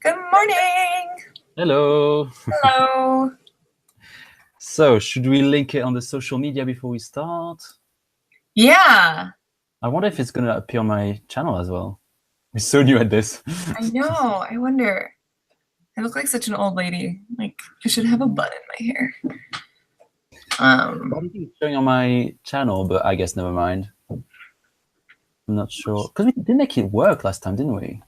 Good morning. Hello. Hello. So, should we link it on the social media before we start? Yeah. I wonder if it's going to appear on my channel as well. We're so new at this. I know. I wonder. I look like such an old lady. Like, I should have a bun in my hair. I don't think it's showing on my channel, but I guess never mind. I'm not sure. Because we did make it work last time, didn't we?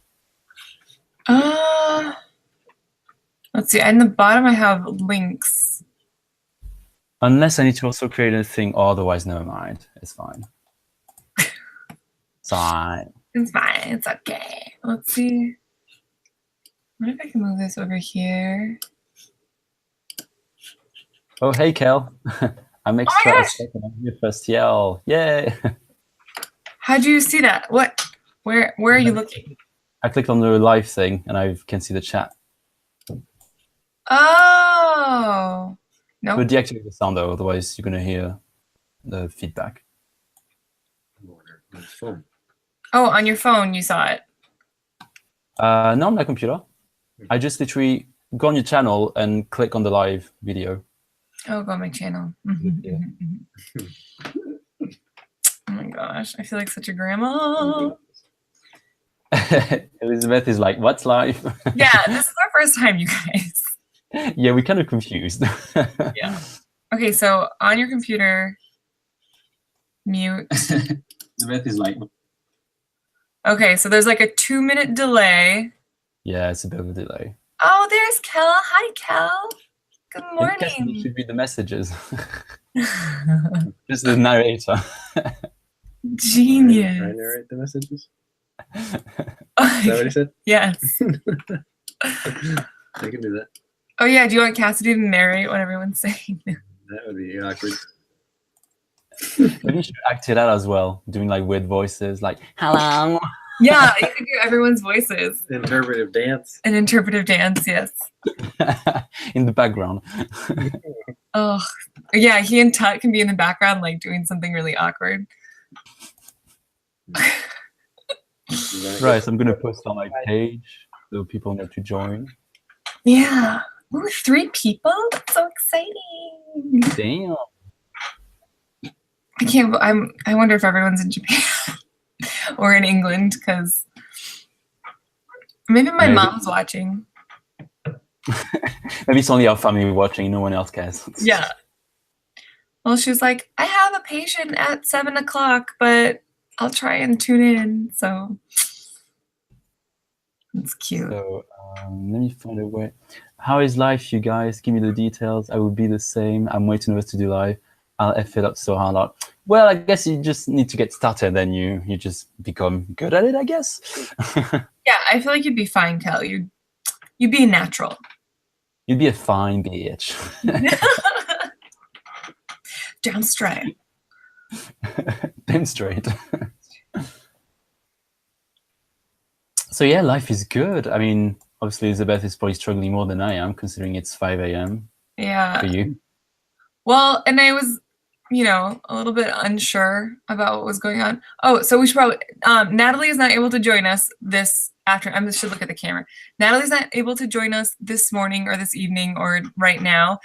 Let's see. In the bottom, I have links. Unless I need to also create a thing, or otherwise, never mind. It's fine. It's fine. It's fine. It's okay. Let's see. What if I can move this over here? Oh, hey, Kel. I'm extra second on your first yell. Yay. How'd you see that? What? Where are you looking? I clicked on the live thing, and I can see the chat. Oh. Nope. But deactivate the sound, though, otherwise you're going to hear the feedback. Oh, on your phone you saw it. No, on my computer. I just literally go on your channel and click on the live video. Oh, go on my channel. Yeah. Oh my gosh, I feel like such a grandma. Elizabeth is like, what's live? Yeah, this is our first time, you guys. Yeah, we're kind of confused. Yeah. Okay, so on your computer, mute. Elizabeth is like... Okay, so there's like a 2-minute delay. Yeah, it's a bit of a delay. Oh, there's Kel. Hi, Kel. Good morning. You should read the messages. Just the narrator. Genius. I narrate the messages? Is that what he said? Yes. I can do that. Oh yeah, do you want Cassidy to narrate what everyone's saying? That would be awkward. Maybe you should act it out as well, doing like weird voices, like, hello. Yeah, you can do everyone's voices. Interpretive dance. An interpretive dance, yes. In the background. Oh, yeah, he and Tut can be in the background, like doing something really awkward. Right, so I'm going to post on my page so people know to join. Yeah. Ooh, 3 people? That's so exciting. Damn. I wonder if everyone's in Japan or in England, because maybe my mom's watching. Maybe it's only our family watching, no one else cares. Yeah. Well, she's like, I have a patient at 7 o'clock, but I'll try and tune in. So it's cute. So let me find a way. How is life, you guys? Give me the details. I will be the same. I'm way too nervous to do live. I'll F it up so hard. Well, I guess you just need to get started, then you just become good at it, I guess. Yeah, I feel like you'd be fine, Kel. You'd be natural. You'd be a fine bitch. Damn straight. Damn straight. So yeah, life is good. I mean, obviously Elizabeth is probably struggling more than I am, considering it's 5 a.m. Yeah. for you. Well, and I was, a little bit unsure about what was going on. Oh, so we should probably, Natalie is not able to join us this afternoon. I should look at the camera. Natalie's not able to join us this morning or this evening or right now.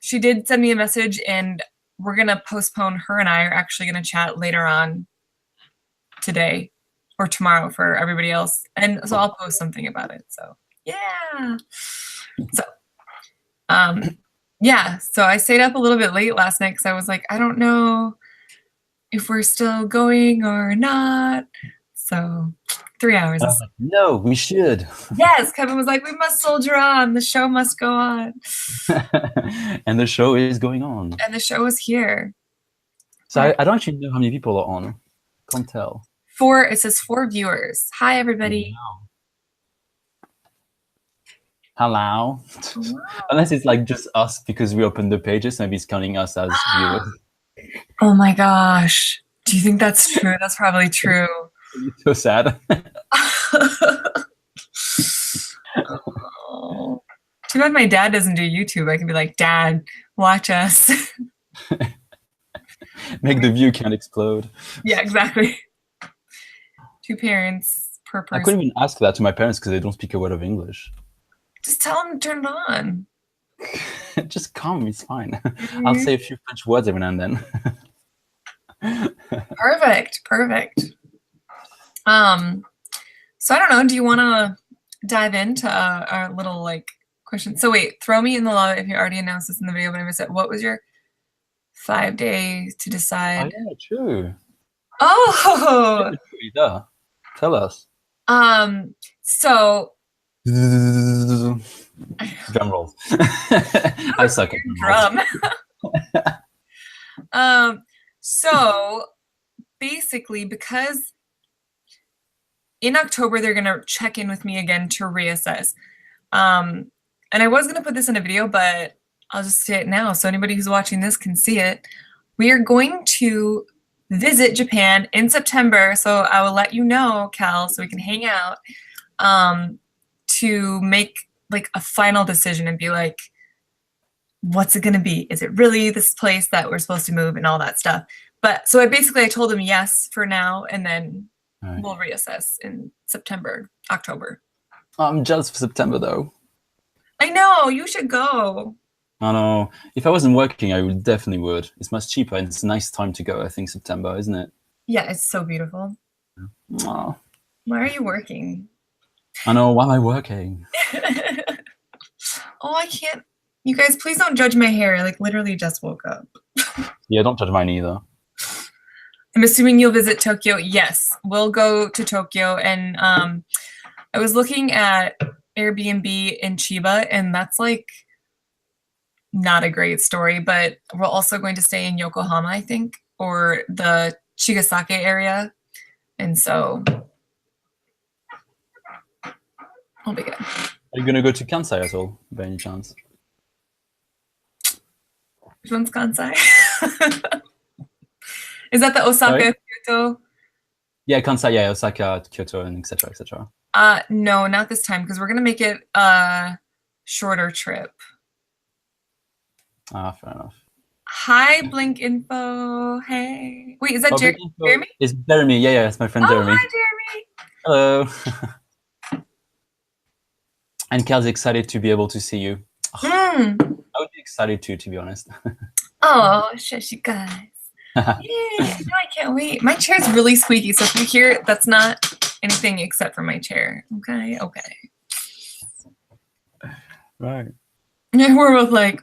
She did send me a message, and we're going to postpone. Her and I are actually going to chat later on today or tomorrow for everybody else. And so I'll post something about it. So, yeah. So, yeah, so I stayed up a little bit late last night because I was like, I don't know if we're still going or not. So 3 hours. No, we should. Yes, Kevin was like, we must soldier on. The show must go on. And the show is going on. And the show is here. So I don't actually know how many people are on. Can't tell. 4, it says 4 viewers. Hi, everybody. Wow. Hello. Wow. Unless it's like just us because we opened the pages, maybe it's counting us as viewers. Oh my gosh. Do you think that's true? That's probably true. So sad. Oh. Too bad my dad doesn't do YouTube. I can be like, Dad, watch us. Make the view count explode. Yeah, exactly. 2 parents per I person. couldn't even ask that to my parents because they don't speak a word of English. Just tell them to turn it on. Just come, it's fine. I'll say a few French words every now and then. Perfect. So I don't know. Do you want to dive into our little like question? So wait, throw me in the lava if you already announced this in the video, but I missed it. What was your 5 days to Oh decide? yeah, true. Oh, Yeah. Tell us. so Drum rolls. I suck at drum rolls. So basically, because in October they're gonna check in with me again to reassess. And I was gonna put this in a video, but I'll just say it now so anybody who's watching this can see it. We are going to visit Japan in September, so I will let you know, Cal, so we can hang out to make like a final decision and be like, what's it gonna be? Is it really this place that we're supposed to move and all that stuff? But so I told him yes for now, and then Right. we'll reassess in September, October. I'm jealous for September though. I know, you should go. I know. If I wasn't working, I would definitely would. It's much cheaper and it's a nice time to go, I think, September, isn't it? Yeah, it's so beautiful. Oh, Why are you working? I know. Why am I working? Oh, I can't. You guys, please don't judge my hair. I like literally just woke up. Yeah, don't judge mine either. I'm assuming you'll visit Tokyo. Yes, we'll go to Tokyo. And I was looking at Airbnb in Chiba, and that's like not a great story, but we're also going to stay in Yokohama, I think, or the Chigasake area. And so I'll be good. Are you going to go to Kansai at all, by any chance? Which one's Kansai? Is that the Osaka, Sorry? Kyoto? Yeah, Kansai, yeah, Osaka, Kyoto, and etc., etc. No, not this time, because we're gonna make it a shorter trip. Ah, fair enough. Hi, Blink Info. Hey. Wait, is that Jeremy? It's Jeremy. Yeah, it's my friend Jeremy. Oh, hi, Jeremy. Hello. And Cal's excited to be able to see you. I would be excited too, to be honest. Oh, shush, you guys. Yay, no, I can't wait. My chair's really squeaky, so if you hear it, that's not anything except for my chair. Okay. Right. And we're both like,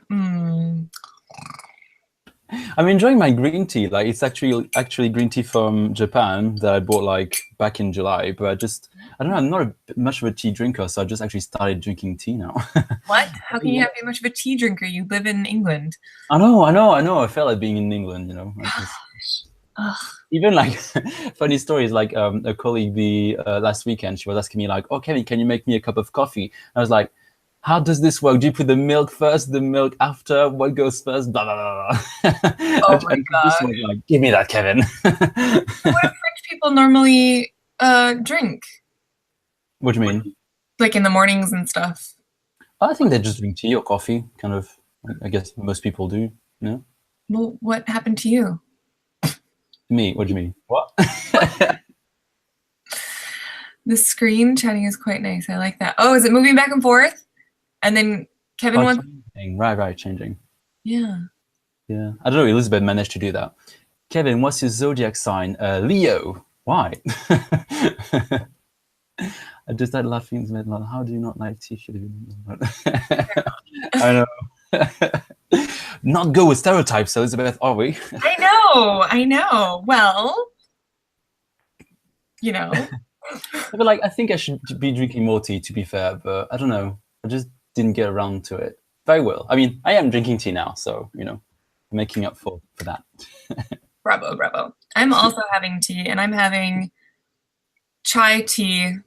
I'm enjoying my green tea. Like, it's actually green tea from Japan that I bought like back in July. But I don't know. I'm not much of a tea drinker, so I just actually started drinking tea now. What? How can you not be much of a tea drinker? You live in England. I know. I felt like being in England, you know. Even like funny stories, like a colleague last weekend, she was asking me like, "Oh, Kevin, can you make me a cup of coffee?" I was like, "How does this work? Do you put the milk first, the milk after? What goes first?" Blah blah blah. Oh my god! Like, give me that, Kevin. What do French people normally drink? What do you mean? Like in the mornings and stuff. I think they just drink tea or coffee, kind of. I guess most people do. No. Well, what happened to you? Me? What do you mean? What? The screen chatting is quite nice. I like that. Oh, is it moving back and forth? And then Kevin wants. Right, changing. Yeah. Yeah. I don't know. Elizabeth managed to do that. Kevin, what's your zodiac sign? Leo. Why? I just started laughing. How do you not like t-shirt? I know. Not go with stereotypes, Elizabeth, are we? I know. Well, you know. But like, I think I should be drinking more tea, to be fair, but I don't know. I just didn't get around to it. But I will. I mean, I am drinking tea now, so, you know, making up for that. Bravo. I'm also having tea, and I'm having chai tea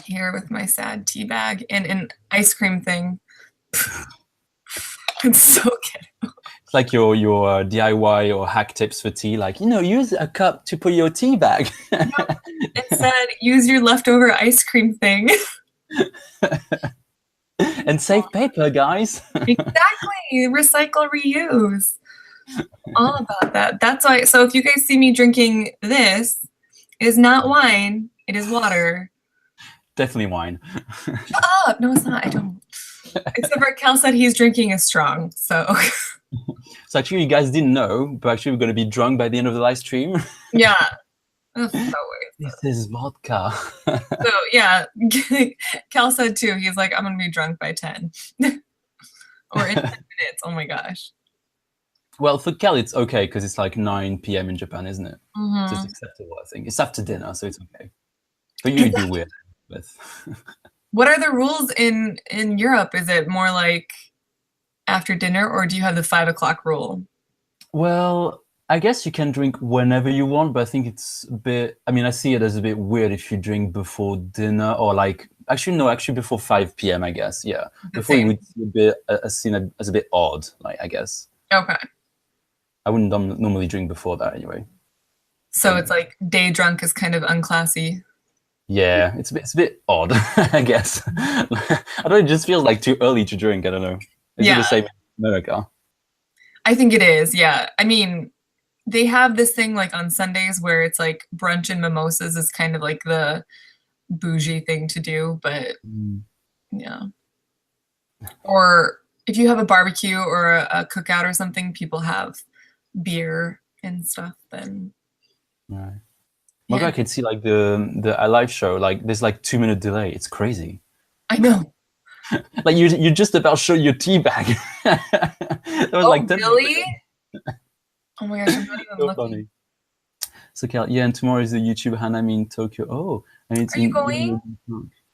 here with my sad tea bag and an ice cream thing. It's so good. It's like your DIY or hack tips for tea. Like, use a cup to put your tea bag. It said, use your leftover ice cream thing. And save paper, guys. Exactly. Recycle, reuse. All about that. That's why. So if you guys see me drinking this, it is not wine. It is water. Definitely wine. Shut up! No, it's not. I don't. Except for Kel said he's drinking a strong, so. So actually, you guys didn't know, but actually we're going to be drunk by the end of the live stream. Yeah. That's so weird. This is vodka. So yeah, Kel said too. He's like, I'm gonna be drunk by 10, or in 10 minutes. Oh my gosh. Well, for Kel, it's okay because it's like 9 p.m. in Japan, isn't it? Mhm. So it's acceptable, I think. It's after dinner, so it's okay. But you'd be weird with. What are the rules in Europe? Is it more like after dinner, or do you have the 5 o'clock rule? Well, I guess you can drink whenever you want, but I think it's a bit. I mean, I see it as a bit weird if you drink before dinner or like. Actually, no. Actually, before 5 p.m. I guess. Yeah, before you would see a bit seen as a bit odd. Like I guess. Okay. I wouldn't normally drink before that anyway. So it's like day drunk is kind of unclassy. Yeah, it's a bit odd, I guess. I don't know, it just feels like too early to drink. I don't know. Is it the same in America? I think it is, yeah. I mean, they have this thing like on Sundays where it's like brunch and mimosas is kind of like the bougie thing to do, but yeah. Or if you have a barbecue or a cookout or something, people have beer and stuff then. Right. Maybe I could see like the live show, like there's like 2-minute delay. It's crazy. I know. Like you just about show your tea bag. That was like 10 really? Oh my gosh, I'm not even so looking. funny. So Kel, yeah, and tomorrow is the YouTuber Hanami in Tokyo. Oh, and it's Are you going?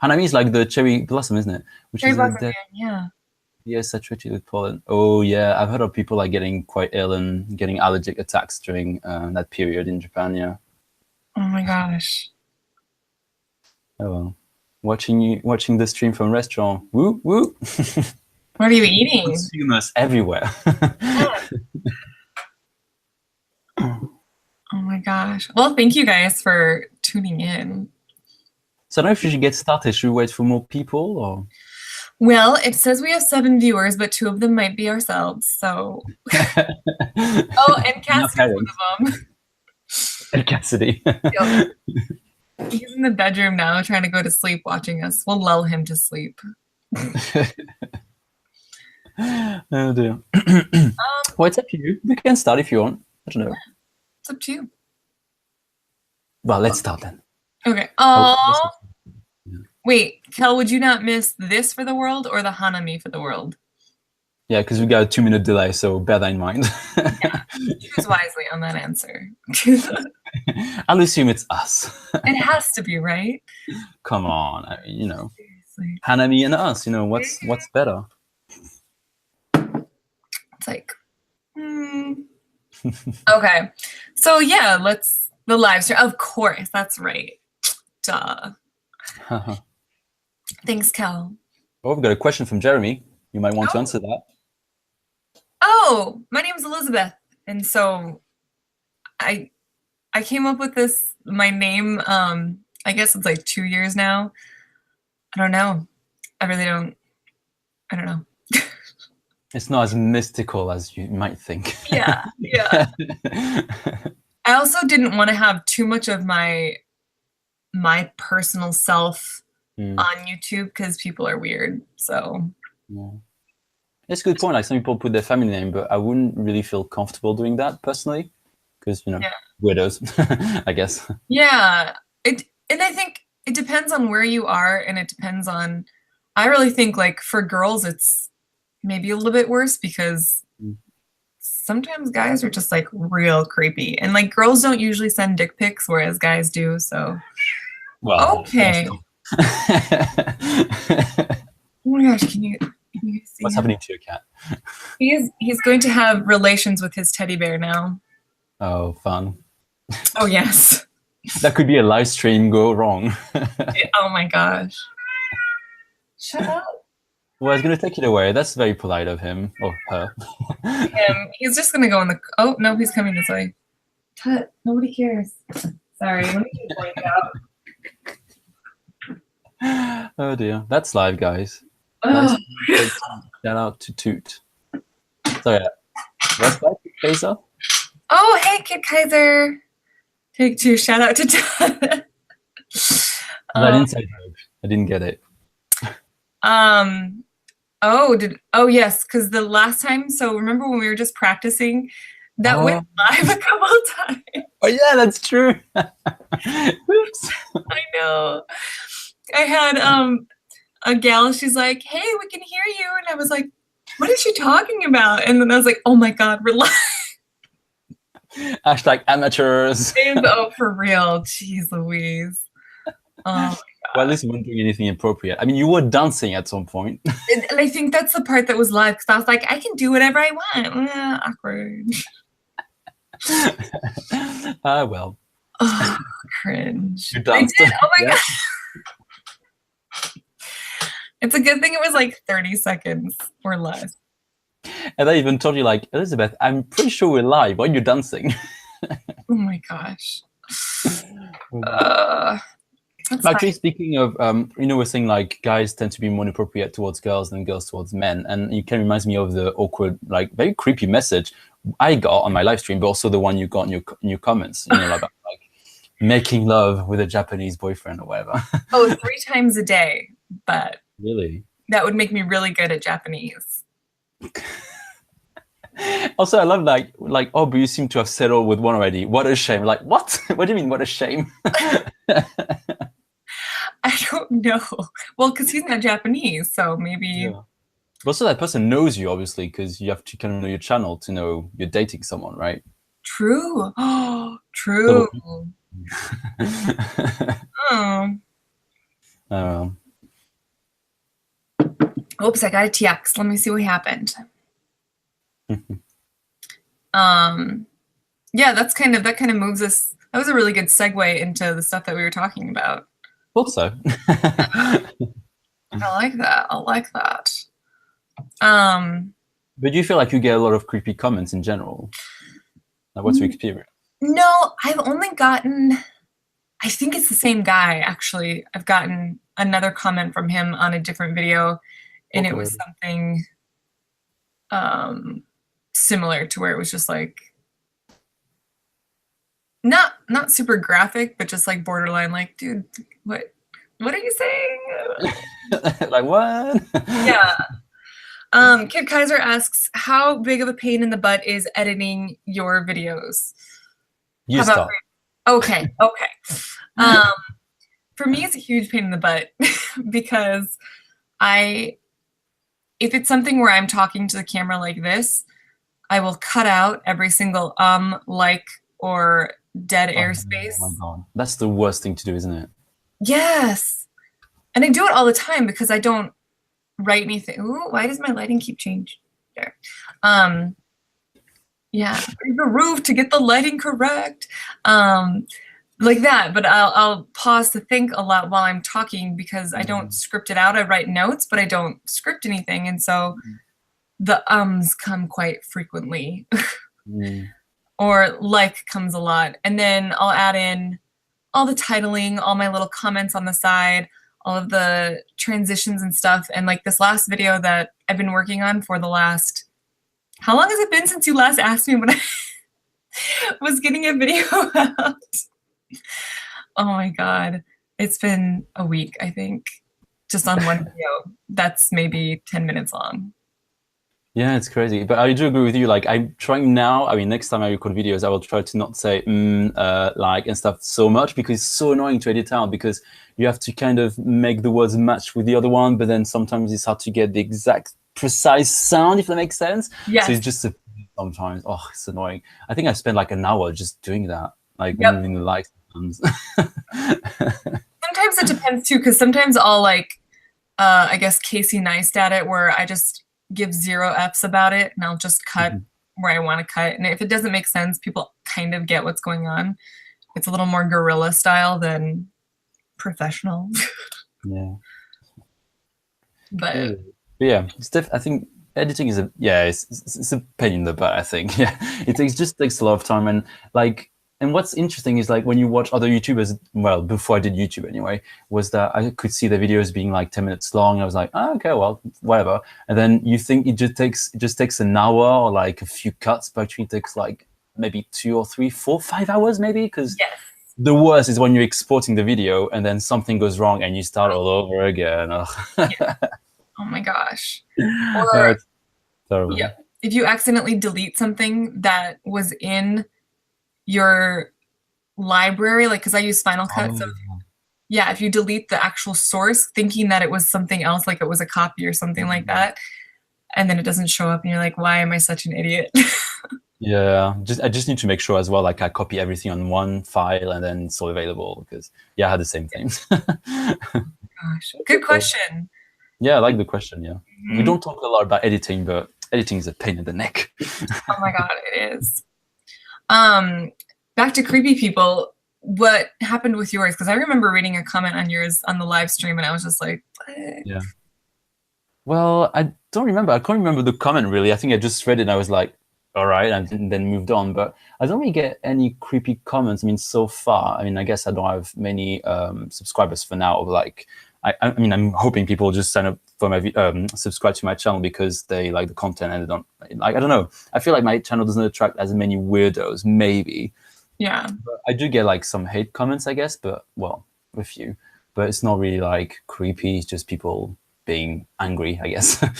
Hanami is like the cherry blossom, isn't it? Which Cherry is blossom, yeah. Yes, saturated with pollen. Oh yeah, I've heard of people like getting quite ill and getting allergic attacks during that period in Japan. Yeah. Oh my gosh. Oh well. Watching the stream from restaurant. Woo woo. What are you eating? Consumers everywhere. Oh my gosh. Well, thank you guys for tuning in. So I don't know if we should get started. Should we wait for more people or? Well, it says we have 7 viewers, but 2 of them might be ourselves. So. Oh, and Cassidy's one of them. And Cassidy. Yep. He's in the bedroom now, trying to go to sleep, watching us. We'll lull him to sleep. Oh dear. Well, it's up to you. We can start if you want. I don't know. It's up to you. Well, let's start then. Okay. Oh. Wait, Kel, would you not miss this for the world or the Hanami for the world? Yeah, because we got a 2-minute delay, so bear that in mind. Yeah. Choose wisely on that answer. I'll assume it's us. It has to be, right? Come on, I mean, Seriously. Hanami and us. What's better? It's like, Okay. So yeah, the live stream. Of course, that's right. Duh. Thanks, Kel. Oh, we've got a question from Jeremy. You might want to answer that. Oh, my name's Elizabeth, and so I came up with my name. I guess it's like 2 years now. I don't know. I don't know. It's not as mystical as you might think. Yeah. I also didn't want to have too much of my personal self on YouTube because people are weird. So. Yeah. It's a good point. Like some people put their family name, but I wouldn't really feel comfortable doing that personally, because weirdos, I guess. Yeah, and I think it depends on where you are, and it depends on. I really think like for girls, it's maybe a little bit worse because sometimes guys are just like real creepy, and like girls don't usually send dick pics, whereas guys do. So. Well. Okay. Oh my gosh! Can you see What's happening to your cat? He's going to have relations with his teddy bear now. Oh, fun. Oh yes. That could be a live stream go wrong. Oh my gosh. Shut up. Well, I was going to take it away. That's very polite of him or her. He's just going to go in the. Oh no, he's coming this way. Tut. Nobody cares. Sorry. Let me keep pointing out. Oh dear, that's live, guys. Oh. Shout out to Toot. So yeah, what's that, Kaiser? Oh, hey, Kid Kaiser. Take 2. Shout out to Todd. I didn't say joke. I didn't get it. Oh yes, because the last time, so remember when we were just practicing, that went live a couple of times. Oh yeah, that's true. Oops. I know. I had a gal, she's like, hey, we can hear you. And I was like, what is she talking about? And then I was like, oh my God, we're live. Hashtag amateurs. Oh, for real. Jeez Louise. Oh. Well, at least you weren't doing anything appropriate. I mean, you were dancing at some point. And I think that's the part that was live, because I was like, I can do whatever I want. Awkward. Well. Oh, cringe. You danced. I did. Oh my God. It's a good thing it was like 30 seconds or less. And I even told you, like, Elizabeth, I'm pretty sure we're live. Why are you dancing? Oh my gosh. Actually, speaking of, we're saying like guys tend to be more appropriate towards girls than girls towards men, and it kind of reminds me of the awkward, like very creepy message I got on my live stream, but also the one you got in your comments, about like making love with a Japanese boyfriend or whatever. Oh, 3 times a day, but really, that would make me really good at Japanese. Also, I love like, oh, but you seem to have settled with one already. What a shame! Like, what? What do you mean? What a shame? I don't know. Well, because he's not Japanese, so maybe. Yeah. But also, that person knows you, obviously, because you have to kind of know your channel to know you're dating someone, right? True. Oh, true. Oops, I got a TX. Let me see what happened. Yeah, that kind of moves us. That was a really good segue into the stuff that we were talking about. Thought so. I like that. I like that. But do you feel like you get a lot of creepy comments in general? Like, what's your experience? No, I've only gotten, I think it's the same guy, actually. I've gotten another comment from him on a different video, and it was something similar to where it was just like, not super graphic, but just like borderline, like, dude, what are you saying? Like, what? Yeah. Kid Kaiser asks, how big of a pain in the butt is editing your videos? You stop. Okay. For me, it's a huge pain in the butt because if it's something where I'm talking to the camera like this, I will cut out every single like, or dead airspace. Oh my God. That's the worst thing to do, isn't it? Yes. And I do it all the time because I don't write anything. Ooh, why does my lighting keep changing? There. Yeah, the roof to get the lighting correct. Like that, but I'll pause to think a lot while I'm talking because I don't script it out. I write notes, but I don't script anything. And so the ums come quite frequently. Or like comes a lot. And then I'll add in all the titling, all my little comments on the side, all of the transitions and stuff. And like this last video that I've been working on for the last, how long has it been since you last asked me when I was getting a video out? Oh my God. It's been a week, I think, just on one video. That's maybe 10 minutes long. Yeah, it's crazy. But I do agree with you. Like, I'm trying now, I mean, next time I record videos, I will try to not say like and stuff so much because it's so annoying to edit out because you have to kind of make the words match with the other one, but then sometimes it's hard to get the exact precise sound, if that makes sense. Yes. So it's just sometimes, oh, it's annoying. I think I spent like an hour just doing that, like moving the lights. Sometimes it depends too, because sometimes I'll like, I guess Casey Neistat it, where I just give 0 Fs about it, and I'll just cut where I want to cut. And if it doesn't make sense, people kind of get what's going on. It's a little more guerrilla style than professional. Yeah. But yeah, I think editing is it's a pain in the butt. I think it just takes a lot of time, and like. And what's interesting is like when you watch other YouTubers, well, before I did YouTube anyway, was that I could see the videos being like 10 minutes long. I was like, oh, okay, well, whatever. And then you think it just takes an hour or like a few cuts, but actually it takes like maybe 2 or 3, 4, 5 hours maybe, because The worst is when you're exporting the video and then something goes wrong and you start all over again. Yeah. Oh my gosh. Oh, Or it's terrible. yeah, if you accidentally delete something that was in your library, like because I use Final Cut, so yeah, if you delete the actual source thinking that it was something else, like it was a copy or something like that, and then it doesn't show up and you're like, why am I such an idiot? Yeah, I just need to make sure as well, like I copy everything on one file and then it's all available because yeah, I had the same thing. Gosh, good question. Yeah, I like the question. Yeah, we Mhm. don't talk a lot about editing, but editing is a pain in the neck. Oh my God, it is. Back to creepy people. What happened with yours? Because I remember reading a comment on yours on the live stream, and I was just like, what? Yeah. Well, I don't remember. I can't remember the comment really. I think I just read it and I was like, all right, and then moved on. But I don't really get any creepy comments. I mean, so far, I mean, I guess I don't have many subscribers for now. Like, I mean, I'm hoping people just sign up for my subscribe to my channel because they like the content and they don't like. I don't know. I feel like my channel doesn't attract as many weirdos. Maybe. Yeah. But I do get like some hate comments, I guess. But well, a few. But it's not really like creepy. It's just people being angry, I guess. And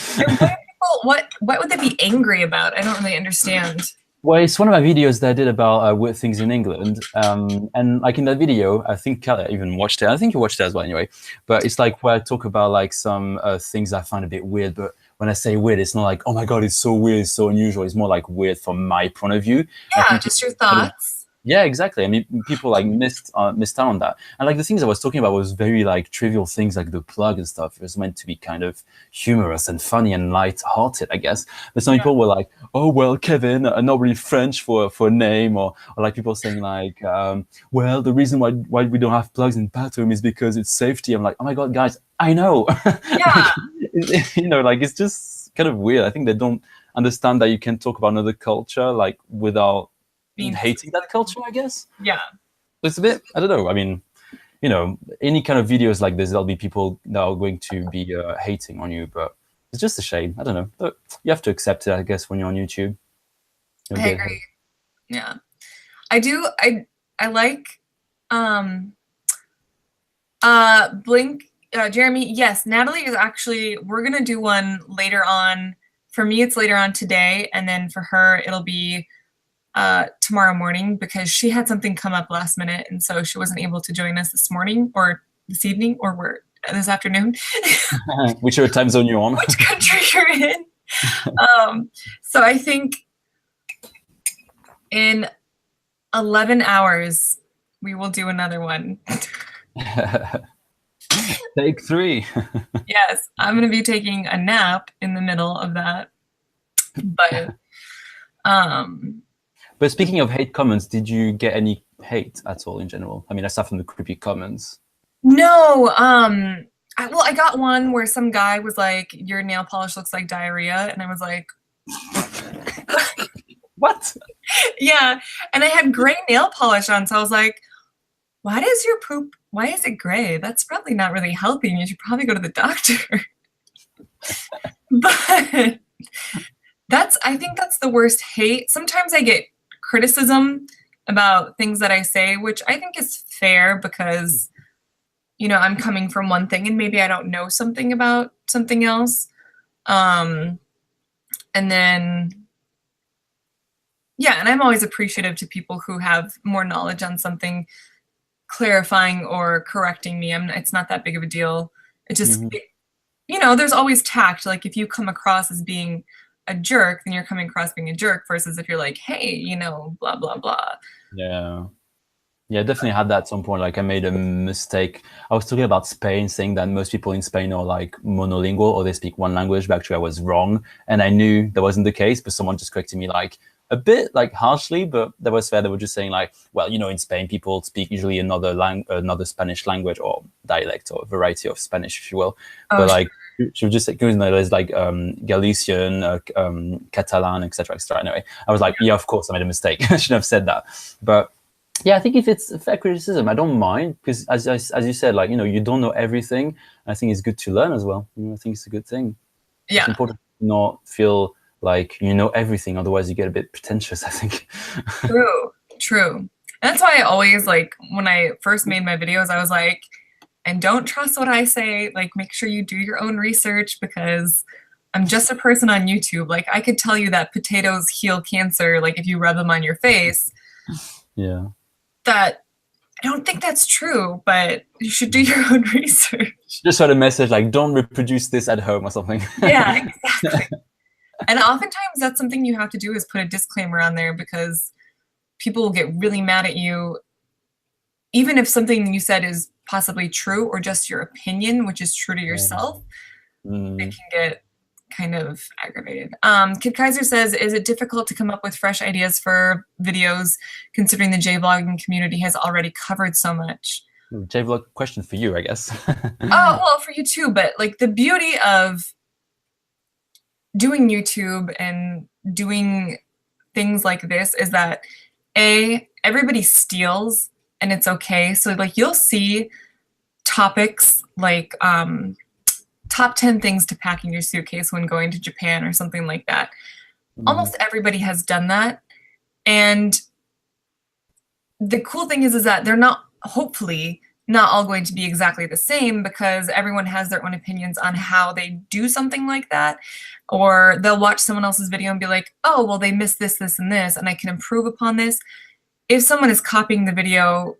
what would they be angry about? I don't really understand. Well, it's one of my videos that I did about weird things in England. And like in that video, I think Kelly even watched it. I think you watched it as well anyway. But it's like where I talk about like some things I find a bit weird. But when I say weird, it's not like, oh my God, it's so weird, it's so unusual. It's more like weird from my point of view. Yeah, just your thoughts. Yeah, exactly. I mean, people like missed out on that. And like the things I was talking about was very like trivial things like the plug and stuff. It was meant to be kind of humorous and funny and light-hearted, I guess. But some people were like, "Oh well, Kevin, not really French for a name," or like people saying like, "Well, the reason why we don't have plugs in bathroom is because it's safety." I'm like, "Oh my God, guys, I know." Yeah. You know, like it's just kind of weird. I think they don't understand that you can talk about another culture like without hating that culture, I guess. Yeah. It's a bit, I don't know. I mean, you know, any kind of videos like this, there'll be people that are going to be hating on you, but it's just a shame. I don't know. But you have to accept it, I guess, when you're on YouTube. I agree. Yeah. I do. I like Blink, Jeremy. Yes, Natalie is actually, we're going to do one later on. For me, it's later on today. And then for her, it'll be tomorrow morning because she had something come up last minute. And so she wasn't able to join us this morning or this evening or this afternoon. Whichever time zone you're on. Which country you're in. So I think in 11 hours, we will do another one. Take 3. Yes, I'm going to be taking a nap in the middle of that. But speaking of hate comments, did you get any hate at all in general? I mean, aside from the creepy comments. No. I got one where some guy was like, "Your nail polish looks like diarrhea," and I was like, "What?" Yeah, and I had gray nail polish on, so I was like, why is it gray? That's probably not really helping. You should probably go to the doctor. But I think that's the worst hate. Sometimes I get criticism about things that I say, which I think is fair because, you know, I'm coming from one thing and maybe I don't know something about something else. And then, yeah, and I'm always appreciative to people who have more knowledge on something, clarifying or correcting me. It's not that big of a deal. It just, you know, there's always tact. Like if you come across as being a jerk, then you're coming across being a jerk versus if you're like, hey, you know, blah, blah, blah. Yeah. Yeah, I definitely had that at some point. Like I made a mistake. I was talking about Spain, saying that most people in Spain are like monolingual or they speak one language, but actually I was wrong. And I knew that wasn't the case, but someone just corrected me like a bit like harshly, but that was fair. They were just saying like, well, you know, in Spain, people speak usually another Spanish language or dialect or variety of Spanish, if you will. Oh, but like, she was just like, there's like Galician, Catalan, etc., etc. Anyway, I was like, yeah, of course, I made a mistake. I shouldn't have said that. But yeah, I think if it's fair criticism, I don't mind because, as you said, like, you know, you don't know everything. I think it's good to learn as well. You know, I think it's a good thing. Yeah, it's important to not feel like you know everything, otherwise you get a bit pretentious, I think. True. And that's why I always, like, when I first made my videos, I was like, and don't trust what I say. Like, make sure you do your own research, because I'm just a person on YouTube. Like, I could tell you that potatoes heal cancer, like, if you rub them on your face. Yeah. That I don't think that's true, but you should do your own research. Just sort of message like, don't reproduce this at home or something. Yeah, exactly. And oftentimes that's something you have to do, is put a disclaimer on there, because people will get really mad at you, even if something you said is possibly true or just your opinion, which is true to yourself. It can get kind of aggravated. Kid Kaiser says, is it difficult to come up with fresh ideas for videos, considering the J-vlogging community has already covered so much? J-vlog question for you, I guess. Oh, well, for you too, but like the beauty of doing YouTube and doing things like this is that everybody steals, and it's okay. So like you'll see topics like top 10 things to pack in your suitcase when going to Japan or something like that. Almost everybody has done that. And the cool thing is that they're not, hopefully, not all going to be exactly the same, because everyone has their own opinions on how they do something like that. Or they'll watch someone else's video and be like, oh, well, they missed this, this, and this, and I can improve upon this. If someone is copying the video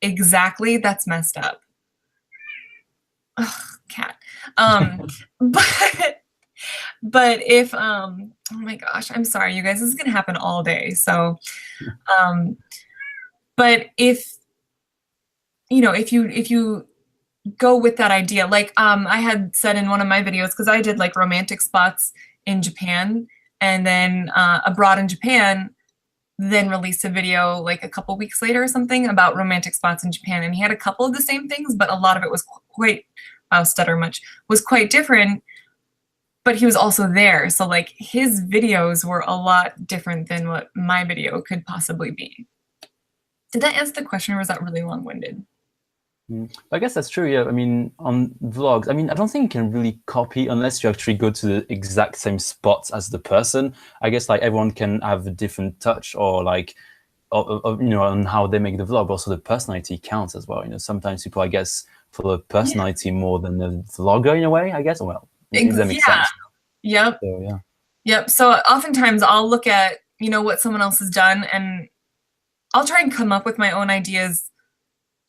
exactly, that's messed up. Ugh, cat. But if, oh my gosh, I'm sorry, you guys, this is gonna happen all day. So, but if, you know, if you go with that idea, like I had said in one of my videos, because I did like romantic spots in Japan, and then abroad in Japan, then released a video like a couple weeks later or something about romantic spots in Japan. And he had a couple of the same things, but a lot of it was quite, was quite different, but he was also there. So like his videos were a lot different than what my video could possibly be. Did that answer the question, or was that really long-winded? I guess that's true, yeah. I mean, on vlogs, I mean, I don't think you can really copy unless you actually go to the exact same spots as the person. I guess like everyone can have a different touch, or like, you know, on how they make the vlog. Also, the personality counts as well. You know, sometimes people, I guess, follow personality more than the vlogger in a way, I guess. Well, if that makes sense. Yep. So, yeah. Yep. So oftentimes I'll look at, you know, what someone else has done, and I'll try and come up with my own ideas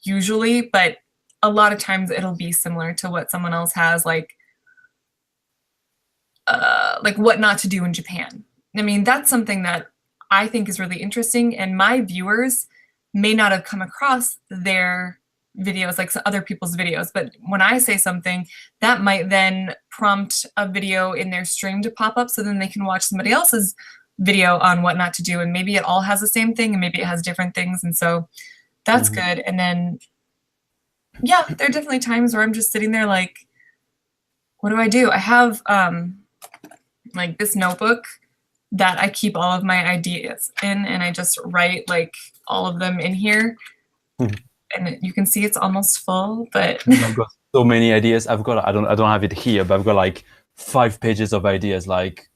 usually, but a lot of times it'll be similar to what someone else has, like what not to do in Japan. I mean, that's something that I think is really interesting, and my viewers may not have come across their videos, like other people's videos, but when I say something, that might then prompt a video in their stream to pop up, so then they can watch somebody else's video on what not to do, and maybe it all has the same thing, and maybe it has different things, and so that's good. And then, yeah, there are definitely times where I'm just sitting there like, what do? I have like this notebook that I keep all of my ideas in, and I just write like all of them in here. And you can see it's almost full, but I've got so many ideas. I don't have it here, but I've got like 5 pages of ideas, like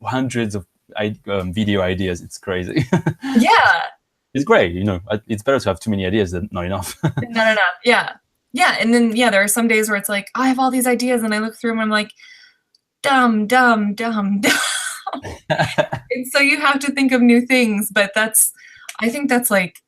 hundreds of video ideas. It's crazy. Yeah. It's great, you know. It's better to have too many ideas than not enough. Not enough. Yeah. Yeah. And then, yeah, there are some days where it's like, I have all these ideas, and I look through them and I'm like, dumb. And so you have to think of new things, but I think that's like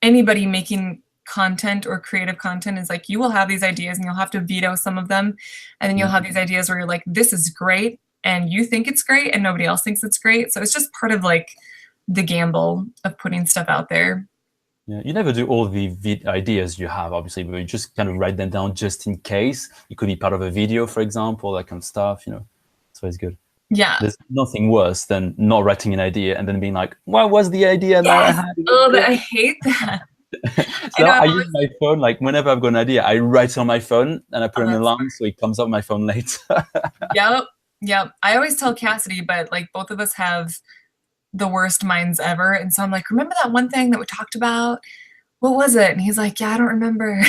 anybody making content or creative content is like, you will have these ideas and you'll have to veto some of them. And then you'll have these ideas where you're like, this is great, and you think it's great and nobody else thinks it's great. So it's just part of like the gamble of putting stuff out there. Yeah, you never do all the ideas you have, obviously, but you just kind of write them down just in case. It could be part of a video, for example, that kind of stuff, you know. So it's good. Yeah. There's nothing worse than not writing an idea and then being like, what was the idea that I had? Oh, I hate that. So I use my phone, like whenever I've got an idea, I write on my phone and I put an alarm so it comes up on my phone later. Yep. I always tell Cassidy, but like both of us have the worst minds ever. And so I'm like, remember that one thing that we talked about? What was it? And he's like, yeah, I don't remember.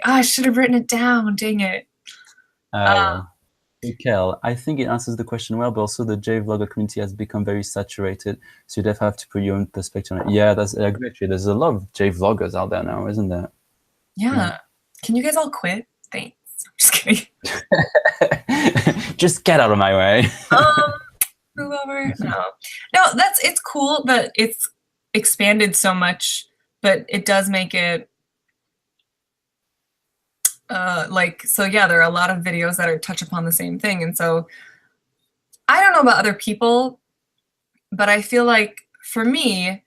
I should have written it down. Dang it. Kel, I think it answers the question well, but also the J vlogger community has become very saturated, so you definitely have to put your own perspective on it. Yeah, I agree actually. There's a lot of J vloggers out there now, isn't there? Yeah. Can you guys all quit? Thanks. I'm just kidding. Just get out of my way. Whoever. No. It's cool that it's expanded so much, but it does make it so yeah, there are a lot of videos that are touch upon the same thing. And so I don't know about other people, but I feel like for me,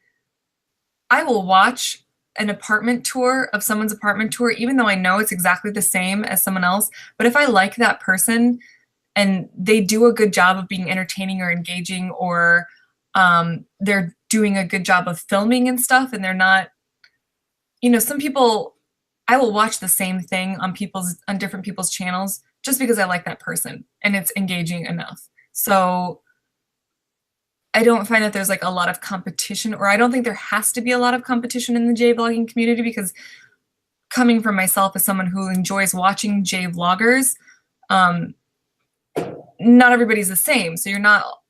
I will watch an apartment tour of someone's apartment tour, even though I know it's exactly the same as someone else. But if I like that person and they do a good job of being entertaining or engaging, or they're doing a good job of filming and stuff, and they're not, some people, I will watch the same thing on different people's channels just because I like that person and it's engaging enough. So I don't find that there's like a lot of competition, or I don't think there has to be a lot of competition in the J vlogging community, because coming from myself as someone who enjoys watching J vloggers, not everybody's the same. So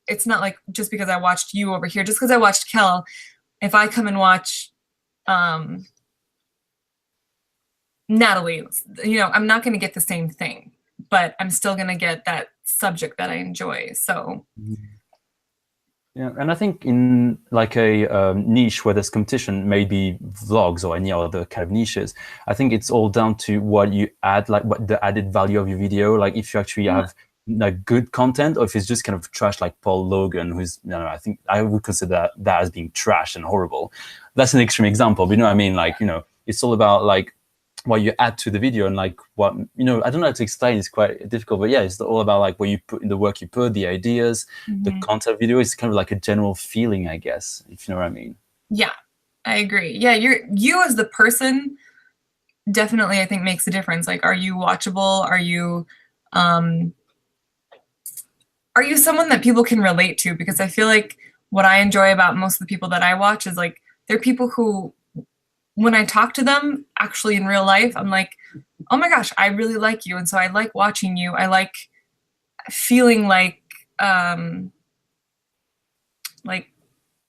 it's not like just because I watched you over here, just because I watched Kel, if I come and watch Natalie, I'm not going to get the same thing, but I'm still going to get that subject that I enjoy. So yeah, and I think in like a niche where there's competition, maybe vlogs or any other kind of niches, I think it's all down to what you add, like what the added value of your video. Like if you actually have like good content, or if it's just kind of trash, like Paul Logan, who's, I think I would consider that as being trash and horrible. That's an extreme example, but you know what I mean? Like, it's all about like what you add to the video, and like what, I don't know how to explain, it's quite difficult, but yeah, it's all about like what you put in the work you put, the ideas, the content video. It's kind of like a general feeling, I guess, if you know what I mean. Yeah, I agree. Yeah, you as the person definitely, I think, makes a difference. Like, are you watchable? Are you someone that people can relate to? Because I feel like what I enjoy about most of the people that I watch is like, they're people who, when I talk to them actually in real life, I'm like, oh my gosh, I really like you. And so I like watching you. I like feeling like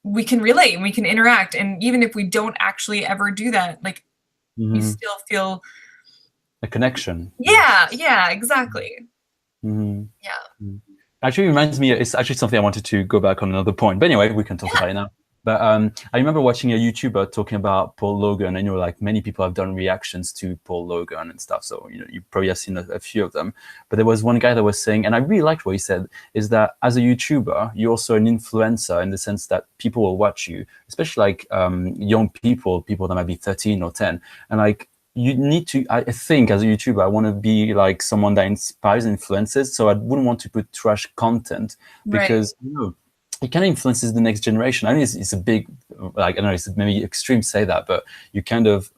we can relate and we can interact. And even if we don't actually ever do that, like you still feel a connection. Yeah, exactly. Yeah. Actually, reminds me, it's actually something I wanted to go back on another point. But anyway, we can talk about it now. But I remember watching a YouTuber talking about Paul Logan, and like many people have done reactions to Paul Logan and stuff. So you probably have seen a few of them. But there was one guy that was saying, and I really liked what he said, is that as a YouTuber, you're also an influencer in the sense that people will watch you, especially like young people that might be 13 or 10, and like you need to. I think as a YouTuber, I want to be like someone that inspires and influences. So I wouldn't want to put trash content because it kind of influences the next generation. I mean, it's a big, like, I don't know, it's maybe extreme to say that, but you kind of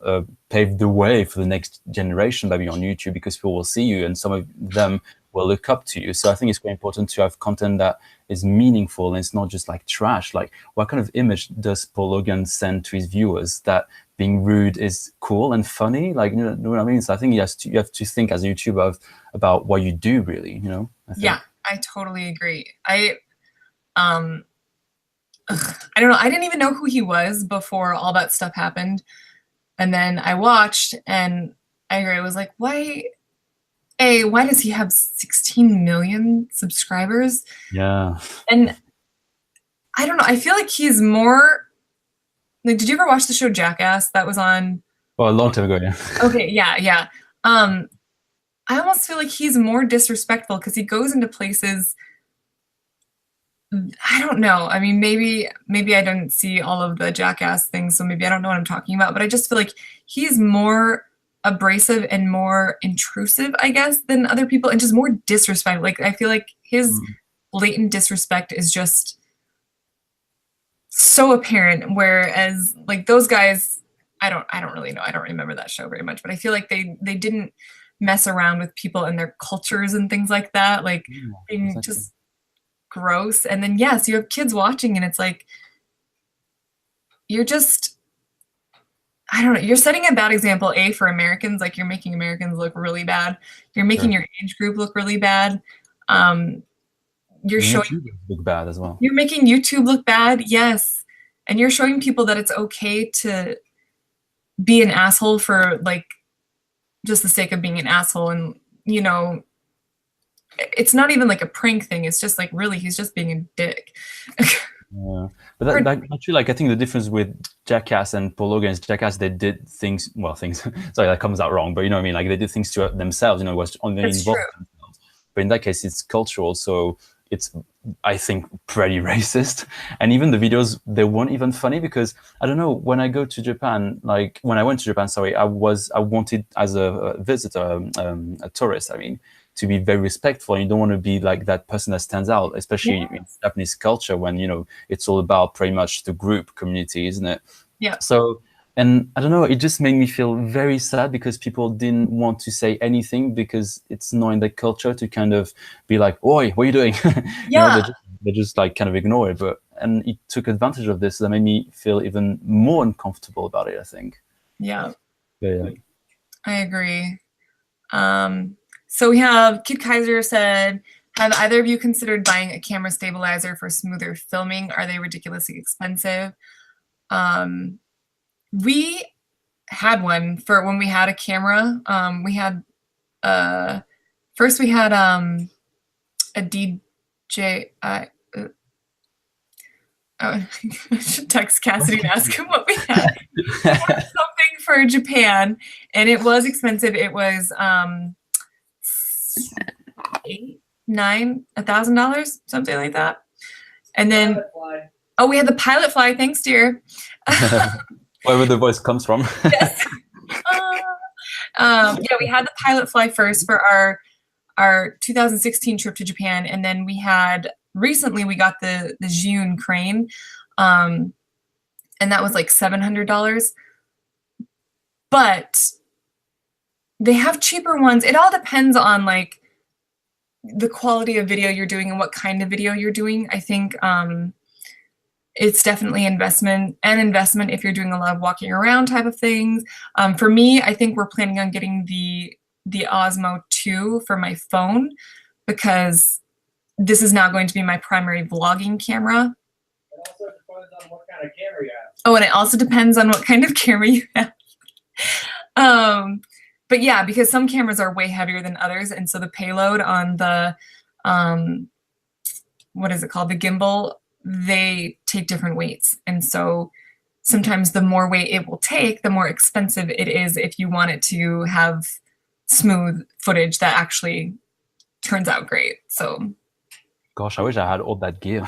pave the way for the next generation maybe on YouTube, because people will see you and some of them will look up to you. So I think it's quite important to have content that is meaningful, and it's not just like trash. Like, what kind of image does Paul Logan send to his viewers? That being rude is cool and funny? Like, you know what I mean? So I think you have to think as a YouTuber about what you do, really, I think. Yeah, I totally agree. I don't know. I didn't even know who he was before all that stuff happened. And then I watched and I was like, why does he have 16 million subscribers? Yeah. And I don't know. I feel like he's more like, did you ever watch the show Jackass that was on? Well, a long time ago, yeah. Okay, yeah. I almost feel like he's more disrespectful because he goes into places, I don't know. I mean, maybe I didn't see all of the Jackass things, so maybe I don't know what I'm talking about, but I just feel like he's more abrasive and more intrusive, I guess, than other people, and just more disrespectful. Like, I feel like his blatant disrespect is just so apparent, whereas like those guys, I don't really know. I don't remember that show very much, but I feel like they didn't mess around with people and their cultures and things like that, like being exactly. Just gross. And then yes, you have kids watching and it's like you're just, I don't know, you're setting a bad example for Americans. Like, you're making Americans look really bad, you're making your age group look really bad, You're showing YouTube look bad as well. you're making YouTube look bad, yes, and you're showing people that it's okay to be an asshole for like just the sake of being an asshole, and you know, it's not even like a prank thing. It's just like really, he's just being a dick. Yeah, but actually, like I think the difference with Jackass and Paul Logan is Jackass, they did things. Well, things. Sorry, that comes out wrong, but you know what I mean. Like they did things to themselves. You know, it was only That's involved true. themselves. But in that case, it's cultural, so it's, I think, pretty racist. And even the videos, they weren't even funny because I don't know. When I go to Japan, like when I went to Japan, sorry, I wanted as a visitor, a tourist. I mean, to be very respectful. You don't want to be like that person that stands out, especially in Japanese culture when, you know, it's all about pretty much the group community, isn't it? Yeah. So, and I don't know, it just made me feel very sad because people didn't want to say anything because it's not in their culture to kind of be like, "Oi, what are you doing?" Yeah. You know, they just like kind of ignore it. And it took advantage of this. That made me feel even more uncomfortable about it, I think. Yeah. Yeah. I agree. So we have Kid Kaiser said, have either of you considered buying a camera stabilizer for smoother filming? Are they ridiculously expensive? We had one for when we had a camera. We had first we had a DJ. I should text Cassidy and ask him what we had. We had something for Japan, and it was expensive. It was $1,000, something like that. And then we had the Pilot Fly. Thanks, dear. Wherever the voice comes from. Yes. Yeah, we had the Pilot Fly first for our 2016 trip to Japan, and then we had recently we got the Zhiyun crane, and that was like $700. But they have cheaper ones. It all depends on like the quality of video you're doing and what kind of video you're doing. I think it's definitely an investment if you're doing a lot of walking around type of things. For me, I think we're planning on getting the Osmo 2 for my phone because this is now going to be my primary vlogging camera. It also depends on what kind of camera you have. Oh, and it also depends on what kind of camera you have. But yeah, because some cameras are way heavier than others, and so the payload on the what is it called? The gimbal, they take different weights. And so sometimes the more weight it will take, the more expensive it is if you want it to have smooth footage that actually turns out great. So gosh, I wish I had all that gear.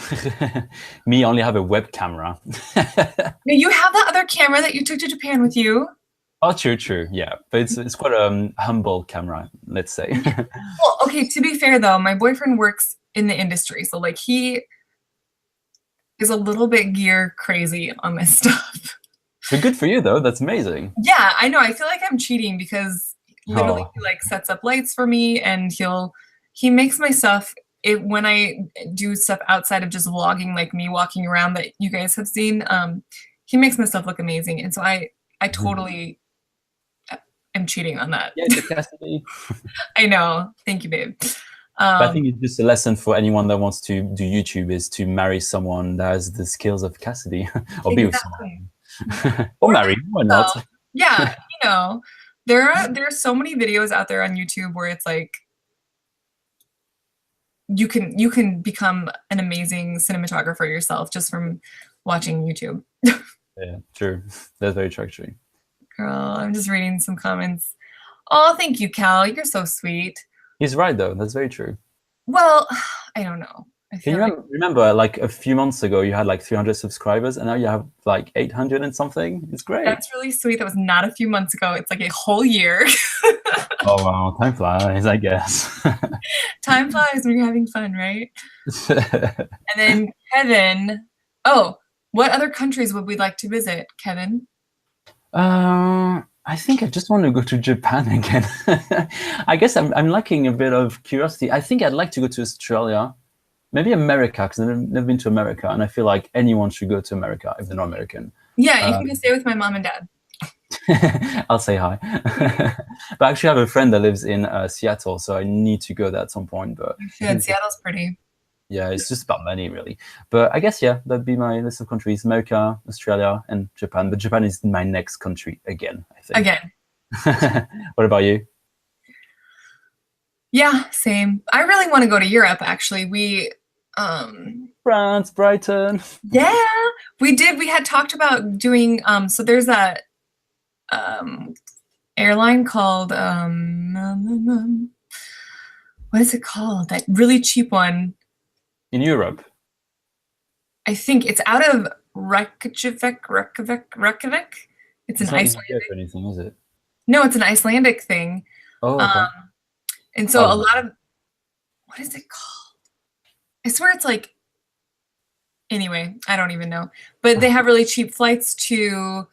Me, I only have a web camera. now you have that other camera that you took to Japan with you. Oh, true, yeah. But it's quite a humble camera, let's say. Well, okay, to be fair though, my boyfriend works in the industry, so like he is a little bit gear crazy on this stuff. But good for you though, that's amazing. Yeah, I know. I feel like I'm cheating because literally he like sets up lights for me and he makes my stuff when I do stuff outside of just vlogging, like me walking around that you guys have seen, he makes my stuff look amazing. And so I totally am cheating on that. Yeah, it's a Cassidy. I know. Thank you, babe. But I think it's just a lesson for anyone that wants to do YouTube is to marry someone that has the skills of Cassidy or be with someone. Or marry, why not? Yeah, you know, there are so many videos out there on YouTube where it's like you can become an amazing cinematographer yourself just from watching YouTube. Yeah, true. That's very true, actually. Girl, I'm just reading some comments. Oh, thank you, Cal. You're so sweet. He's right, though. That's very true. Well, I don't know. Can you remember, like a few months ago, you had like 300 subscribers, and now you have like 800 and something? It's great. That's really sweet. That was not a few months ago. It's like a whole year. Oh, wow. Time flies, I guess. Time flies when you're having fun, right? And then Kevin. Oh, what other countries would we like to visit, Kevin? I think I just want to go to Japan again. I guess I'm lacking a bit of curiosity. I think I'd like to go to Australia, maybe America, because I've never been to America, and I feel like anyone should go to America if they're not American. Yeah, you can go stay with my mom and dad. I'll say hi. But actually, I have a friend that lives in Seattle, so I need to go there at some point. But You I think should. Seattle's pretty. yeah, it's just about money, really. But I guess, yeah, that'd be my list of countries: America, Australia, and Japan. But Japan is my next country again, I think. Again. What about you? Yeah, same. I really want to go to Europe, actually. France, Brighton. Yeah, we did. We had talked about doing, so there's that airline called, what is it called? That really cheap one. In Europe. I think it's out of Reykjavik. It's an It's not Icelandic. or anything, is it? No, it's an Icelandic thing. Oh, okay. And so Oh. a lot of, what is it called? I swear it's like, anyway, I don't even know. But they have really cheap flights to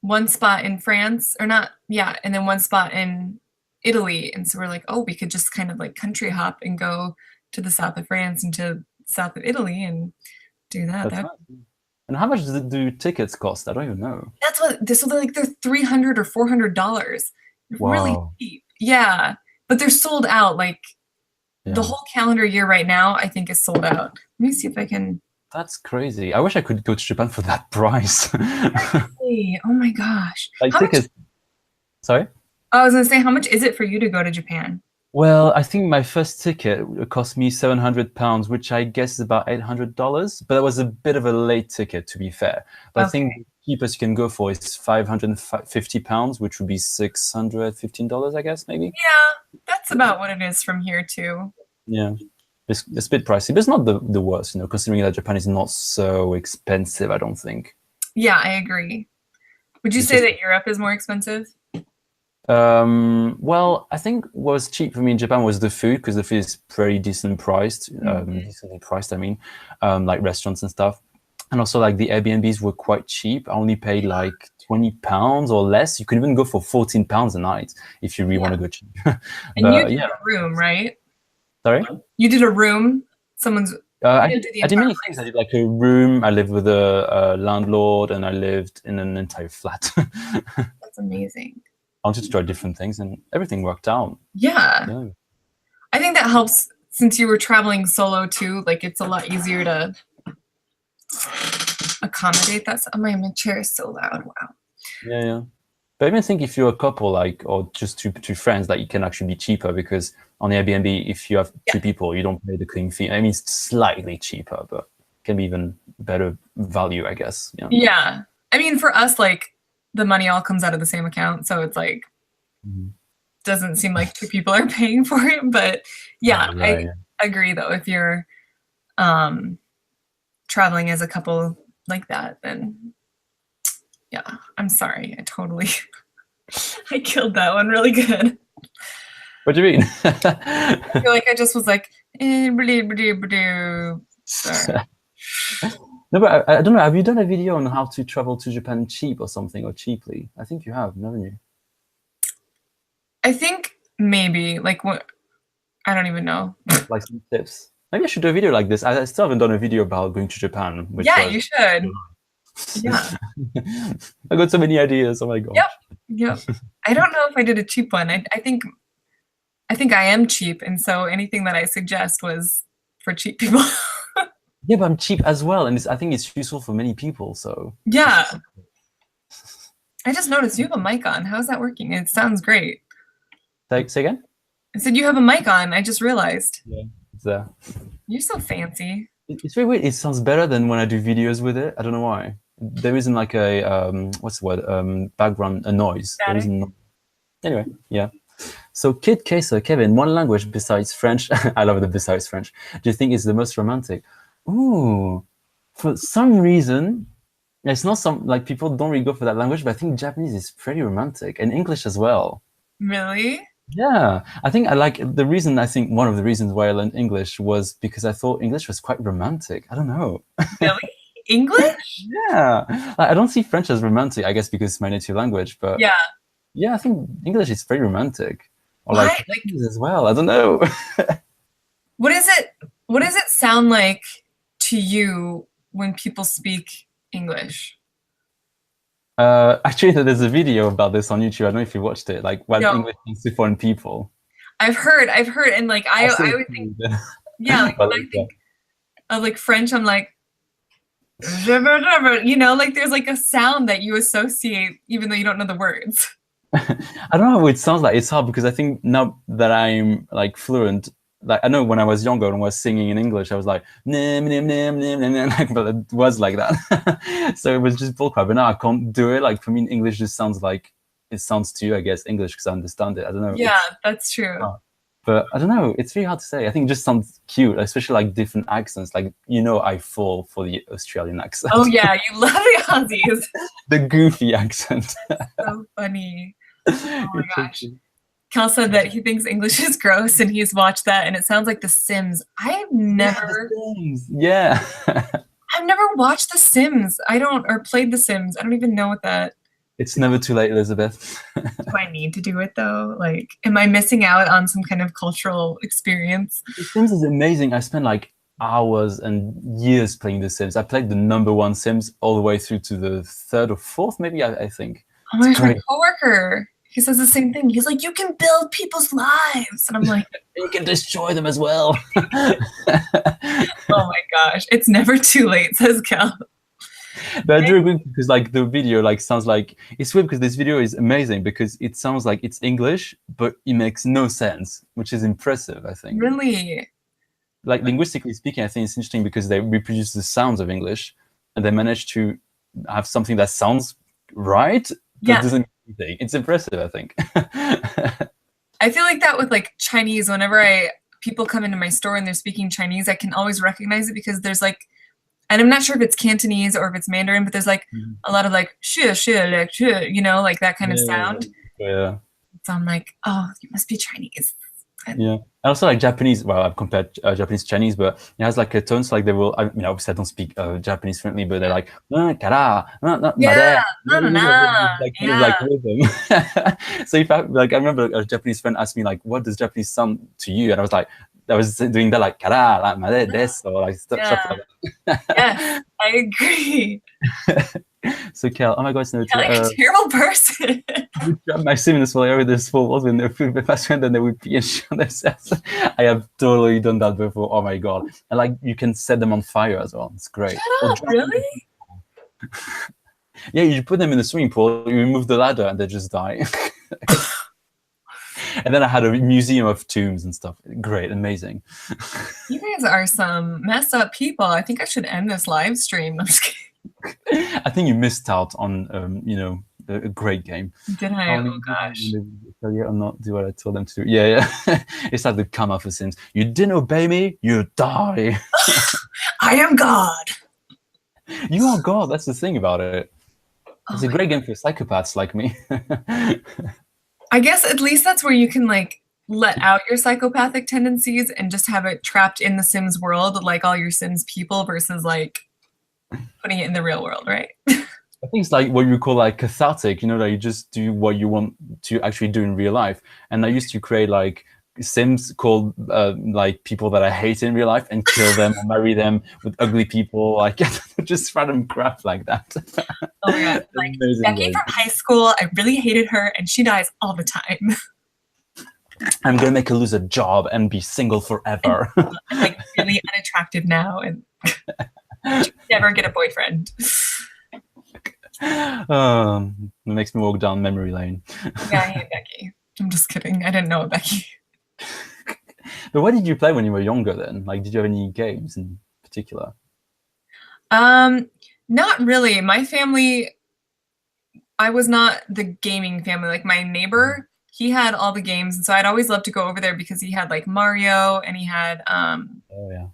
one spot in France, or not, yeah, and then one spot in Italy. And so we're like, oh, we could just kind of like country hop and go to the south of France and to the south of Italy and do that. That's nice. And how much do tickets cost? I don't even know. That's what this. So they're like they're $300 or $400. Really Wow. cheap. Yeah, but they're sold out. Like Yeah. the whole calendar year right now, I think is sold out. Let me see if I can. That's crazy. I wish I could go to Japan for that price. Hey, oh my gosh! Like How much- tickets. Sorry? I was gonna say, how much is it for you to go to Japan? Well, I think my first ticket cost me £700, which I guess is about $800. But it was a bit of a late ticket, to be fair. But I think the cheapest you can go for is £550, which would be $615, I guess, maybe. Yeah, that's about what it is from here too. Yeah, it's a bit pricey, but it's not the worst, considering that Japan is not so expensive, I don't think. Yeah, I agree. Would you It's say just- that Europe is more expensive? Well, I think what was cheap for me in Japan was the food, because the food is pretty decently priced, I mean, like restaurants and stuff. And also like the Airbnbs were quite cheap. I only paid like £20 or less. You could even go for £14 a night if you really want to go cheap. And But, you did a room, right? Sorry? You did a room. Someone's. I did the did many entire things. I did like a room. I lived with a landlord, and I lived in an entire flat. That's amazing. I wanted to try different things, and everything worked out. Yeah. Yeah. I think that helps since you were traveling solo too. Like it's a lot easier to accommodate that. Oh, my chair is so loud. Wow. Yeah. But I even think if you're a couple, like, or just two friends, like, it can actually be cheaper, because on Airbnb, if you have two people, you don't pay the cleaning fee. I mean, it's slightly cheaper, but can be even better value, I guess. Yeah. Yeah. I mean, for us, like the money all comes out of the same account, so it's like doesn't seem like two people are paying for it. But yeah, Right. I agree though. If you're traveling as a couple like that, then yeah, I'm sorry. I killed that one really good. What do you mean? I feel like I just was like, sorry. No, but I don't know. Have you done a video on how to travel to Japan cheap or something, or cheaply? I think you have, haven't you? I think maybe like what I don't even know. Like some tips. Maybe I should do a video like this. I still haven't done a video about going to Japan. Which Yeah, was- you should. Yeah. I got so many ideas. Oh my god. Yep. I don't know if I did a cheap one. I think I am cheap, and so anything that I suggest was for cheap people. Yeah, but I'm cheap as well, and I think it's useful for many people. So Yeah. I just noticed you have a mic on. How's that working? It sounds great. say again. I said you have a mic on. I just realized. Yeah, it's there. You're so fancy. It's very weird. It sounds better than when I do videos with it. I don't know why. There isn't like a what's the word? Background, a noise. There Static. isn't. Anyway, yeah. So Kid Queso, Kevin, one language besides French. I love the besides French. Do you think is the most romantic? Ooh, for some reason, it's not some like people don't really go for that language, but I think Japanese is pretty romantic, and English as well. Really? Yeah, I think I like the reason. I think one of the reasons why I learned English was because I thought English was quite romantic. I don't know. Really? English? Yeah, I don't see French as romantic. I guess because it's my native language, but Yeah. I think English is very romantic. Or Why? like Chinese as well. I don't know. What does it sound like to you when people speak English? Actually, there's a video about this on YouTube. I don't know if you watched it, like what No. English means to foreign people. I've heard, and like I I'll send it would to think, you then. yeah, like But, when I think of like French, I'm like, you know, like there's like a sound that you associate even though you don't know the words. I don't know what it sounds like. It's hard because I think now that I'm like fluent, like I know when I was younger and was singing in English, I was like, nim, nim, nim, nim, nim, nim, like, but it was like that. So it was just bullcrap. But now I can't do it. Like for me, English just sounds like it sounds to you, I guess, English because I understand it. I don't know. Yeah, that's true. But I don't know. It's really hard to say. I think it just sounds cute, especially like different accents. Like, you know, I fall for the Australian accent. Oh yeah, you love the Aussies. The goofy accent. So funny. Oh my It's so gosh. cute. Cal said that he thinks English is gross and he's watched that and it sounds like The Sims. I've never Yeah. I've never watched The Sims. Or played The Sims. I don't even know what that. It's never too late, Elizabeth. Do I need to do it though? Like, am I missing out on some kind of cultural experience? The Sims is amazing. I spent like hours and years playing The Sims. I played the #1 Sims all the way through to the 3rd or 4th, maybe, I think. Oh my gosh, my great. coworker. He says the same thing. He's like, you can build people's lives. And I'm like, You can destroy them as well. oh my gosh. It's never too late, says Cal. But I do agree because like the video like sounds like it's weird because this video is amazing because it sounds like it's English, but it makes no sense, which is impressive, I think. Really? Like linguistically speaking, I think it's interesting because they reproduce the sounds of English and they manage to have something that sounds right, but doesn't mean anything. It's impressive, I think. I feel like that with like Chinese. Whenever people come into my store and they're speaking Chinese, I can always recognize it because there's like, and I'm not sure if it's Cantonese or if it's Mandarin, but there's like a lot of like you know, like that kind of sound. Yeah. So I'm like, oh, you must be Chinese. Yeah. I also like Japanese. Well, I've compared Japanese to Chinese, but it has like a tone. So like they will. I mean, obviously I don't speak Japanese fluently, but they're like, kara, yeah, like rhythm. So if I like, I remember a Japanese friend asked me like, "What does Japanese sound to you?" And I was like, I was doing that like kara, like made desu, or like stuff like that. Yes, I agree. So Kel, oh my god, it's no, You're like a terrible person. my siblings will over this full when they're food the fast friend and they would pee and shit on themselves. I have totally done that before. Oh my god. And like you can set them on fire as well. It's great. Shut up, really? Yeah, you put them in the swimming pool, you remove the ladder and they just die. And then I had a museum of tombs and stuff. Great, amazing. You guys are some messed up people. I think I should end this live stream. I'm just kidding. I think you missed out on, you know, a great game. Did I? Oh gosh. Tell you or not do what I told them to do. Yeah. It's like the karma for sins. You didn't obey me, you die. I am God. You are God. That's the thing about it. It's Oh a great game for psychopaths like me. I guess at least that's where you can like let out your psychopathic tendencies and just have it trapped in the Sims world, like all your Sims people, versus like putting it in the real world, right? I think it's like what you call like cathartic, you know, that you just do what you want to actually do in real life. And I used to create like Sims called like people that I hate in real life and kill them or marry them with ugly people, like just random crap like that. Oh my god, like Becky from high school, I really hated her and she dies all the time. I'm gonna make her lose a job and be single forever. I'm like really unattractive now and never get a boyfriend. It makes me walk down memory lane. Yeah, I hate Becky. I'm just kidding. I didn't know a Becky. But what did you play when you were younger then? Like, did you have any games in particular? Not really. My family, I was not the gaming family. Like my neighbor, he had all the games, and so I'd always love to go over there because he had like Mario and he had oh yeah.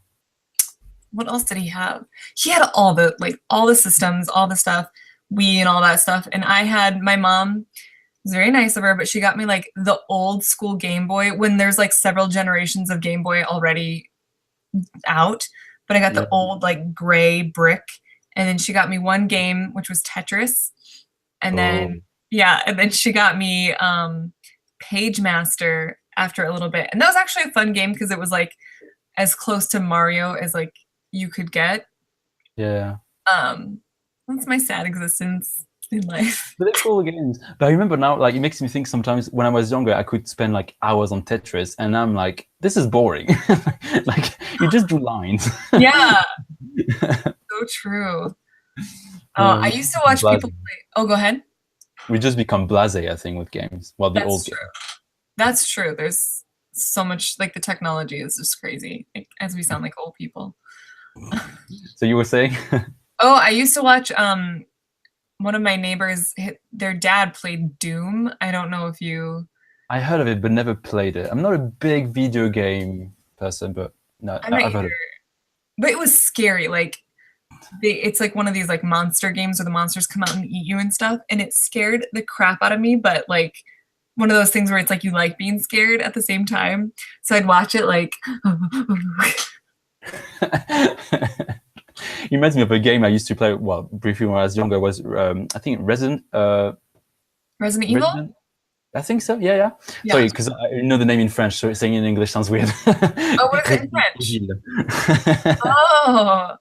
What else did he have? He had all the systems, all the stuff, Wii and all that stuff. And I had my mom, was very nice of her, but she got me like the old school Game Boy when there's like several generations of Game Boy already out. But I got the old like gray brick, and then she got me one game which was Tetris, and then and then she got me Page Master after a little bit, and that was actually a fun game because it was like as close to Mario as like you could get. Yeah. That's my sad existence. in life. But they're cool games. But I remember now, like, it makes me think sometimes when I was younger, I could spend like hours on Tetris, and I'm like, this is boring. Like, you just do lines. Yeah, so true. I used to watch people play. Oh, go ahead. We just become blasé, I think, with games. Well, the old That's true. games. That's true. There's so much, like the technology is just crazy, like, as we sound like old people. So you were saying? Oh, I used to watch one of my neighbors, their dad played Doom. I don't know if you... I heard of it, but never played it. I'm not a big video game person, but no, I'm not I've heard either. of it. But it was scary. Like, it's like one of these like monster games where the monsters come out and eat you and stuff, and it scared the crap out of me. But like one of those things where it's like you like being scared at the same time. So I'd watch it like. It reminds me of a game I used to play, well, briefly when I was younger, was I think Resident Evil? I think so, yeah. Sorry, because I know the name in French, so saying it in English sounds weird. Oh, what is it in French? Oh.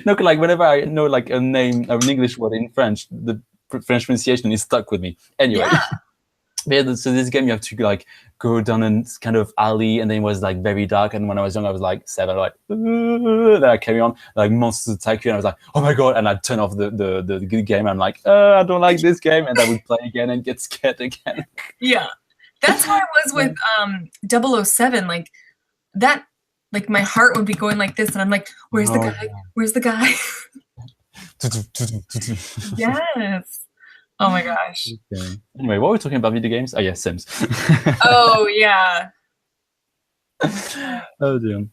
No, like whenever I know like a name, an English word in French, the French pronunciation is stuck with me. Anyway. Yeah. So this game you have to like go down a kind of alley, and then it was like very dark. And when I was young, I was like 7, like then I carry on, like monsters attack you, and I was like, oh my god! And I'd turn off the game. I'm like, I don't like this game, and I would play again and get scared again. Yeah, that's how I was with 007. Like that, like my heart would be going like this, and I'm like, where's the guy? Where's the guy? Yes. Oh my gosh. Okay. Anyway, what were we talking about? Video games? Oh yeah, Sims. Oh yeah. Oh dear.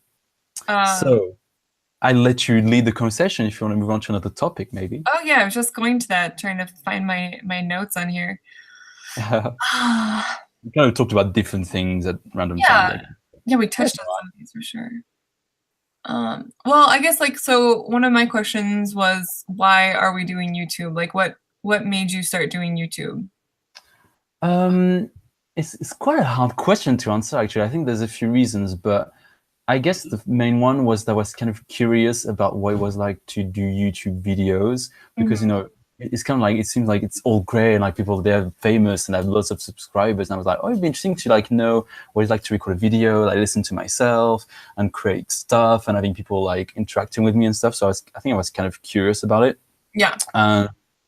So I let you lead the conversation if you want to move on to another topic, maybe. Oh yeah, I was just going to that, trying to find my notes on here. We kind of talked about different things at random times. Yeah, we touched on some of these for sure. Well, I guess like, so one of my questions was, why are we doing YouTube? Like what made you start doing YouTube? It's quite a hard question to answer, actually. I think there's a few reasons, but I guess the main one was that I was kind of curious about what it was like to do YouTube videos, because, you know, it's kind of like, it seems like it's all great and like people, they're famous and have lots of subscribers. And I was like, oh, it'd be interesting to like know what it's like to record a video, like listen to myself and create stuff and having people like interacting with me and stuff. So I think I was kind of curious about it. Yeah.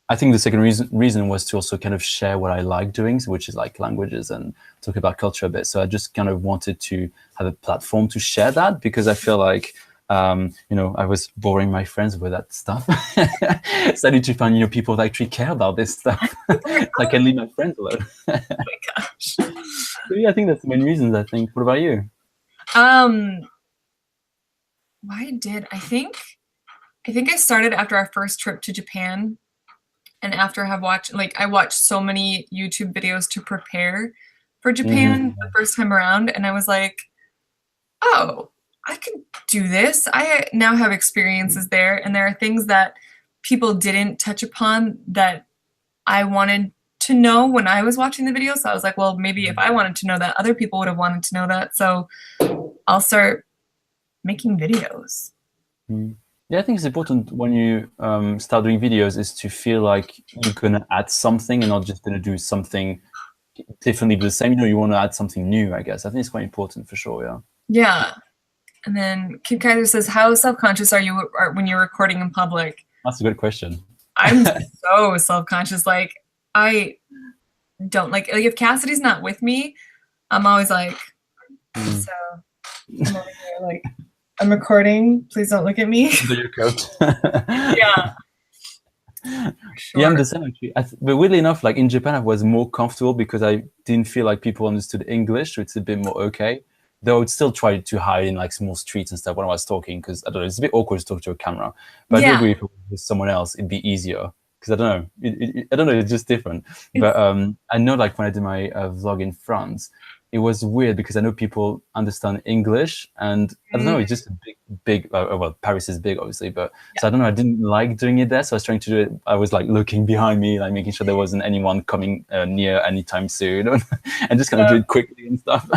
I think the second reason was to also kind of share what I like doing, which is like languages and talk about culture a bit. So I just kind of wanted to have a platform to share that, because I feel like, you know, I was boring my friends with that stuff. So I need to find, you know, people that actually care about this stuff. I can leave my friends alone. Oh my gosh. So yeah, I think that's the main reasons, I think. What about you? I think I started after our first trip to Japan. And after I watched so many YouTube videos to prepare for Japan the first time around. And I was like, oh, I could do this. I now have experiences there. And there are things that people didn't touch upon that I wanted to know when I was watching the video. So I was like, well, maybe if I wanted to know that, other people would have wanted to know that. So I'll start making videos. Yeah, I think it's important when you start doing videos is to feel like you're going to add something and not just going to do something differently but the same. You know, you want to add something new, I guess. I think it's quite important for sure, yeah. Yeah. And then Kid Kaiser says, how self-conscious are you when you're recording in public? That's a good question. I'm so self-conscious. Like, I don't like if Cassidy's not with me, I'm always like, so I'm over here, like, I'm recording. Please don't look at me. Under your coat. Yeah. Sure. Yeah, I'm the same actually. But weirdly enough, like in Japan, I was more comfortable because I didn't feel like people understood English, so it's a bit more okay. Though I would still try to hide in like small streets and stuff when I was talking, because I don't know, it's a bit awkward to talk to a camera. But I do agree, if it was with someone else, it'd be easier. Because I don't know, I don't know, it's just different. But I know, like when I did my vlog in France, it was weird because I know people understand English, and I don't know, it's just a big, well, Paris is big, obviously, but so I don't know, I didn't like doing it there. So I was trying to do it, I was like looking behind me, like making sure there wasn't anyone coming near anytime soon, and just kind of do it quickly and stuff.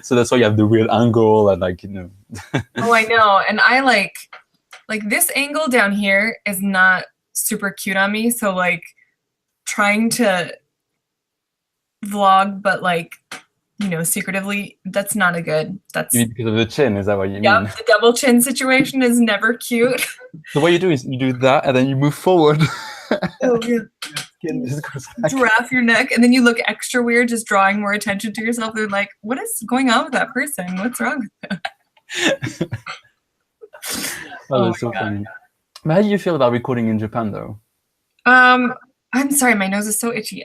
So that's why you have the weird angle and like, you know. Oh, I know. And I like this angle down here is not super cute on me. So like, trying to vlog, but like, you know, secretively, that's not a good. That's You mean because of the chin? Is that what you yeah. mean? The double chin situation is never cute. So what you do is you do that, and then you move forward. Oh yeah. Skin just goes back. Giraffe your neck, and then you look extra weird, just drawing more attention to yourself. They're like, "What is going on with that person? What's wrong with them?" Oh, that's so funny. But how do you feel about recording in Japan, though? I'm sorry, my nose is so itchy.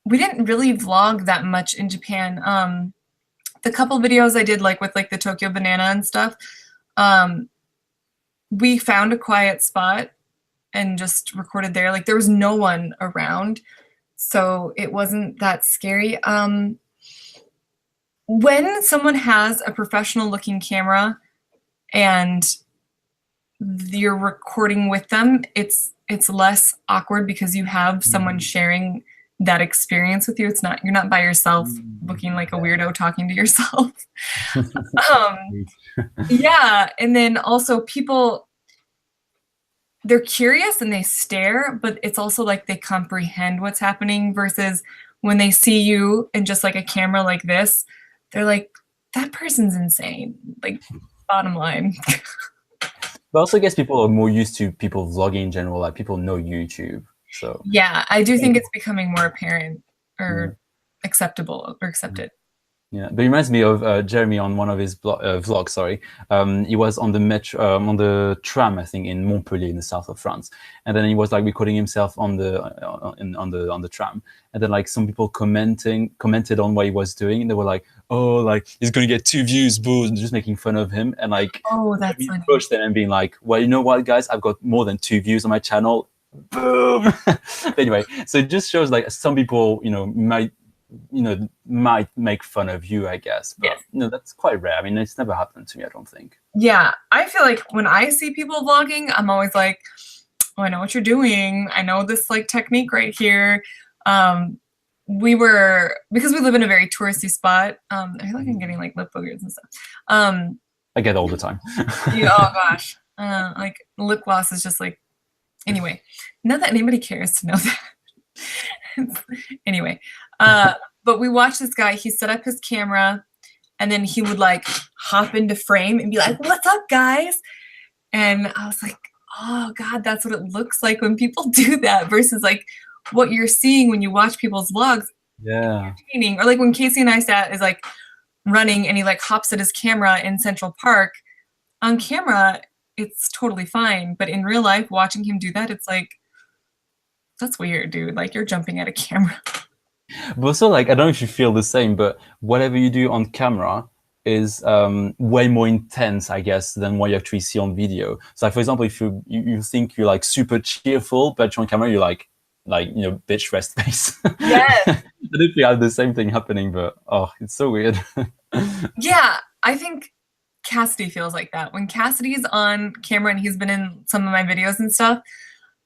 We didn't really vlog that much in Japan. The couple videos I did like with like the Tokyo Banana and stuff, we found a quiet spot and just recorded there. Like there was no one around, so it wasn't that scary. When someone has a professional looking camera and you're recording with them, it's less awkward because you have someone sharing that experience with you. It's not, you're not by yourself looking like a weirdo talking to yourself. Yeah, and then also people, they're curious and they stare, but it's also like they comprehend what's happening versus when they see you in just like a camera like this, they're like, that person's insane. Like, bottom line. But also, I guess people are more used to people vlogging in general. Like people know YouTube, so Yeah, I do think it's becoming more apparent or acceptable or accepted. yeah. But it reminds me of Jeremy on one of his vlogs. Sorry, he was on the metro, on the tram, I think, in Montpellier, in the south of France, and then he was like recording himself on the on the tram, and then like some people commented on what he was doing, and they were like, "Oh, like he's gonna get 2 views, boo," and just making fun of him, and like Oh, that's he funny. approached them and being like, "Well, you know what, guys, I've got more than 2 views on my channel." Boom. Anyway, so it just shows like some people, might make fun of you, I guess, but Yes. that's quite rare. I mean, it's never happened to me, I don't think. Yeah, I feel like when I see people vlogging, I'm always like, oh, I know what you're doing. I know this like technique right here. Because we live in a very touristy spot. I feel like I'm getting like lip boogers and stuff. I get it all the time. Yeah, oh gosh. Like lip gloss is just like, anyway, not that anybody cares to know that. Anyway, but we watched this guy, he set up his camera and then he would like hop into frame and be like, "What's up, guys?" And I was like, oh God, that's what it looks like when people do that versus like what you're seeing when you watch people's vlogs. Yeah. Or like when Casey and I sat is like running and he like hops at his camera in Central Park. On camera, it's totally fine. But in real life, watching him do that, it's like, that's weird, dude. Like you're jumping at a camera. But also, like, I don't know if you feel the same, but whatever you do on camera is way more intense, I guess, than what you actually see on video. So, like, for example, if you think you're like super cheerful, but you're on camera, you're like bitch rest face. Yes. I don't think I have the same thing happening, but it's so weird. Yeah, I think Cassidy feels like that. When Cassidy's on camera and he's been in some of my videos and stuff,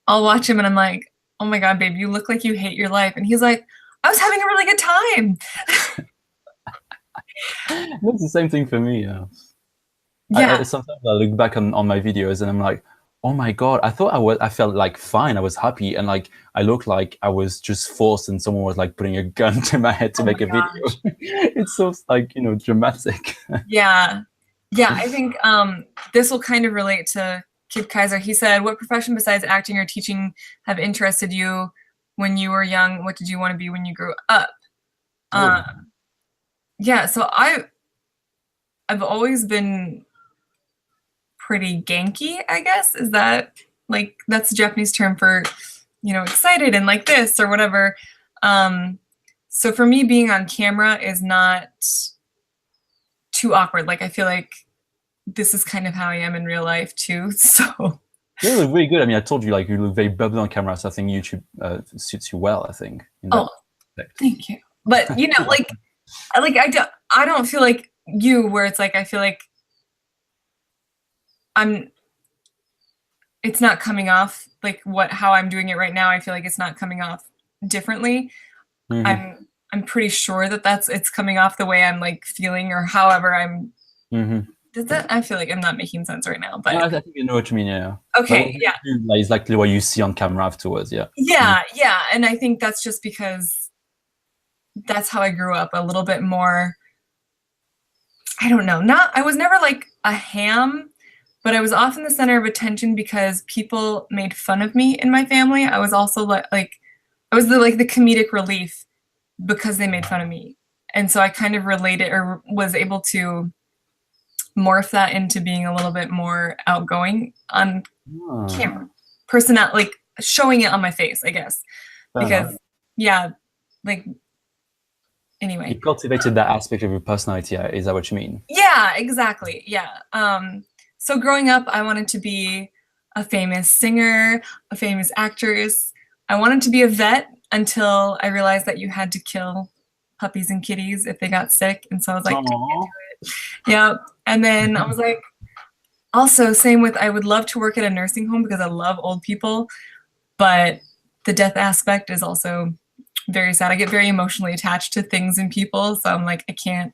I'll watch him and I'm like, oh my God, babe, you look like you hate your life. And he's like, I was having a really good time. It's the same thing for me. Yeah. Sometimes I look back on my videos and I'm like, oh my God, I thought I felt like fine. I was happy. And like, I looked like I was just forced and someone was like putting a gun to my head to make a video. It's so like, dramatic. Yeah. Yeah. I think this will kind of relate to Kid Kaiser. He said, what profession besides acting or teaching have interested you when you were young? What did you want to be when you grew up? Yeah. So I've always been pretty ganky, I guess. Is that like, that's a Japanese term for, excited and like this or whatever. So for me, being on camera is not too awkward. Like, I feel like this is kind of how I am in real life too. So you look really good. I mean, I told you, like, you look very bubbly on camera, so I think YouTube suits you well, I think. Thank you. But, like I don't feel like you, where it's like, I feel like it's not coming off like how I'm doing it right now. I feel like it's not coming off differently. Mm-hmm. I'm pretty sure that it's coming off the way I'm like feeling or however I'm Does that? I feel like I'm not making sense right now, but No, I think you know what you mean. Yeah. okay, But yeah, like, it's likely what you see on camera afterwards. Yeah. yeah, yeah. And I think that's just because that's how I grew up, a little bit more. I don't know. I was never like a ham, but I was often the center of attention because people made fun of me in my family. I was also like I was the comedic relief because they made fun of me. And so I kind of related or was able to morph that into being a little bit more outgoing on camera. Like showing it on my face, I guess. Because yeah, like anyway. You cultivated that aspect of your personality. Is that what you mean? Yeah, exactly. Yeah. So growing up, I wanted to be a famous singer, a famous actress. I wanted to be a vet until I realized that you had to kill puppies and kitties if they got sick. And so I was like, yeah. And then I was like, also same with, I would love to work at a nursing home because I love old people, but the death aspect is also very sad. I get very emotionally attached to things and people. So I'm like, I can't.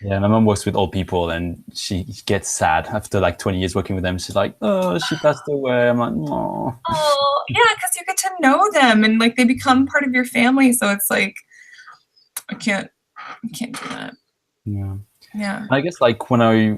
Yeah, my mom works with old people and she gets sad after like 20 years working with them. She's like, oh, she passed away. I'm like, oh. Oh, yeah, because you get to know them and like they become part of your family. So it's like, I can't do that. Yeah. Yeah. I guess like when I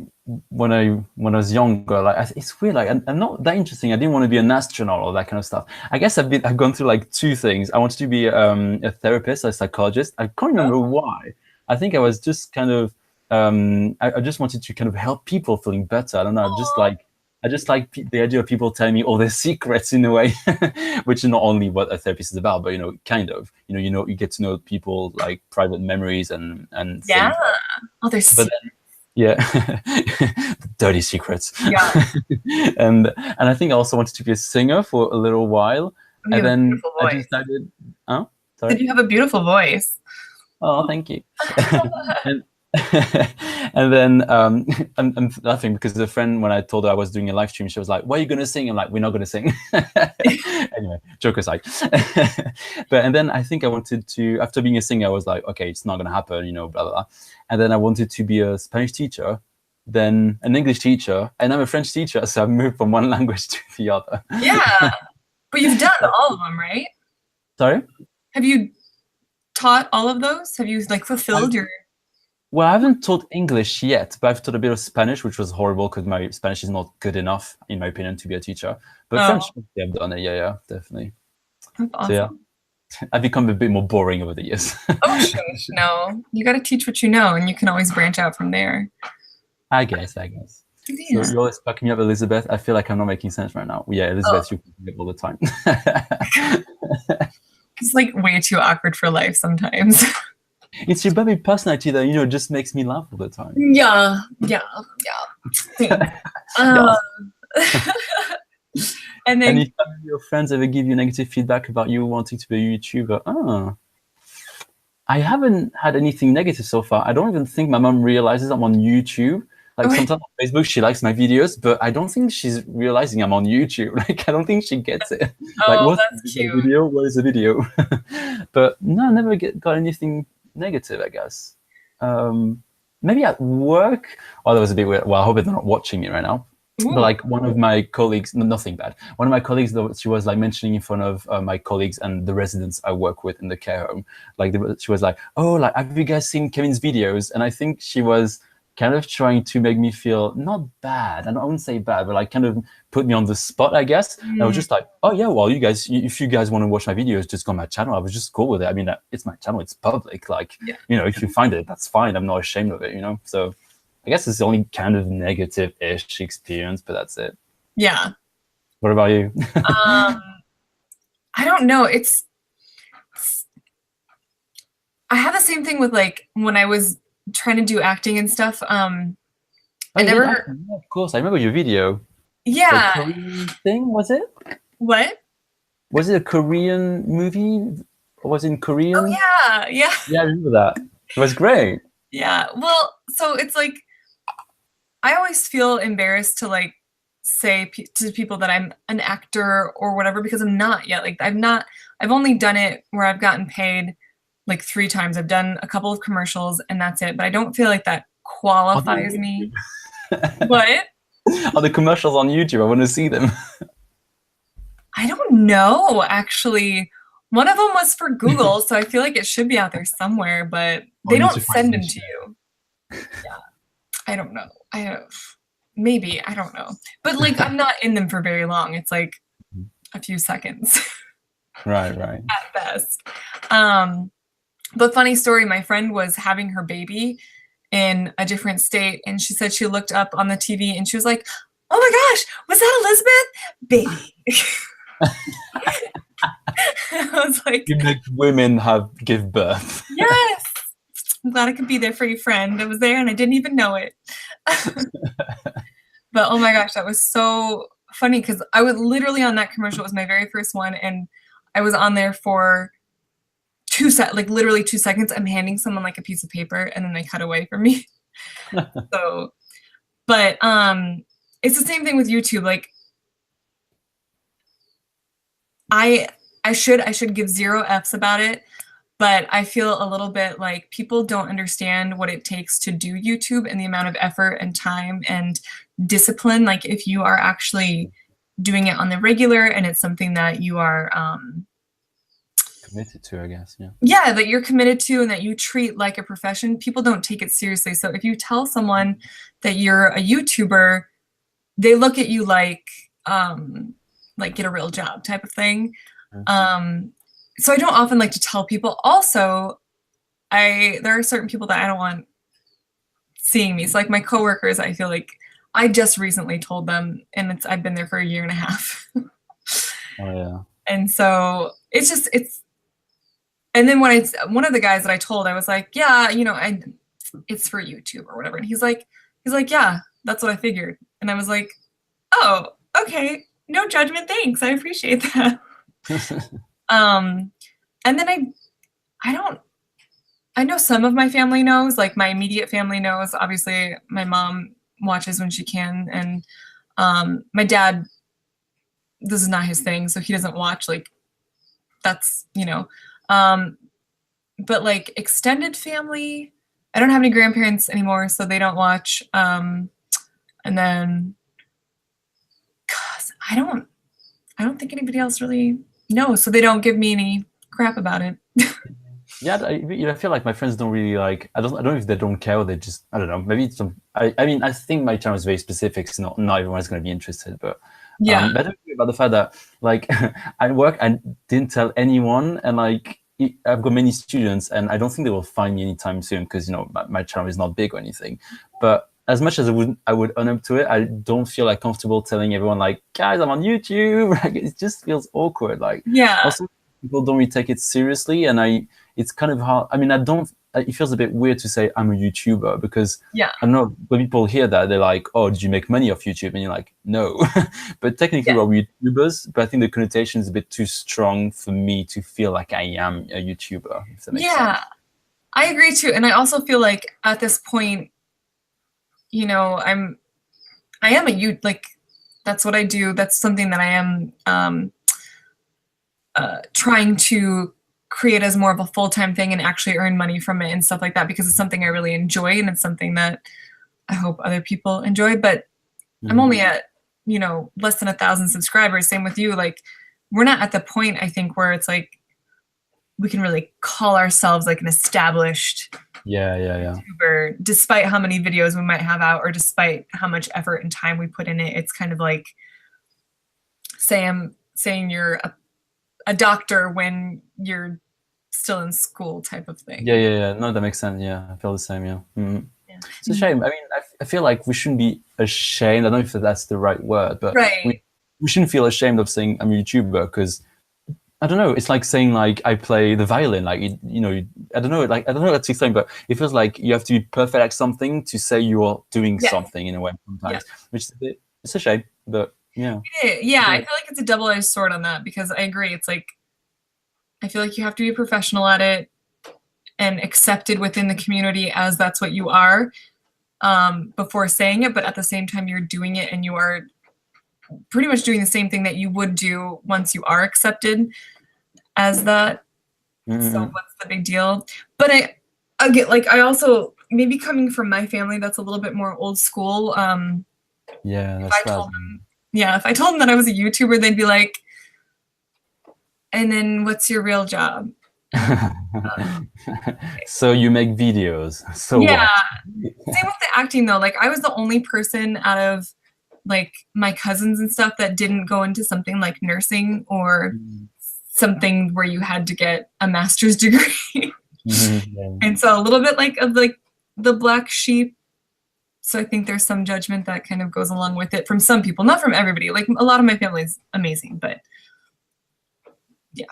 was younger, like it's weird. Like I'm not that interesting. I didn't want to be an astronaut or that kind of stuff. I guess I've gone through like two things. I wanted to be a therapist, a psychologist. I can't remember why. I think I was just kind of I just wanted to kind of help people feeling better. I don't know. I just like the idea of people telling me all their secrets in a way, which is not only what a therapist is about, but kind of, you get to know people like private memories and yeah. things. Oh, there's dirty secrets. Yeah. and I think I also wanted to be a singer for a little while, and then I decided. Oh, sorry. Did you have a beautiful voice? Oh, thank you. And then I'm laughing because a friend, when I told her I was doing a live stream, she was like, "What are you gonna sing?" I'm like, "We're not gonna sing." Anyway, joke aside. And then I think I wanted to, after being a singer, I was like, okay, it's not gonna happen, blah blah blah. And then I wanted to be a Spanish teacher, then an English teacher, and I'm a French teacher, so I moved from one language to the other. Yeah, but you've done all of them, right? Sorry? Have you taught all of those? Have you like fulfilled your? Well, I haven't taught English yet, but I've taught a bit of Spanish, which was horrible because my Spanish is not good enough, in my opinion, to be a teacher. But French, I've done it. Yeah, definitely. That's awesome. So yeah, I've become a bit more boring over the years. Oh, shush, no. You got to teach what you know, and you can always branch out from there. I guess. Yeah. So you're always backing me up, Elizabeth. I feel like I'm not making sense right now. Yeah, Elizabeth, you pick me up all the time. It's like way too awkward for life sometimes. It's your baby personality that just makes me laugh all the time. Yeah. And then, any family or friends ever give you negative feedback about you wanting to be a YouTuber? Oh, I haven't had anything negative so far. I don't even think my mom realizes I'm on YouTube. Like sometimes on Facebook, she likes my videos, but I don't think she's realizing I'm on YouTube. Like, I don't think she gets it. Like, what's the video? What is the video? But no, I never got anything negative, I guess. Maybe at work. Oh, that was a bit weird. Well, I hope they're not watching me right now. Ooh. But like one of my colleagues, nothing bad. One of my colleagues, though, she was like mentioning in front of my colleagues and the residents I work with in the care home. Like she was like, "Oh, like have you guys seen Kevin's videos?" And I think she was kind of trying to make me feel not bad, and I wouldn't say bad, but like kind of put me on the spot, I guess. I was just like, oh yeah, well, if you guys want to watch my videos, just go on my channel. I was just cool with it. I mean, it's my channel, it's public. Like, if you find it, that's fine. I'm not ashamed of it, So I guess it's the only kind of negative-ish experience, but that's it. Yeah. What about you? I don't know. I have the same thing with like when I was trying to do acting and stuff. I never. Of course, I remember your video. Yeah. The Korean thing, was it? What? Was it a Korean movie? Or was it in Korean? Oh yeah. Yeah, I remember that. It was great. Yeah. Well, so it's like I always feel embarrassed to like say to people that I'm an actor or whatever because I'm not yet. Like I've only done it where I've gotten paid like 3 times. I've done a couple of commercials and that's it. But I don't feel like that qualifies me. What? Are the commercials on YouTube? I want to see them. I don't know, actually. One of them was for Google, so I feel like it should be out there somewhere, but they need don't to find send them this to shit. you. Yeah. I don't know. Maybe, I don't know. But like, I'm not in them for very long. It's like a few seconds Right. at best. But funny story, my friend was having her baby in a different state, and she said she looked up on the TV and she was like, "Oh my gosh, was that Elizabeth? Baby." I was like, You make women give birth. yes. I'm glad I could be there for you, friend. I was there and I didn't even know it. But oh my gosh, that was so funny because I was literally on that commercial. It was my very first one, and I was on there for literally 2 seconds. I'm handing someone like a piece of paper, and then they cut away from me. So, but it's the same thing with YouTube. Like, I should give 0 Fs about it, but I feel a little bit like people don't understand what it takes to do YouTube and the amount of effort and time and discipline. Like, if you are actually doing it on the regular and it's something that you are Committed to, I guess. Yeah. Yeah, that you're committed to and that you treat like a profession, people don't take it seriously. So if you tell someone that you're a YouTuber, they look at you like get a real job type of thing. So I don't often like to tell people. Also, there are certain people that I don't want seeing me. So like my coworkers, I feel like I just recently told them, and I've been there for 1.5 years. Oh yeah. And so it's and then when one of the guys that I told, I was like, yeah, it's for YouTube or whatever. And he's like, yeah, that's what I figured. And I was like, oh, okay, no judgment, thanks, I appreciate that. And then I know some of my family knows, like my immediate family knows. Obviously, my mom watches when she can, and my dad, this is not his thing, so he doesn't watch. Like, that's but like extended family, I don't have any grandparents anymore, so they don't watch. And then, cause I don't think anybody else really knows, so they don't give me any crap about it. Yeah, I feel like my friends don't really like. I don't know if they don't care or they just. I don't know. Maybe it's some. I mean, I think my channel is very specific. So not everyone's going to be interested, but Yeah. But I don't care about the fact that like I didn't tell anyone, and like I've got many students, and I don't think they will find me anytime soon because my channel is not big or anything. But as much as I would own up to it, I don't feel like comfortable telling everyone like, guys, I'm on YouTube. Like, it just feels awkward. Like, Yeah. also people don't really take it seriously, and it's kind of hard. I mean, it feels a bit weird to say I'm a YouTuber because Yeah. I don't know, when people hear that, they're like, oh, did you make money off YouTube? And you're like, no. But technically we're YouTubers, but I think the connotation is a bit too strong for me to feel like I am a YouTuber, if that makes sense. I agree too. And I also feel like at this point, I am like, that's what I do. That's something that I am trying to create as more of a full-time thing and actually earn money from it and stuff like that, because it's something I really enjoy and it's something that I hope other people enjoy. But I'm only at, less than 1,000 subscribers. Same with you. Like, we're not at the point, I think, where it's like we can really call ourselves like an established YouTuber, despite how many videos we might have out or despite how much effort and time we put in it. It's kind of like saying you're a doctor when you're still in school type of thing. Yeah. No, that makes sense. Yeah, I feel the same. Yeah. It's a shame. I mean, I feel like we shouldn't be ashamed. I don't know if that's the right word, but we shouldn't feel ashamed of saying I'm a YouTuber because I don't know. It's like saying like I play the violin. Like I don't know. Like I don't know what to explain, but it feels like you have to be perfect at something to say you're doing something in a way sometimes, which is it's a shame, but yeah. Yeah, I feel like it's a double-edged sword on that because I agree. It's like I feel like you have to be a professional at it and accepted within the community as that's what you are before saying it, but at the same time you're doing it and you are pretty much doing the same thing that you would do once you are accepted as that. So what's the big deal? But I also maybe coming from my family, that's a little bit more old school. Yeah, If that's I told them, yeah, if I told them that I was a YouTuber, they'd be like, and then what's your real job? So you make videos. So Yeah. what? Same with the acting though. Like I was the only person out of like my cousins and stuff that didn't go into something like nursing or something where you had to get a master's degree. Yeah. And so a little bit like of like the black sheep. So I think there's some judgment that kind of goes along with it from some people, not from everybody. Like a lot of my family is amazing, but yeah.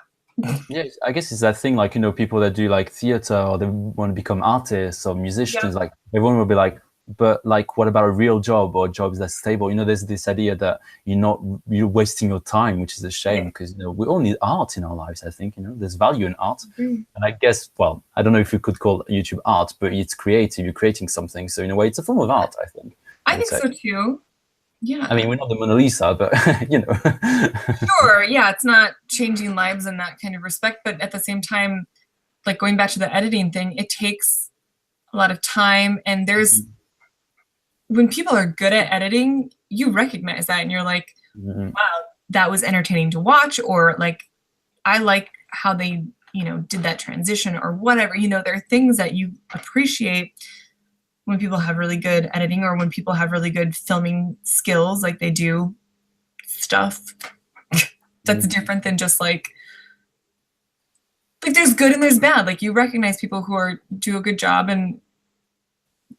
Yeah, I guess it's that thing, like, you know, people that do like theater or they want to become artists or musicians, like everyone will be like, but like, what about a real job or jobs that's stable? You know, there's this idea that you're wasting your time, which is a shame because, you know, we all need art in our lives, I think, you know, there's value in art. And I guess, well, I don't know if we could call YouTube art, but it's creative, you're creating something. So in a way, it's a form of art, I think. I think so too. Yeah. I mean, we're not the Mona Lisa, but, you know. Sure, yeah, it's not changing lives in that kind of respect, but at the same time, like going back to the editing thing, it takes a lot of time, and there's when people are good at editing, you recognize that and you're like, wow, that was entertaining to watch, or like I like how they, you know, did that transition or whatever. You know, there are things that you appreciate when people have really good editing or when people have really good filming skills, like they do stuff that's different than just like there's good and there's bad. Like you recognize people who do a good job and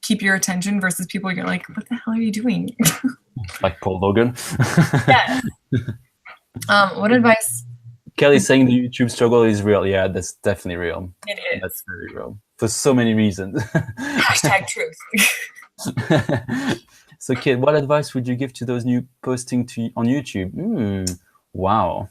keep your attention versus people you're like, what the hell are you doing? Like Paul Logan. Yeah. What advice? Kelly's saying the YouTube struggle is real. Yeah, that's definitely real. It is. That's very real for so many reasons. Hashtag truth. So, Kid, what advice would you give to those new posting on YouTube? Wow.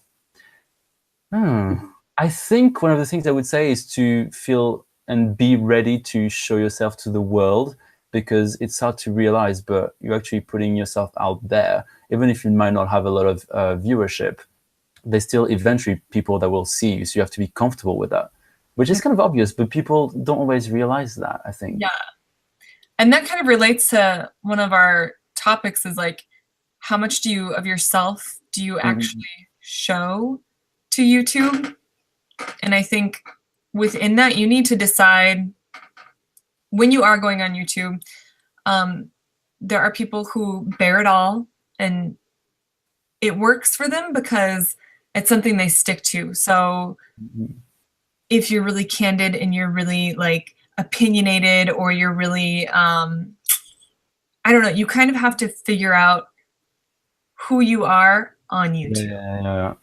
I think one of the things I would say is to feel and be ready to show yourself to the world, because it's hard to realize, but you're actually putting yourself out there. Even if you might not have a lot of viewership, there's still eventually people that will see you. So you have to be comfortable with that, which is kind of obvious, but people don't always realize that, I think. Yeah. And that kind of relates to one of our topics is like, how much of yourself do you actually show to YouTube? And I think within that, you need to decide when you are going on YouTube, there are people who bear it all and it works for them because it's something they stick to. So if you're really candid and you're really like opinionated or you're really, I don't know, you kind of have to figure out who you are on YouTube. Yeah.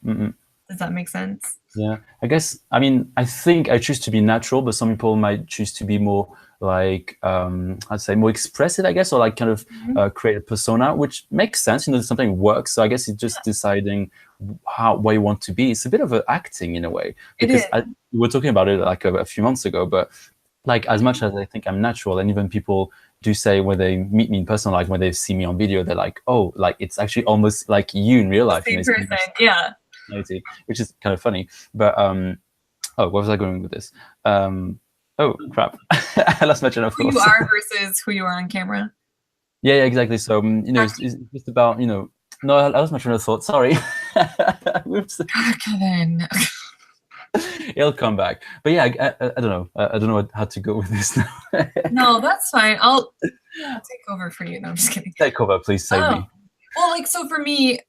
Does that make sense? Yeah, I guess, I mean, I think I choose to be natural, but some people might choose to be more like, I'd say more expressive, I guess, or like kind of create a persona, which makes sense, you know, something works. So I guess it's just deciding what you want to be. It's a bit of an acting in a way, because we were talking about it like a few months ago, but like as much as I think I'm natural, and even people do say when they meet me in person, like when they see me on video, they're like, oh, like it's actually almost like you in real life. Same person, yeah. Which is kind of funny, but oh, where was I going with this? Oh crap, I lost my train of thought. Who you are versus who you are on camera. Yeah, exactly. So you know, it's just about, you know. No, I lost my train of thought. Sorry. Oops. Kevin. It'll come back. But yeah, I don't know. I don't know how to go with this now. No, that's fine. I'll take over for you. No, I'm just kidding. Take over, please. Save me. Well, like, so for me,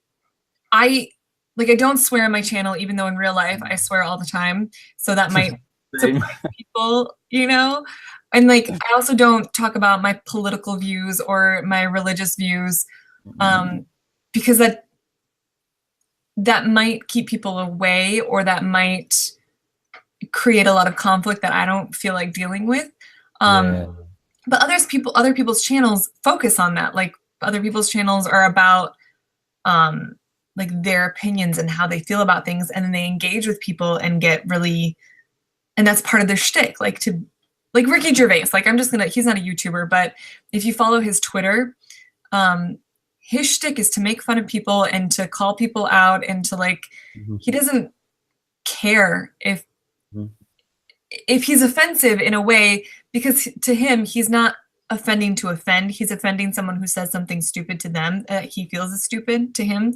I don't swear on my channel, even though in real life I swear all the time. So that might surprise people, you know? And like, I also don't talk about my political views or my religious views, because that might keep people away, or that might create a lot of conflict that I don't feel like dealing with. But other people's channels focus on that. Like other people's channels are about like their opinions and how they feel about things, and then they engage with people and get really, and that's part of their shtick. Like Ricky Gervais, like he's not a YouTuber, but if you follow his Twitter, his shtick is to make fun of people and to call people out and to like, he doesn't care if if he's offensive in a way, because to him, he's not offending to offend, he's offending someone who says something stupid to them that he feels is stupid to him,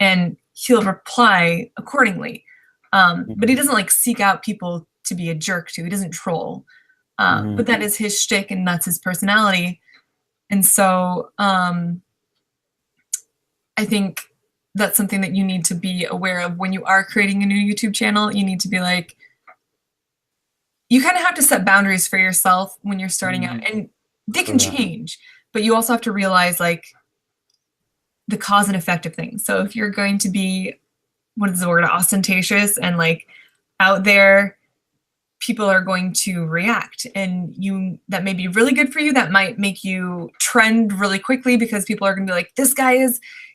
and he'll reply accordingly. But he doesn't like seek out people to be a jerk to. He doesn't troll. But that is his shtick and that's his personality. And so I think that's something that you need to be aware of when you are creating a new YouTube channel. You need to be like, you kind of have to set boundaries for yourself when you're starting out, and they can change, but you also have to realize like the cause and effect of things. So if you're going to be, what is the word, ostentatious and like out there, people are going to react, and that may be really good for you. That might make you trend really quickly because people are gonna be like, this guy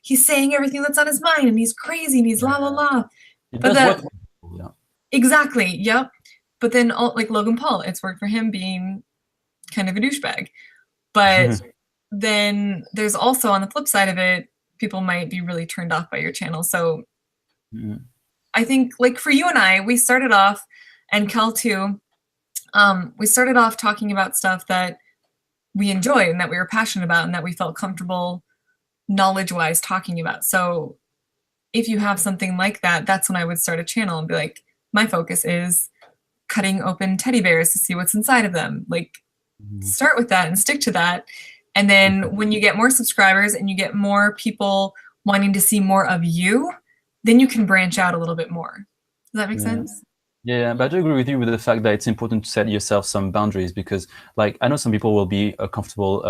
he's saying everything that's on his mind and he's crazy and he's la la la. But that, exactly, yep. But then like Logan Paul, it's worked for him being kind of a douchebag. But then there's also on the flip side of it, people might be really turned off by your channel. So I think like for you and I, we started off, and Kel too, we started off talking about stuff that we enjoyed and that we were passionate about and that we felt comfortable knowledge-wise talking about. So if you have something like that, that's when I would start a channel and be like, my focus is cutting open teddy bears to see what's inside of them. Like, start with that and stick to that. And then when you get more subscribers and you get more people wanting to see more of you, then you can branch out a little bit more. Does that make sense? Yeah, but I do agree with you with the fact that it's important to set yourself some boundaries, because like I know some people will be comfortable,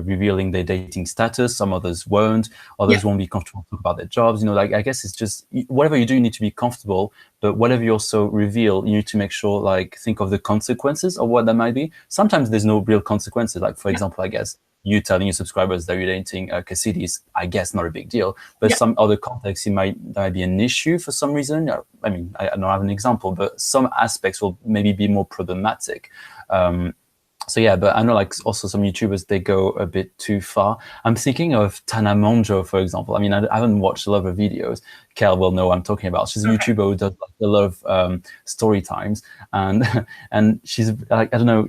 revealing their dating status. Some others won't. Others won't be comfortable to talk about their jobs. Like I guess it's just whatever you do, you need to be comfortable. But whatever you also reveal, you need to make sure, like, think of the consequences of what that might be. Sometimes there's no real consequences. Like for example, I guess you telling your subscribers that you're dating Cassidy is, I guess, not a big deal. But some other contexts, there might be an issue for some reason. I mean, I don't have an example, but some aspects will maybe be more problematic. So yeah, but I know like also some YouTubers, they go a bit too far. I'm thinking of Tana Monjo, for example. I mean, I haven't watched a lot of her videos. Kel will know what I'm talking about. She's a YouTuber who does like a lot of story times, and she's like, I don't know,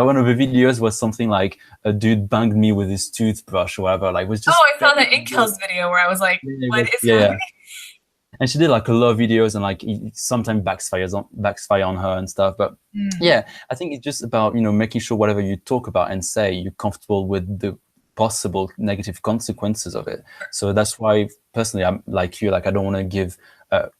one of her videos was something like a dude banged me with his toothbrush or whatever. Like, was just. Oh, I found that in Kel's video where I was like, what is happening? And she did like a lot of videos, and like it sometimes backfire on her and stuff. But yeah, I think it's just about making sure whatever you talk about and say, you're comfortable with the possible negative consequences of it. So that's why personally, I'm like you, like I don't want to give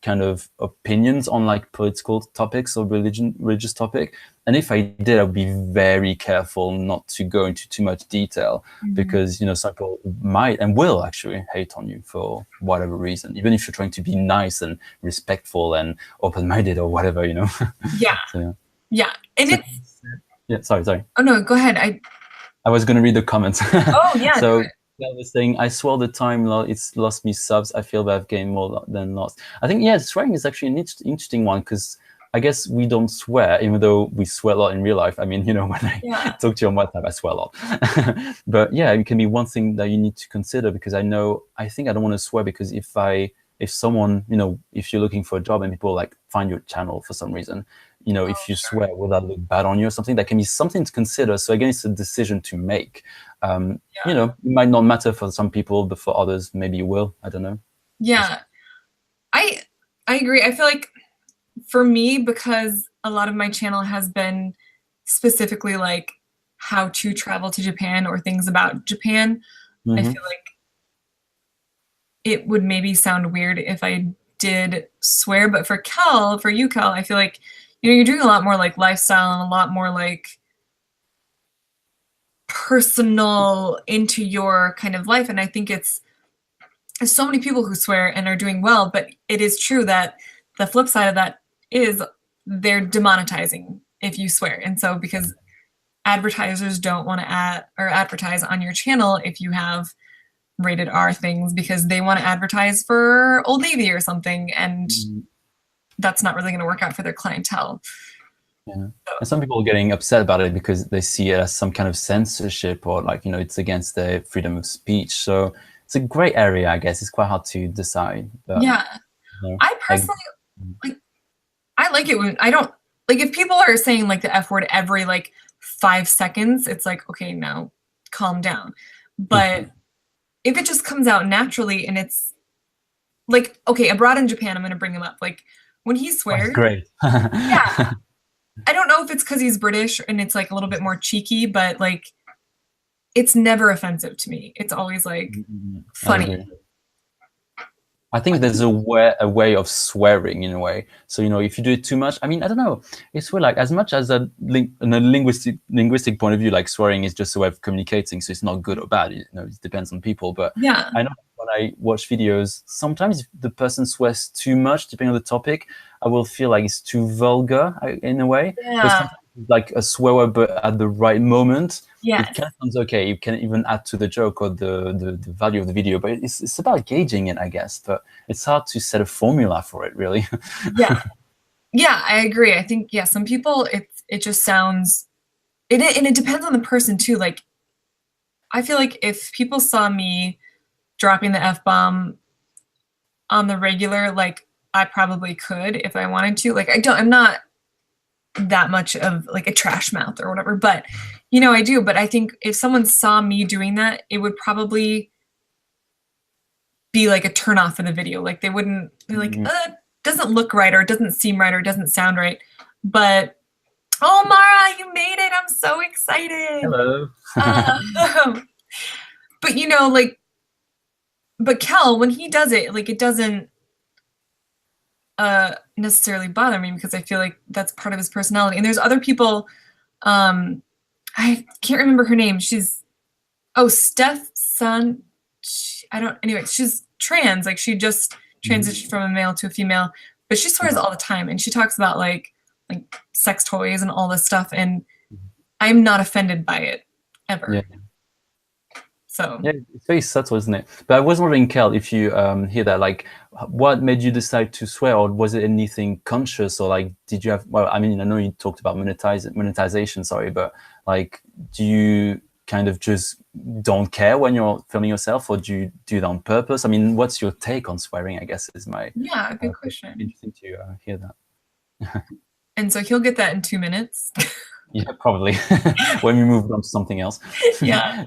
kind of opinions on like political topics or religious topic. And if I did, I would be very careful not to go into too much detail, because some people might and will actually hate on you for whatever reason, even if you're trying to be nice and respectful and open-minded or whatever, Yeah. So, yeah. And it's. Yeah. Sorry. Oh no, go ahead. I was going to read the comments. Oh yeah. So I was saying, I swore the time it's lost me subs. I feel that I've gained more than lost. I think, swearing is actually an interesting one, because I guess we don't swear, even though we swear a lot in real life. I mean, when I talk to you on WhatsApp, I swear a lot. But yeah, it can be one thing that you need to consider, because I think I don't want to swear, because if someone, if you're looking for a job and people like find your channel for some reason, if you swear, will that look bad on you or something? That can be something to consider. So again, it's a decision to make. It might not matter for some people, but for others, maybe it will. I don't know. Yeah, I agree. I feel like for me, because a lot of my channel has been specifically like how to travel to Japan or things about Japan, I feel like it would maybe sound weird if I did swear. But for you, Kel, I feel like you're doing a lot more like lifestyle and a lot more like personal into your kind of life. And I think there's so many people who swear and are doing well, but it is true that the flip side of that is they're demonetizing if you swear. And so because advertisers don't want to advertise on your channel if you have rated R things, because they want to advertise for Old Navy or something, and that's not really going to work out for their clientele. Yeah. And some people are getting upset about it because they see it as some kind of censorship, or like, it's against their freedom of speech. So it's a gray area, I guess. It's quite hard to decide. But, I personally, I like it when I don't like if people are saying like the F word every like 5 seconds, it's like, okay, now calm down. But if it just comes out naturally and it's like, okay, abroad in Japan, I'm going to bring him up. Like when he swears, Great. yeah, I don't know if it's because he's British and it's like a little bit more cheeky, but like it's never offensive to me. It's always like funny. I think there's a way of swearing in a way. So, you know, if you do it too much, I mean, I don't know. It's weird, like as much as in a linguistic point of view, like swearing is just a way of communicating. So it's not good or bad. You know, it depends on people. But yeah, I know when I watch videos, sometimes if the person swears too much, depending on the topic, I will feel like it's too vulgar in a way. yeah, Like a swear word, but at the right moment, yes. it kind of sounds okay. You can even add to the joke or the value of the video, but it's about gauging it, I guess. But it's hard to set a formula for it, really. Yeah, yeah, I agree. I think some people it just sounds and it depends on the person too. Like I feel like if people saw me dropping the F-bomb on the regular, like I probably could if I wanted to. Like I'm not that much of like a trash mouth or whatever, but you know, I do. But I think if someone saw me doing that, it would probably be like a turn off for the video. Like they wouldn't, they're like, doesn't look right, or it doesn't seem right, or it doesn't sound right. But oh, Mara, you made it. I'm so excited. Hello. But you know, like, but Kel, when he does it, like it doesn't necessarily bother me because I feel like that's part of his personality. And there's other people, I can't remember her name. She's Steph Sun. Anyway, she's trans. Like she just transitioned from a male to a female, but she swears all the time. And she talks about like sex toys and all this stuff. And I'm not offended by it ever. Yeah. So yeah, it's very subtle, isn't it? But I was wondering, Kel, if you hear that, like, what made you decide to swear, or was it anything conscious, or like, did you have? Well, I mean, I know you talked about monetization, sorry, but like, do you kind of just don't care when you're filming yourself, or do you do that on purpose? I mean, what's your take on swearing? I guess is my good question. Interesting to hear that. And so he'll get that in 2 minutes. Yeah, probably when we move on to something else. Yeah.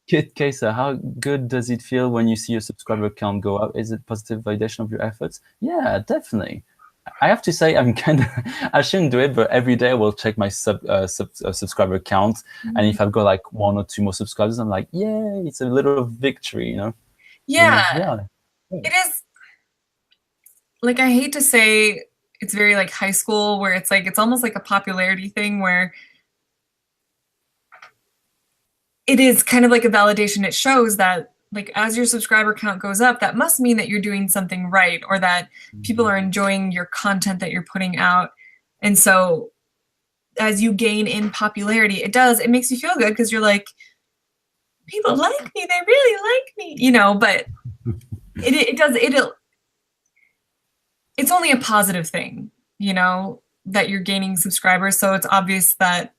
Kit Kesa, how good does it feel when you see your subscriber count go up? Is it positive validation of your efforts? Yeah, definitely. I have to say, I'm kind of, I shouldn't do it, but every day I will check my subscriber count. And if I've got like 1 or 2 more subscribers, I'm like, yay, it's a little victory, you know? Yeah. It is, like, I hate to say it's very like high school where it's like, it's almost like a popularity thing where it is kind of like a validation. It shows that like as your subscriber count goes up, that must mean that you're doing something right, or that people are enjoying your content that you're putting out. And so as you gain in popularity, it makes you feel good because you're like, people like me, they really like me, you know, but it's only a positive thing, you know, that you're gaining subscribers. So it's obvious that,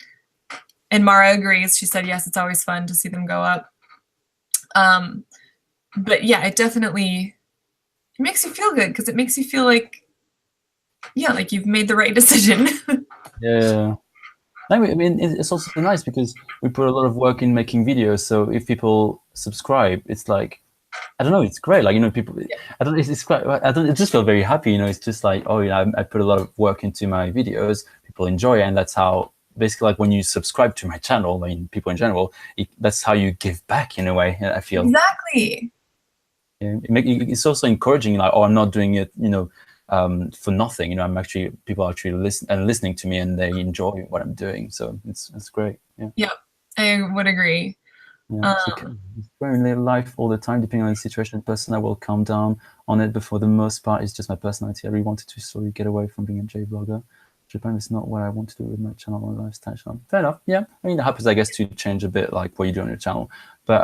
and Mara agrees. She said, yes, it's always fun to see them go up. But yeah, it makes you feel good because it makes you feel like, yeah, like you've made the right decision. Yeah. I mean, it's also nice because we put a lot of work in making videos. So if people subscribe, it's like, I don't know, it's great. Like, you know, people, it's quite, it just feel very happy, you know, it's just like, oh, yeah, I put a lot of work into my videos, people enjoy it. And that's how, basically, like when you subscribe to my channel, I mean, people in general, that's how you give back in a way, I feel. Exactly. Yeah, it's also encouraging, like, oh, I'm not doing it, you know, for nothing. You know, people are actually listening to me, and they enjoy what I'm doing. So it's great. Yeah. Yeah, I would agree. Yeah, it's very little life all the time, depending on the situation. Person, I will calm down on it, but for the most part, it's just my personality. I really wanted to sort of get away from being a J vlogger. Japan is not what I want to do with my channel or lifestyle channel. Fair enough. Yeah, I mean, it happens, I guess, to change a bit, like what you do on your channel. But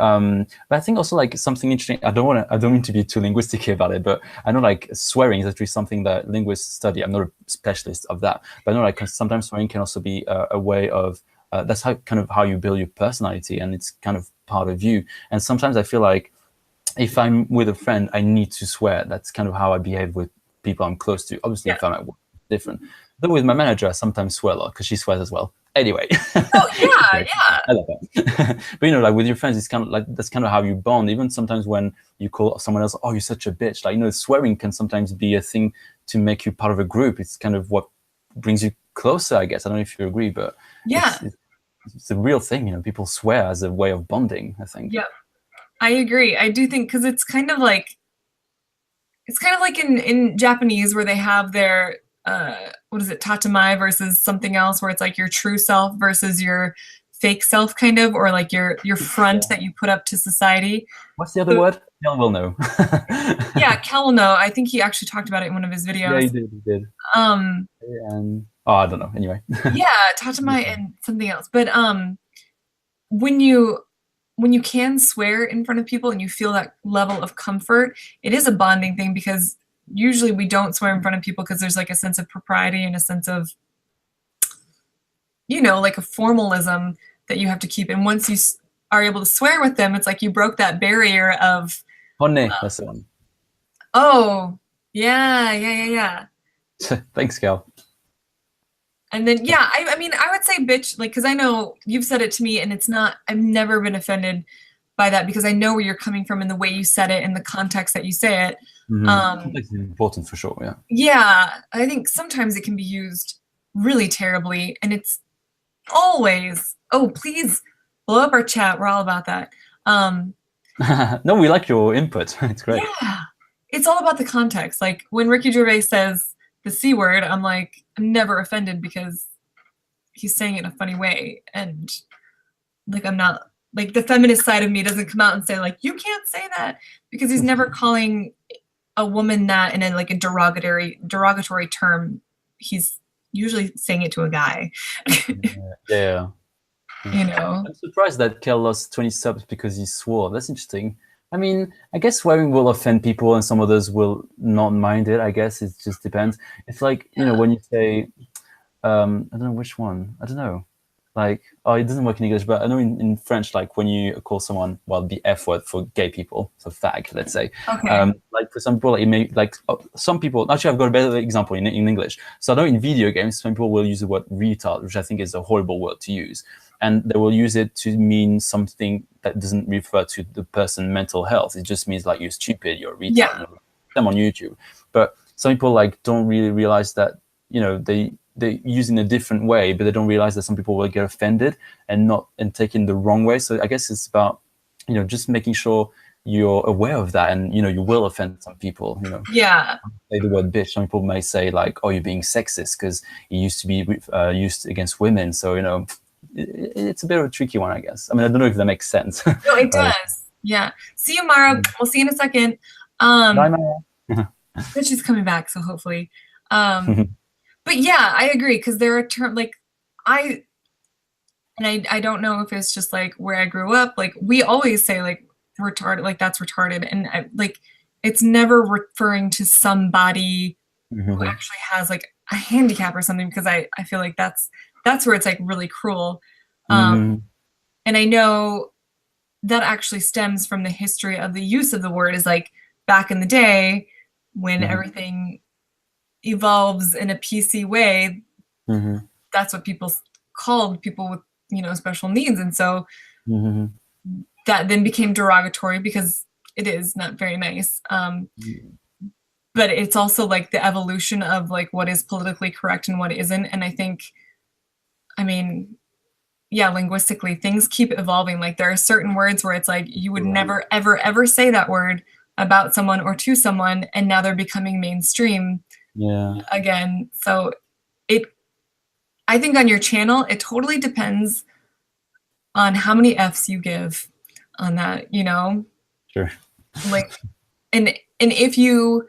I think also like something interesting. I don't mean to be too linguistic here about it, but I know like swearing is actually something that linguists study. I'm not a specialist of that, but I know like sometimes swearing can also be a way of that's how you build your personality, and it's kind of part of you. And sometimes I feel like if I'm with a friend, I need to swear. That's kind of how I behave with people I'm close to. Obviously, if I'm at work, it's different. Though with my manager, I sometimes swear a lot because she swears as well. Anyway. Oh yeah, yeah. I love it. But like with your friends, it's kind of like that's kind of how you bond. Even sometimes when you call someone else, "Oh, you're such a bitch," like swearing can sometimes be a thing to make you part of a group. It's kind of what brings you closer, I guess. I don't know if you agree, but Yeah, it's a real thing. People swear as a way of bonding, I think. yeah. I agree. I do think because it's kind of like in Japanese where they have their what is it, tatamai versus something else, where it's like your true self versus your fake self, kind of, or like your front that you put up to society. What's the other word? Kel will know. Yeah, Kel will know. I think he actually talked about it in one of his videos. Yeah, he did. And I don't know. Anyway. Yeah, tatamai and something else. But when you can swear in front of people and you feel that level of comfort, it is a bonding thing, because usually we don't swear in front of people because there's like a sense of propriety and a sense of, like a formalism that you have to keep. And once you are able to swear with them, it's like you broke that barrier of. Honey, that's the one. Oh, yeah. Thanks, Cal. And then, yeah, I mean, I would say bitch, like, because I know you've said it to me, and it's not, I've never been offended by that, because I know where you're coming from and the way you said it and the context that you say it. Context is important for sure, yeah. Yeah, I think sometimes it can be used really terribly, and it's always, oh, please blow up our chat. We're all about that. No, we like your input. It's great. Yeah, it's all about the context. Like when Ricky Gervais says the C word, I'm like, I'm never offended because he's saying it in a funny way. And like, I'm not, like, the feminist side of me doesn't come out and say like, you can't say that, because he's never calling a woman that in a like a derogatory term. He's usually saying it to a guy. Yeah. I'm surprised that Kel lost 20 subs because he swore. That's interesting. I mean, I guess swearing will offend people and some others will not mind it. I guess it just depends. It's like, when you say, I don't know which one. I don't know. Like, it doesn't work in English, but I know in French, like when you call someone, the F word for gay people, so fag, let's say. Okay. Like for some people, like, it may, like some people, actually I've got a better example in English. So I know in video games, some people will use the word retard, which I think is a horrible word to use. And they will use it to mean something that doesn't refer to the person's mental health. It just means like you're stupid, you're a retard. Yeah. Them on YouTube. But some people like don't really realize that, they use in a different way, but they don't realize that some people will get offended and take in the wrong way. So I guess it's about, just making sure you're aware of that, and you will offend some people. Yeah. Say the word bitch. Some people may say like, "Oh, you're being sexist," because it used to be used against women. So it's a bit of a tricky one, I guess. I mean, I don't know if that makes sense. No, it does. Yeah. See you, Mara. We'll see you in a second. Bye, Mara. But she's coming back, so hopefully. But yeah, I agree, because there are terms like I don't know if it's just like where I grew up. Like we always say like retarded, like that's retarded, and like it's never referring to somebody who actually has like a handicap or something, because I feel like that's where it's like really cruel. And I know that actually stems from the history of the use of the word, is like back in the day when everything evolves in a PC way, that's what people called people with special needs, and so that then became derogatory because it is not very nice. But it's also like the evolution of like what is politically correct and what isn't. And I think, I mean, yeah, linguistically things keep evolving. Like there are certain words where it's like you would never ever say that word about someone or to someone, and now they're becoming mainstream. Yeah. Again, so I think on your channel, it totally depends on how many Fs you give on that, Sure. Like, and if you,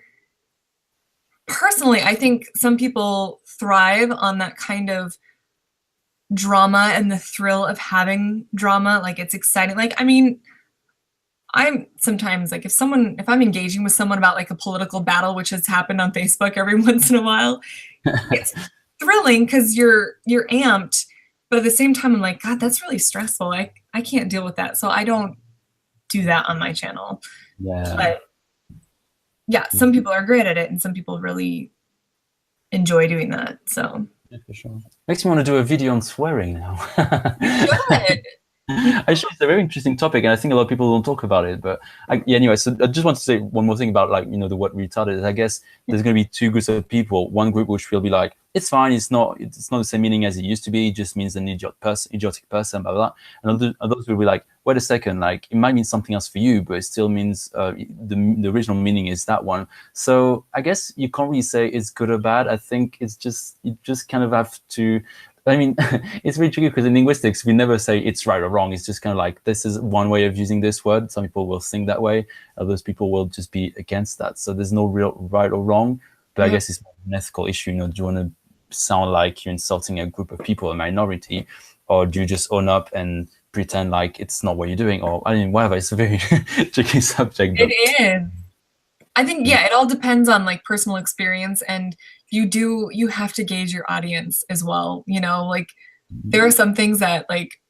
personally, I think some people thrive on that kind of drama and the thrill of having drama. Like it's exciting. Like, I mean, I'm sometimes like if I'm engaging with someone about like a political battle, which has happened on Facebook every once in a while, it's thrilling because you're amped, but at the same time I'm like, God, that's really stressful. I can't deal with that. So I don't do that on my channel. Yeah. But yeah, some people are great at it and some people really enjoy doing that. So Yeah, for sure. Makes me want to do a video on swearing now. good. Actually, it's a very interesting topic, and I think a lot of people don't talk about it. But yeah, anyway, so I just want to say one more thing about, like, you know, the word retarded. I guess there's going to be two groups of people. One group which will be like, it's fine, it's not the same meaning as it used to be. It just means an idiotic person, blah blah. And others will be like, wait a second, like it might mean something else for you, but it still means the original meaning is that one. So I guess you can't really say it's good or bad. I think it's just, you just kind of have to. I mean, it's really tricky because in linguistics, we never say it's right or wrong. It's just kind of like, this is one way of using this word. Some people will think that way. Others people will just be against that. So there's no real right or wrong. But I guess it's an ethical issue. You know, do you want to sound like you're insulting a group of people, a minority, or do you just own up and pretend like it's not what you're doing? Or, I mean, whatever. It's a very tricky subject. It is. I think, yeah, it all depends on like personal experience, and you have to gauge your audience as well. You know, like there are some things that like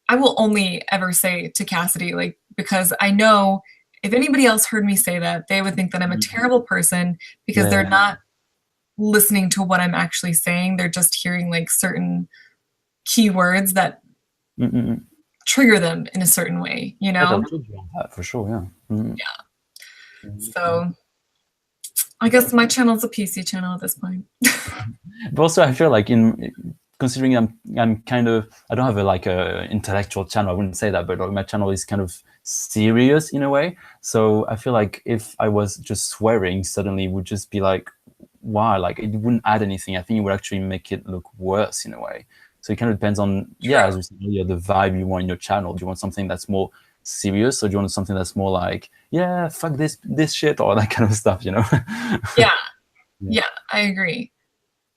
I will only ever say to Cassidy, like, because I know if anybody else heard me say that, they would think that I'm a terrible person because they're not listening to what I'm actually saying. They're just hearing like certain keywords that trigger them in a certain way, you know? For sure, yeah. Yeah. So I guess my channel is a PC channel at this point. But also, I feel like considering I'm kind of, I don't have a intellectual channel. I wouldn't say that, but my channel is kind of serious in a way. So I feel like if I was just swearing, suddenly it would just be like, why? Like it wouldn't add anything. I think it would actually make it look worse in a way. So it kind of depends on, as we said earlier, the vibe you want in your channel. Do you want something that's more serious, or do you want something that's more like, yeah, fuck this shit, or that kind of stuff, you know? Yeah, I agree.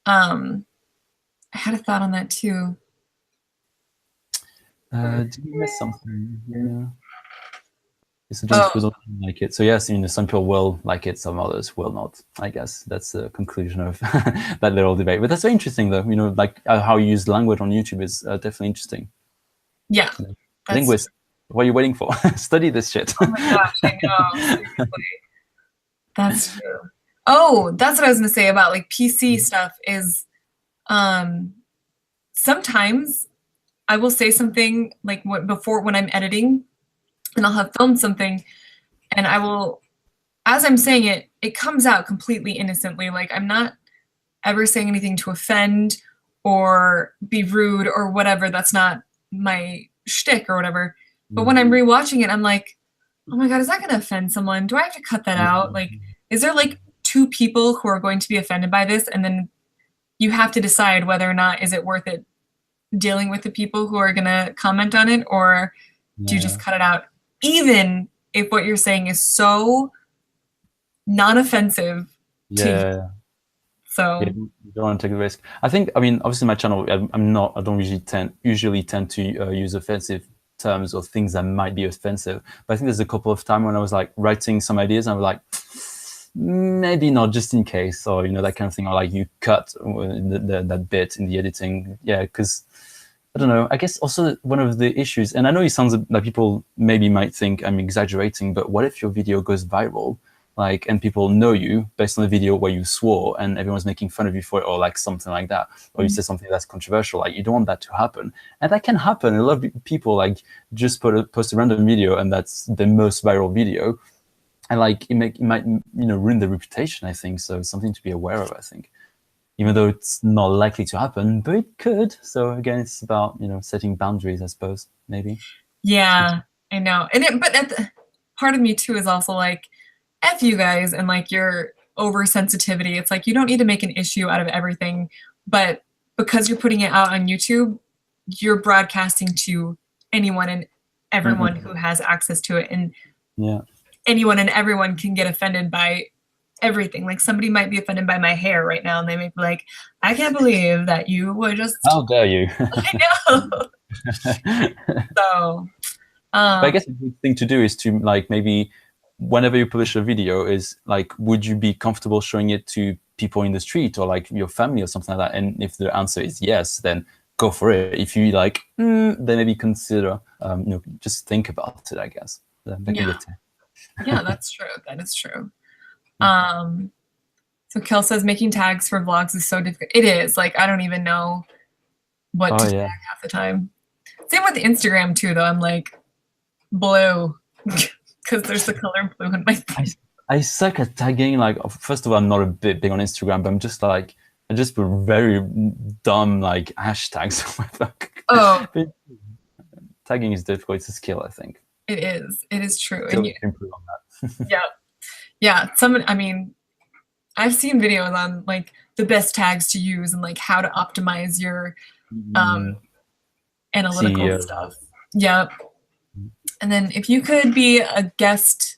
I had a thought on that too. Did you miss something? Yeah. So just people don't like it. So yes, you know, some people will like it, some others will not. I guess that's the conclusion of that little debate. But that's very interesting, though. You know, like how you use language on YouTube is definitely interesting. Yeah. Linguist, what are you waiting for? Study this shit. Oh my gosh, I know. Seriously. That's true. Oh, that's what I was gonna say about like PC stuff is sometimes I will say something like before when I'm editing, and I'll have filmed something, and I will, as I'm saying it, it comes out completely innocently. Like I'm not ever saying anything to offend or be rude or whatever. That's not my shtick or whatever. But when I'm rewatching it, I'm like, oh my God, is that going to offend someone? Do I have to cut that out? Like, is there like two people who are going to be offended by this? And then you have to decide whether or not is it worth it dealing with the people who are going to comment on it, or do you just cut it out? Even if what you're saying is so non-offensive to you. So you don't want to take the risk. I think, I mean, obviously my channel, I don't usually tend to use offensive terms or things that might be offensive. But I think there's a couple of times when I was like writing some ideas and I was like, maybe not, just in case, or, you know, that kind of thing. Or like you cut that bit in the editing. Yeah, because I don't know. I guess also one of the issues, and I know it sounds like people maybe might think I'm exaggerating, but what if your video goes viral? Like, and people know you based on the video where you swore and everyone's making fun of you for it, or like something like that, or you say something that's controversial. Like, you don't want that to happen, and that can happen. A lot of people like just post a random video, and that's the most viral video, and like it might, you know, ruin the reputation. I think so. It's something to be aware of, I think, even though it's not likely to happen, but it could. So again, it's about, you know, setting boundaries, I suppose, maybe. yeah, I know. And part of me too is also like, F you guys and like your oversensitivity. It's like you don't need to make an issue out of everything, but because you're putting it out on YouTube, you're broadcasting to anyone and everyone who has access to it. And anyone and everyone can get offended by everything. Like somebody might be offended by my hair right now, and they may be like, I can't believe that you would just... How dare you? I know. So, but I guess a good thing to do is to like maybe whenever you publish a video is like, would you be comfortable showing it to people in the street or like your family or something like that? And if the answer is yes, then go for it. If you like, then maybe consider, you know, just think about it, I guess. Yeah, that's true. That is true. So Kel says making tags for vlogs is so difficult. It is. Like, I don't even know what to tag half the time. Same with Instagram too, though. I'm like, blue. Because there's the color blue in my face. I suck at tagging. Like, first of all, I'm not a bit big on Instagram, but I'm just like, I just put very dumb like hashtags. Oh. Tagging is difficult. It's a skill, I think. It is. It is true. Still improve on that. Yeah. Yeah. I mean, I've seen videos on like the best tags to use and like how to optimize your analytical stuff. Yep. And then if you could be a guest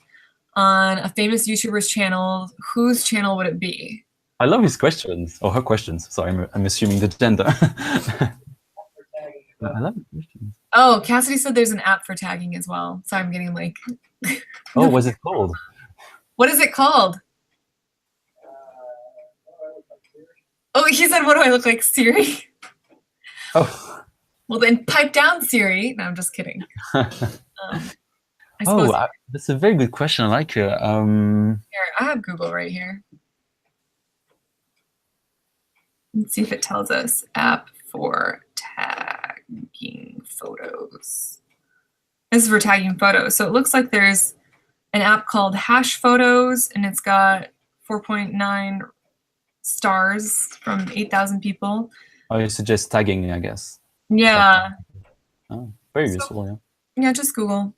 on a famous YouTuber's channel, whose channel would it be? I love his questions, or her questions. Sorry, I'm assuming the gender. I love the questions. Oh, Cassidy said there's an app for tagging as well. So I'm getting like... Oh, what's it called? What is it called? Oh, he said, what do I look like, Siri? Oh. Well, then pipe down, Siri. No, I'm just kidding. That's a very good question. I like it. Here, I have Google right here. Let's see if it tells us app for tagging photos. This is for tagging photos. So it looks like there's an app called Hash Photos, and it's got 4.9 stars from 8,000 people. Oh, you suggest tagging, I guess. Yeah. Oh, very useful, yeah. Yeah, just Google.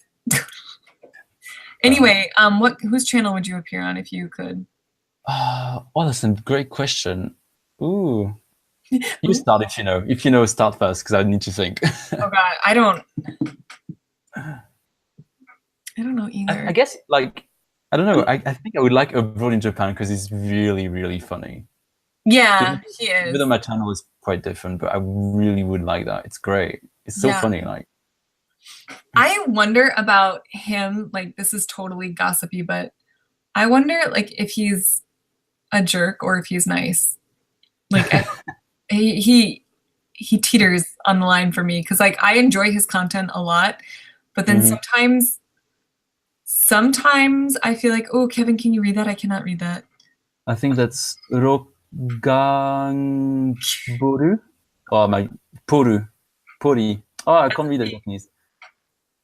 Anyway, whose channel would you appear on if you could? Oh, that's a great question. Ooh. You start if you know. If you know, start first, because I need to think. Oh God, I don't know either. I guess, like, I don't know. I think I would like Abroad in Japan because he's really, really funny. Yeah, he is. Even though my channel is quite different, but I really would like that. It's great. It's so funny. Like, I wonder about him. Like, this is totally gossipy, but I wonder, like, if he's a jerk or if he's nice. Like, he teeters on the line for me because, like, I enjoy his content a lot, but then sometimes I feel like, oh, Kevin, can you read that? I cannot read that. I think that's Roganboru. Oh my, Pori. Oh, I can't read the Japanese.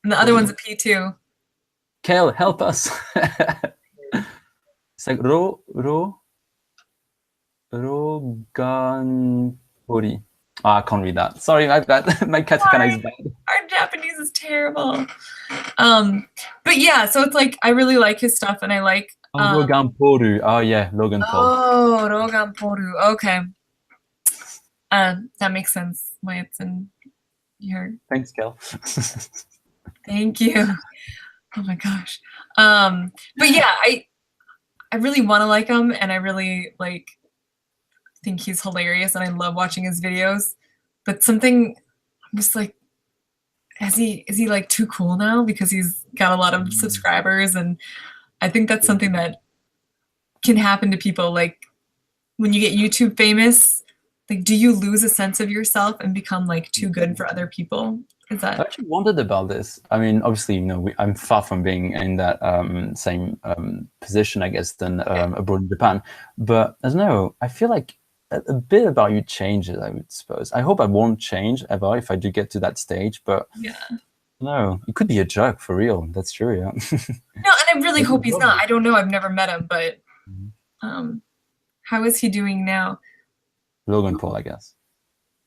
And the other one's a P too. Kel, help us. It's like Roganpori. Oh, I can't read that. Sorry, my katakana is bad. Our Japanese is terrible. But yeah, so it's like I really like his stuff, and I like Roganporu. Oh yeah, Logan Paul. Oh, Roganporu. Okay. That makes sense why it's in here. Thanks, Kel. Thank you. Oh my gosh. But yeah, I really want to like him, and I really think he's hilarious, and I love watching his videos. But something, I'm just like, is he like too cool now because he's got a lot of subscribers? And I think that's something that can happen to people. Like when you get YouTube famous, like, do you lose a sense of yourself and become like too good for other people? Is that? I actually wondered about this. I mean, obviously, you know, I'm far from being in that same position, I guess, than abroad in Japan. But I don't know. I feel like a bit about you changes, I would suppose. I hope I won't change ever if I do get to that stage. But no, it could be a jerk for real. That's true, yeah. No, and I really hope he's not. I don't know. I've never met him, but how is he doing now? Logan Paul, I guess.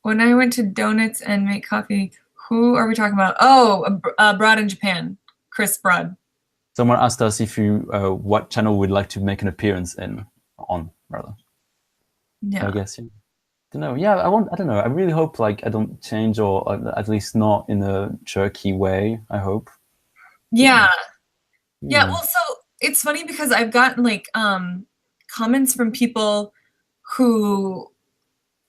When I went to Donuts and make coffee, who are we talking about? Oh, Broad in Japan, Chris Broad. Someone asked us if you what channel we'd like to make an appearance on. Yeah. I guess. Yeah. Don't know. Yeah, I don't know. I really hope like I don't change, or at least not in a jerky way. I hope. Yeah. Yeah. Well, so it's funny because I've gotten like comments from people who,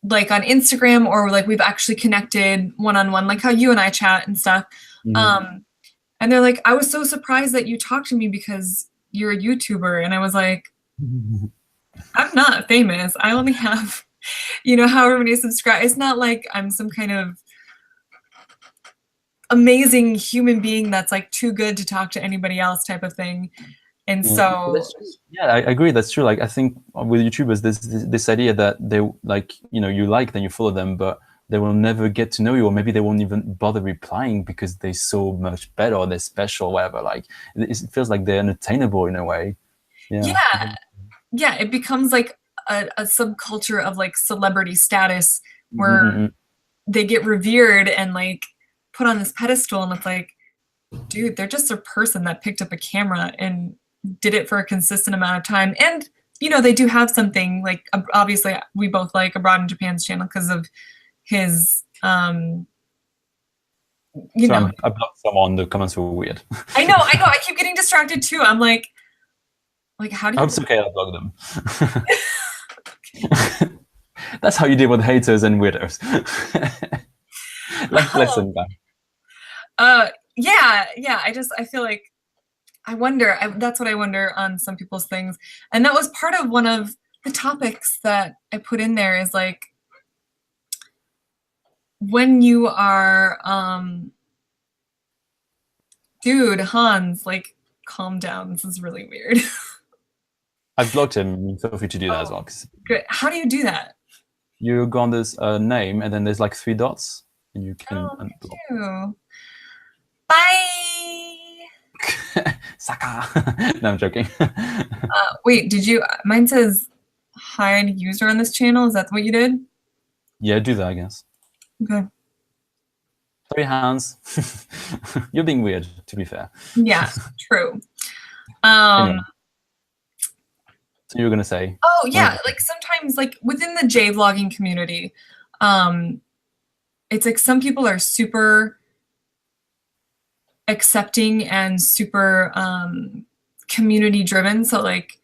like on Instagram, or like we've actually connected one-on-one, like how you and I chat and stuff. And they're like, I was so surprised that you talked to me because you're a YouTuber. And I was like, I'm not famous. I only have, however many subscribers. It's not like I'm some kind of amazing human being that's like too good to talk to anybody else type of thing. And Yeah. so That's true. Yeah, I agree. That's true. Like I think with YouTubers, there's this idea that they like, you like them, you follow them, but they will never get to know you, or maybe they won't even bother replying because they're so much better, or they're special, whatever. Like it feels like they're unattainable in a way. Yeah. yeah, it becomes like a subculture of like celebrity status where Mm-hmm. they get revered and like put on this pedestal, and it's like, dude, they're just a person that picked up a camera and did it for a consistent amount of time. And they do have something like, obviously we both like Abroad in Japan's channel because of his So I blocked someone. The comments were weird. I know, I keep getting distracted too. I'm like how do you It's okay, I'll block them. That's how you deal with haters and weirdos. Lesson guy. Yeah, I feel like that's what I wonder on some people's things. And that was part of one of the topics that I put in there, is like, when you are dude, Hans, like, calm down, this is really weird. I've blocked him. Feel free to do that as well. Good. How do you do that? You go on this name, and then there's like 3 dots, and you can unblock. Too. Bye. Saka. No, I'm joking. Wait, mine says hide user on this channel. Is that what you did? Yeah, do that, I guess. Okay. 3 hands. You're being weird, to be fair. Yeah, true. Anyway. So you were gonna say? Oh yeah, like sometimes, like within the J-vlogging community, it's like some people are super accepting and super community driven. So like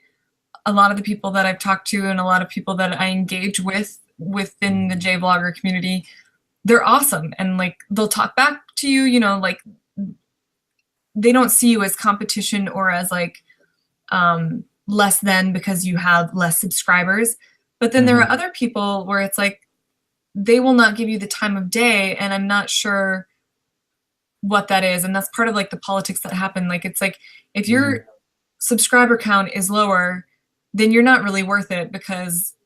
a lot of the people that I've talked to and a lot of people that I engage with within the J-vlogger community, they're awesome, and like they'll talk back to you, like they don't see you as competition or as like less than because you have less subscribers. But then there are other people where it's like they will not give you the time of day, and I'm not sure what that is. And that's part of like the politics that happen. Like it's like if your subscriber count is lower, then you're not really worth it because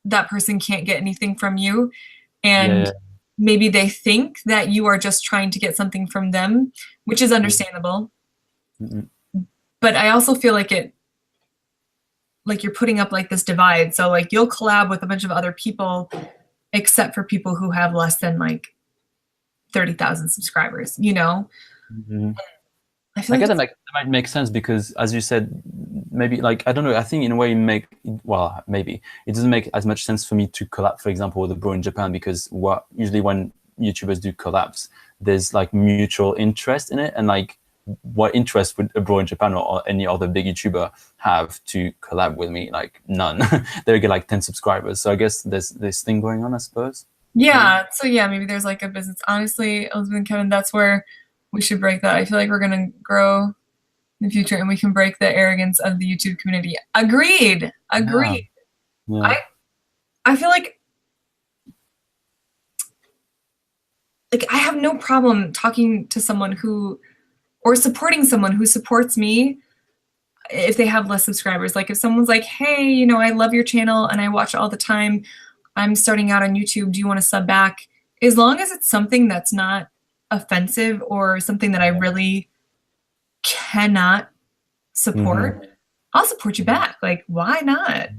that person can't get anything from you. And maybe they think that you are just trying to get something from them, which is understandable. But I also feel like you're putting up like this divide. So like you'll collab with a bunch of other people, except for people who have less than like 30,000 subscribers, I feel like that might make sense because, as you said, maybe like, I don't know, I think in a way maybe it doesn't make as much sense for me to collab, for example, with a bro in Japan, because usually when YouTubers do collabs, there's like mutual interest in it, and like what interest would a bro in Japan or any other big YouTuber have to collab with me? Like none. They get like 10 subscribers. So I guess there's this thing going on, I suppose. Yeah. So yeah, maybe there's like a business. Honestly, Elizabeth and Kevin, that's where we should break that. I feel like we're gonna grow in the future, and we can break the arrogance of the YouTube community. Agreed. Yeah. I feel like I have no problem talking to someone or supporting someone who supports me if they have less subscribers. Like if someone's like, hey, I love your channel and I watch it all the time, I'm starting out on YouTube, do you want to sub back? As long as it's something that's not offensive or something that I really cannot support, I'll support you back. Like, why not?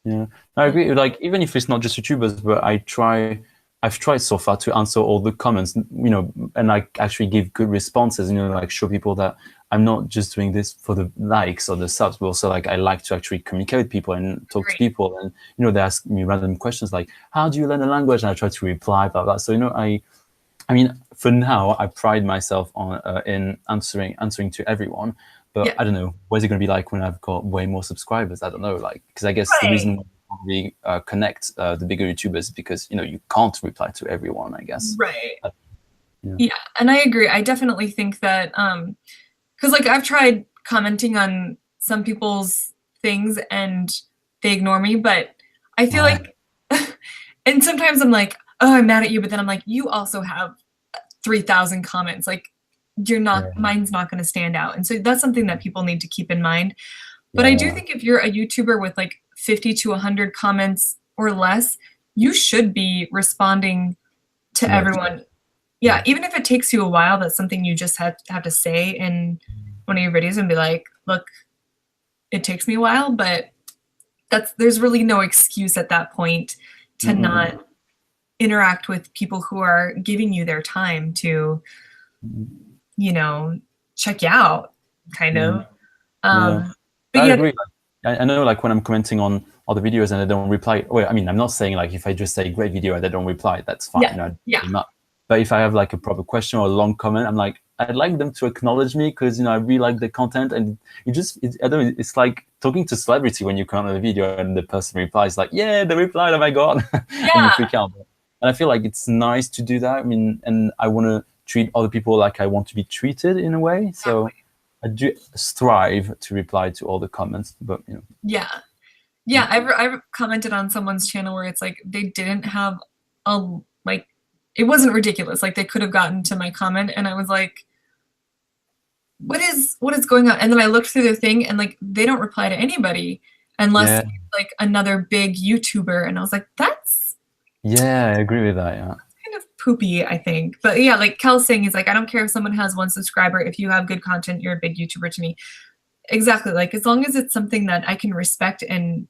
Yeah, I agree. Like, even if it's not just YouTubers, but I've tried so far to answer all the comments, and like actually give good responses, like show people that I'm not just doing this for the likes or the subs, but also like I like to actually communicate with people and talk to people, and they ask me random questions like, how do you learn the language? And I try to reply, blah blah. So I mean, for now, I pride myself on in answering to everyone. But I don't know, what's it going to be like when I've got way more subscribers? I don't know, like, because I guess the reason we connect the bigger YouTubers because you can't reply to everyone, I guess. Right. Yeah, and I agree. I definitely think that because like I've tried commenting on some people's things and they ignore me, but I feel like, and sometimes I'm like, oh, I'm mad at you, but then I'm like, you also have 3,000 comments. Like, you're not, Yeah. mine's not going to stand out. And so that's something that people need to keep in mind. But I do think if you're a YouTuber with like 50 to 100 comments or less, you should be responding to everyone. Yeah, even if it takes you a while, that's something you just have to say in one of your videos and be like, look, it takes me a while, but there's really no excuse at that point to not interact with people who are giving you their time to, you know, check you out, kind of. But I yeah, agree. I know, like when I'm commenting on other videos and they don't reply. Well, I mean, I'm not saying like if I just say great video and they don't reply, that's fine. But if I have like a proper question or a long comment, I'm like, I'd like them to acknowledge me because I really like the content, and I don't know, it's like talking to celebrity when you comment on a video and the person replies like, yeah, they replied, oh my god, and you freak out. And I feel like it's nice to do that. I mean, and I want to treat other people like I want to be treated in a way. So I do strive to reply to all the comments, but Yeah, I've commented on someone's channel where it's like they didn't have it wasn't ridiculous. Like they could have gotten to my comment and I was like, what is going on? And then I looked through their thing and like they don't reply to anybody unless it's like another big YouTuber. And I was like, that's I agree with that. kind of poopy, I think. But yeah, like Kel's saying, he's like, I don't care if someone has 1 subscriber. If you have good content, you're a big YouTuber to me. Exactly. Like as long as it's something that I can respect, and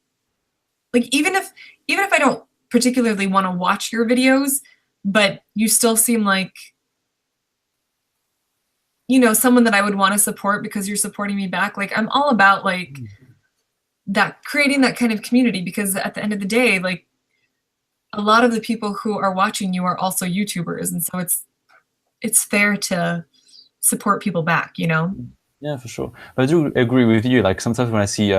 like even if I don't particularly want to watch your videos, but you still seem like, someone that I would want to support because you're supporting me back. Like I'm all about like that, creating that kind of community, because at the end of the day, like a lot of the people who are watching you are also YouTubers. And so it's fair to support people back, Yeah, for sure. But I do agree with you. Like sometimes when I see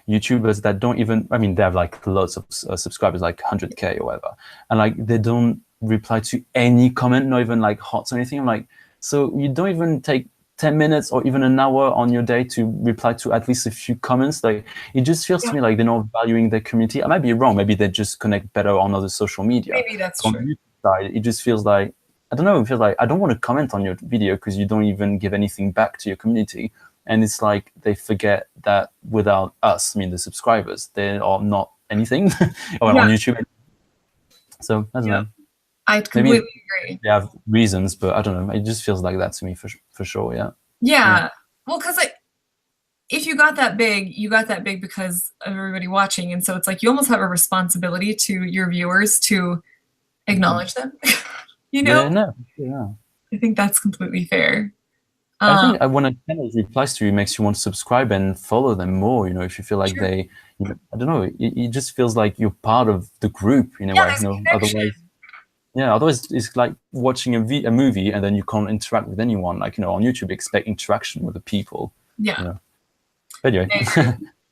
YouTubers that don't even, I mean, they have like lots of subscribers, like 100K or whatever, and like they don't reply to any comment, not even like hearts or anything. I'm like, so you don't even take 10 minutes or even an hour on your day to reply to at least a few comments. Like it just feels to me like they're not valuing their community. I might be wrong. Maybe they just connect better on other social media. Maybe that's true. On the YouTube side, it just feels like, I don't know, it feels like I don't want to comment on your video because you don't even give anything back to your community. And it's like they forget that without us, I mean the subscribers, they are not anything on YouTube. So I don't know. I completely agree. They have reasons, but I don't know. It just feels like that to me for sure. Yeah. Well, because like if you got that big, you got that big because of everybody watching, and so it's like you almost have a responsibility to your viewers to acknowledge them. I think that's completely fair. I think when a channel replies to you, it makes you want to subscribe and follow them more. If you feel like they, I don't know, it just feels like you're part of the group in a way. Otherwise it's like watching a movie and then you can't interact with anyone. Like on YouTube, expect interaction with the people. Yeah. But anyway.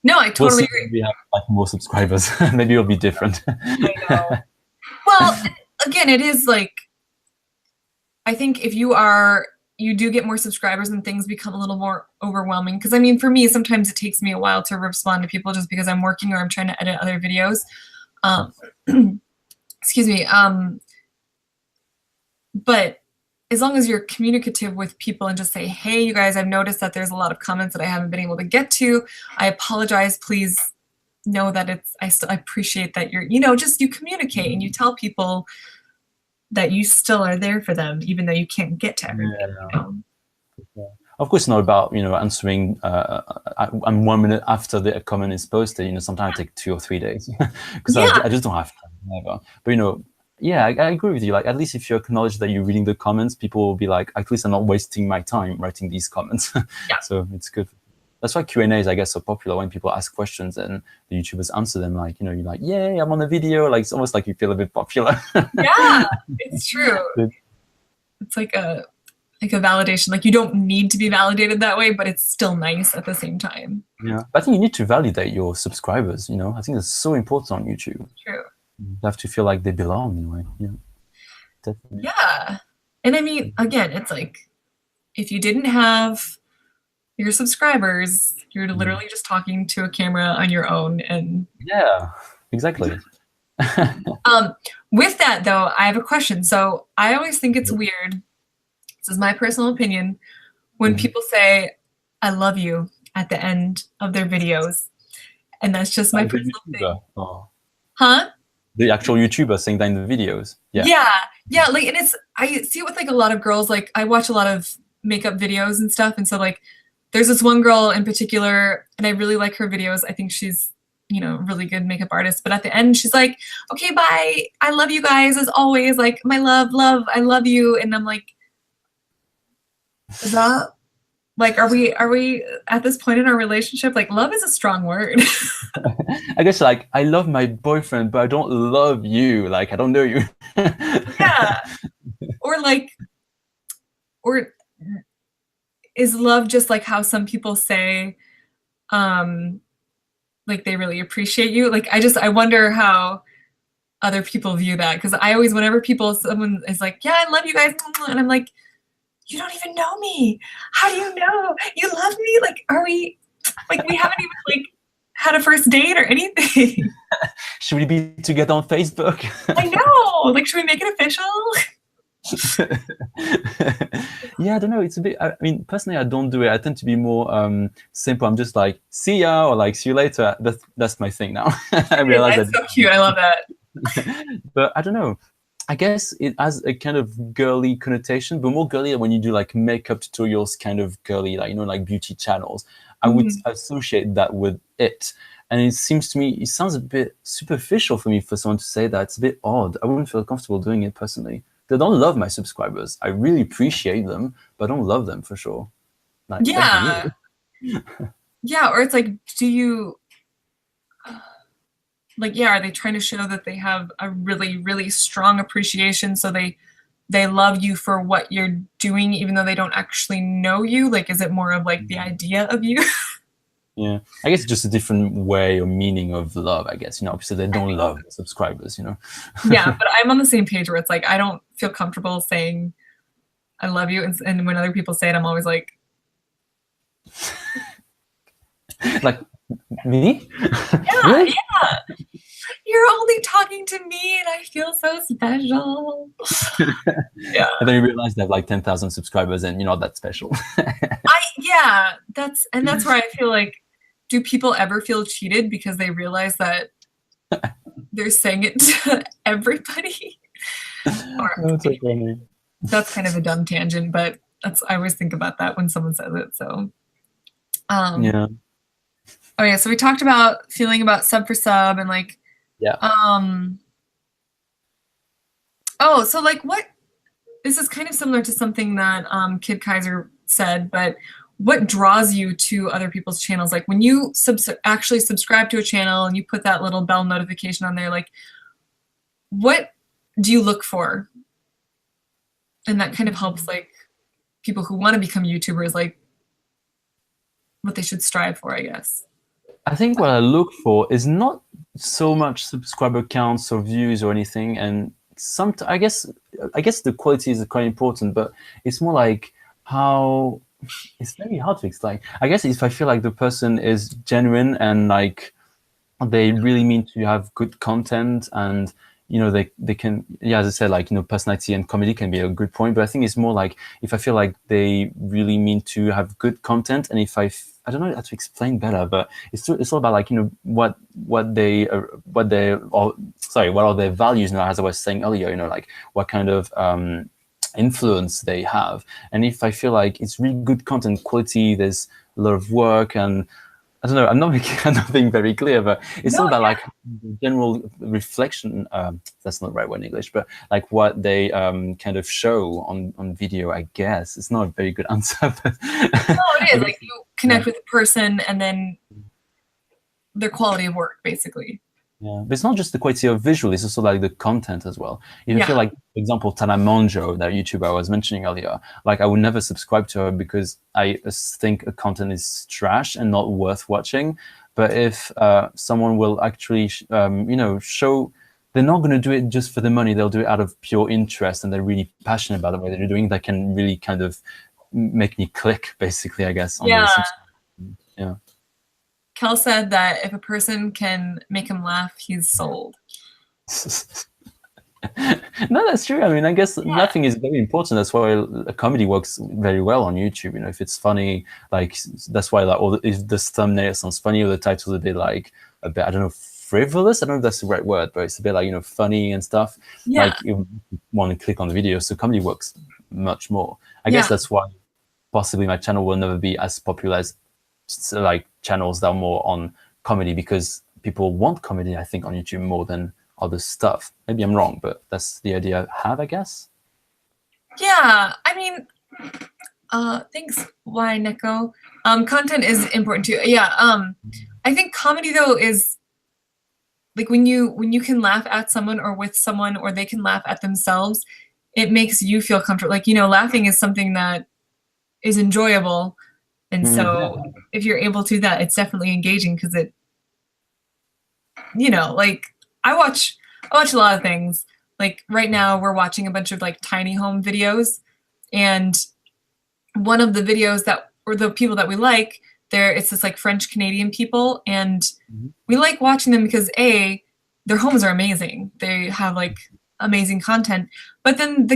No, I totally agree. We have like more subscribers. Maybe it'll be different. I know. Well, again, it is like, I think if you do get more subscribers and things become a little more overwhelming. Because I mean, for me, sometimes it takes me a while to respond to people just because I'm working or I'm trying to edit other videos. Excuse me. But as long as you're communicative with people and just say, hey, you guys, I've noticed that there's a lot of comments that I haven't been able to get to. I apologize. Please know that I still appreciate that you're, you communicate and you tell people that you still are there for them, even though you can't get to everybody. Of course, it's not about answering 1 minute after the comment is posted. Sometimes it takes 2 or 3 days because I just don't have time. Never. But I agree with you. Like at least if you acknowledge that you're reading the comments, people will be like, at least I'm not wasting my time writing these comments. So it's good. That's why Q&As, I guess, are popular when people ask questions and the YouTubers answer them. Like, you're like, yay, I'm on the video. Like, it's almost like you feel a bit popular. Yeah, it's true. It's like a validation. Like, you don't need to be validated that way, but it's still nice at the same time. Yeah, but I think you need to validate your subscribers. I think that's so important on YouTube. True. You have to feel like they belong in a way. Yeah, definitely. Yeah, and I mean, again, it's like if you didn't have your subscribers, you're literally just talking to a camera on your own. And yeah, exactly. With that though, I have a question. So I always think it's weird, this is my personal opinion, when Mhm. people say, I love you at the end of their videos. And that's just my Like the personal thing. YouTuber, or Huh? the actual YouTuber saying that in the videos. Yeah. Yeah, like, and it's, I see it with like a lot of girls, like I watch a lot of makeup videos and stuff, and so like there's this one girl in particular, and I really like her videos. I think she's, you know, a really good makeup artist, but at the end she's like, okay, bye, I love you guys as always, like my love, I love you. And I'm like, is that, like, are we at this point in our relationship, like love is a strong word. I guess like I love my boyfriend, but I don't love you. Like I don't know you. Yeah. Or like, or is love just like how some people say, like they really appreciate you? Like I wonder how other people view that, because I always, whenever someone is like, yeah, I love you guys, and I'm like, you don't even know me. How do you know you love me? Like, are we, like, we haven't even like had a first date or anything. Should we be together on Facebook? I know. Like, should we make it official? Yeah, I don't know. It's a bit. I mean, personally, I don't do it. I tend to be more simple. I'm just like, see ya, or like, see you later. That's my thing now. I realize That's that. so cute. I love that. But I don't know. I guess it has a kind of girly connotation, but more girly when you do like makeup tutorials, kind of girly, like, you know, like beauty channels. I would associate that with it. And it seems to me, it sounds a bit superficial for me for someone to say that. It's a bit odd. I wouldn't feel comfortable doing it personally. I don't love my subscribers. I really appreciate them, but I don't love them for sure. Like, Yeah. Yeah, or it's like, do you, like, yeah, are they trying to show that they have a really, really strong appreciation, so they love you for what you're doing, even though they don't actually know you? Like, is it more of like the idea of you? Yeah, I guess it's just a different way or meaning of love, I guess, you know, because they don't love subscribers, you know. Yeah, but I'm on the same page where it's like, I don't feel comfortable saying I love you, and when other people say it, I'm always like, Like, me? yeah, Really? yeah. You're only talking to me, and I feel so special. Yeah. And then you realize they have like 10,000 subscribers and you're not that special. Yeah, that's where I feel like, do people ever feel cheated because they realize that they're saying it to everybody? That's so funny. That's kind of a dumb tangent, but I always think about that when someone says it. So, Yeah. oh yeah, so we talked about feeling about sub for sub and like, Yeah. oh, so like this is kind of similar to something that Kid Kaiser said, but what draws you to other people's channels? Like when you actually subscribe to a channel and you put that little bell notification on there, like what do you look for? And that kind of helps like people who want to become YouTubers, like what they should strive for, I guess. I think what I look for is not so much subscriber counts or views or anything, and I guess the quality is quite important, but it's more like how it's very hard to explain. I guess if I feel like the person is genuine and like they really mean to have good content, and you know they can, yeah, as I said, like, you know, personality and comedy can be a good point, but I think it's more like if I feel like they really mean to have good content, and if I don't know how to explain better, but it's all about like, you know, what are their values, you know, as I was saying earlier, you know, like what kind of influence they have. And if I feel like it's really good content quality, there's a lot of work, and I don't know, I'm not being very clear, but it's all about like general reflection. That's not the right word in English, but like what they kind of show on video, I guess. It's not a very good answer. But No, it is. Like you connect with the person and then their quality of work, basically. Yeah, but it's not just the quality of visual, it's also like the content as well. If you feel like, for example, Tana Monjo, that YouTuber I was mentioning earlier, like I would never subscribe to her because I think her content is trash and not worth watching. But if someone will actually, you know, show, they're not going to do it just for the money, they'll do it out of pure interest, and they're really passionate about the way they're doing, that can really kind of make me click, basically, I guess. On yeah. Kel said that if a person can make him laugh, he's sold. No, that's true. I mean, I guess nothing is very important. That's why a comedy works very well on YouTube. You know, if it's funny, like that's why like if the thumbnail sounds funny or the title's a bit like a bit, I don't know, frivolous. I don't know if that's the right word, but it's a bit like, you know, funny and stuff. Yeah. Like you want to click on the video, so comedy works much more. I guess that's why possibly my channel will never be as popular as like channels that are more on comedy, because people want comedy, I think, on YouTube more than other stuff. Maybe I'm wrong, but that's the idea I have, I guess. Yeah, I mean, thanks, Why Neko. Content is important too. Yeah, I think comedy though is like when you can laugh at someone or with someone, or they can laugh at themselves, it makes you feel comfortable. Like, you know, laughing is something that is enjoyable, and so if you're able to do that, it's definitely engaging, because it, you know, like I watch a lot of things. Like right now we're watching a bunch of like tiny home videos, and one of the videos that, or the people that we like, it's this like French Canadian people, and we like watching them because their homes are amazing. They have like amazing content. But then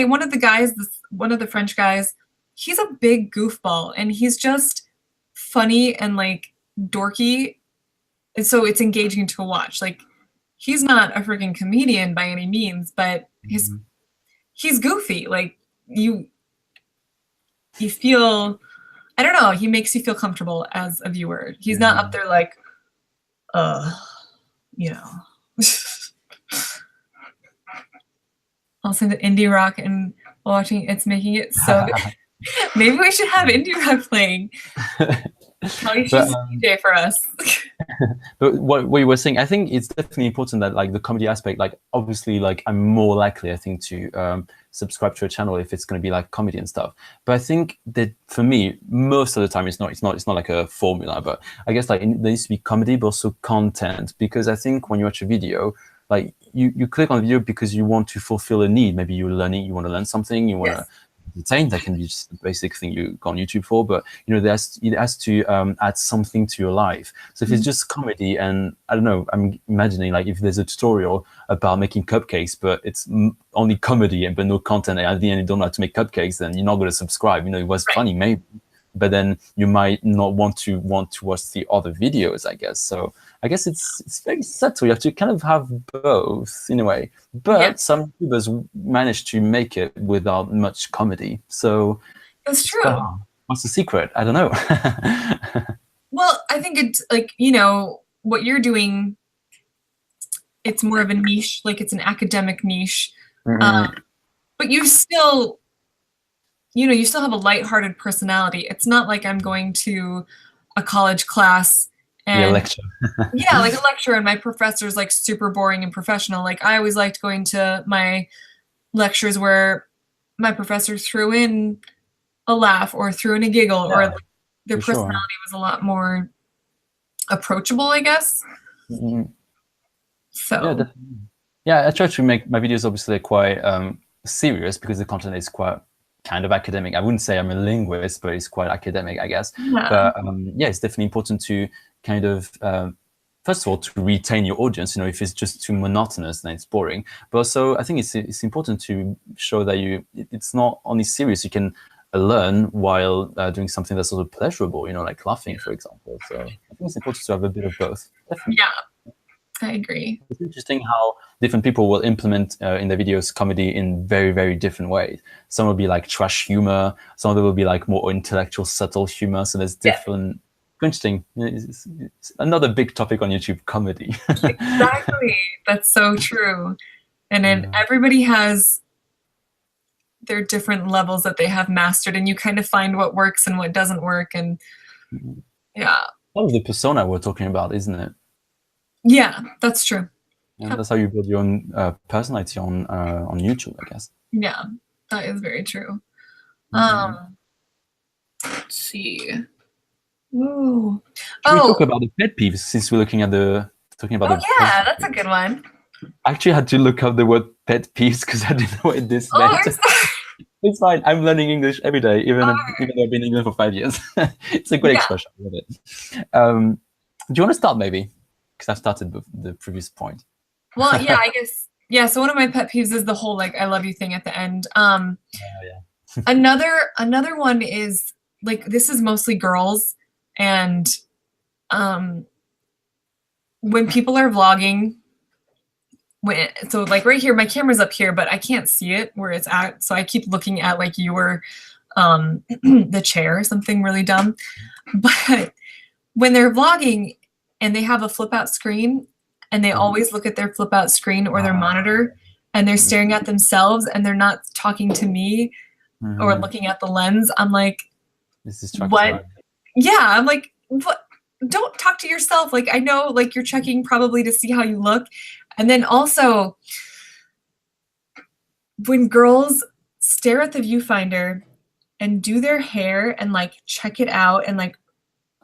one of the French guys, he's a big goofball, and he's just funny and like dorky. And so it's engaging to watch. Like, he's not a freaking comedian by any means, but he's goofy. Like you feel, I don't know, he makes you feel comfortable as a viewer. He's not up there like, you know. Also the indie rock and watching, it's making it so good. Maybe we should have indie rock playing. Probably she's DJ for us. But what you were saying, I think it's definitely important that like the comedy aspect, like obviously like I'm more likely, I think, to subscribe to a channel if it's going to be like comedy and stuff. But I think that for me, most of the time it's not like a formula, but I guess like there needs to be comedy, but also content, because I think when you watch a video, like you click on the video because you want to fulfill a need. Maybe you want to learn something, you want to entertain. That can be just the basic thing you go on YouTube for, but you know, it has to add something to your life. So if it's just comedy, and I don't know, I'm imagining like if there's a tutorial about making cupcakes, but it's only comedy but no content, and at the end you don't know how to make cupcakes, then you're not going to subscribe. You know, it was funny maybe, but then you might not want to watch the other videos, I guess. So I guess it's very subtle. You have to kind of have both in a way. But some YouTubers manage to make it without much comedy. So that's true. What's the secret? I don't know. Well, I think it's like, you know, what you're doing, it's more of a niche, like it's an academic niche. But you still, you know, you still have a lighthearted personality. It's not like I'm going to a college class and lecture. like a lecture, and my professor's like super boring and professional. Like I always liked going to my lectures where my professor threw in a laugh or threw in a giggle, or like, their personality was a lot more approachable, I guess. So I try to make my videos obviously quite serious, because the content is quite kind of academic. I wouldn't say I'm a linguist, but it's quite academic, I guess. But it's definitely important to kind of first of all, to retain your audience. You know, if it's just too monotonous, then it's boring. But also, I think it's important to show that it's not only serious. You can learn while doing something that's sort of pleasurable. You know, like laughing, for example. So I think it's important to have a bit of both. Definitely. Yeah, I agree. It's interesting how different people will implement in their videos comedy in very, very different ways. Some will be like trash humor. Some of them will be like more intellectual, subtle humor. So there's different. Interesting. It's another big topic on YouTube, comedy. Exactly. That's so true. And then everybody has their different levels that they have mastered, and you kind of find what works and what doesn't work. And That was the persona we're talking about, isn't it? Yeah, that's true. And that's how you build your own personality on YouTube, I guess. Yeah, that is very true. Let's see. Ooh. Should we talk about the pet peeves, since we're talking about that's a good one. I actually had to look up the word pet peeves because I didn't know what this meant. It's fine. I'm learning English every day, even though I've been in England for 5 years. It's a great expression. I love it. Do you want to start maybe? Because I've started with the previous point. Well, yeah, I guess Yeah, so one of my pet peeves is the whole like I love you thing at the end. Yeah. Another one is like this is mostly girls, and when people are vlogging, so like right here, my camera's up here, but I can't see it where it's at, so I keep looking at like your the chair or something really dumb. But when they're vlogging and they have a flip out screen and they always look at their flip out screen or their monitor and they're staring at themselves and they're not talking to me or looking at the lens, I'm like, what? Yeah, I'm like, what? Don't talk to yourself. Like, I know like you're checking probably to see how you look. And then also when girls stare at the viewfinder and do their hair and like check it out and like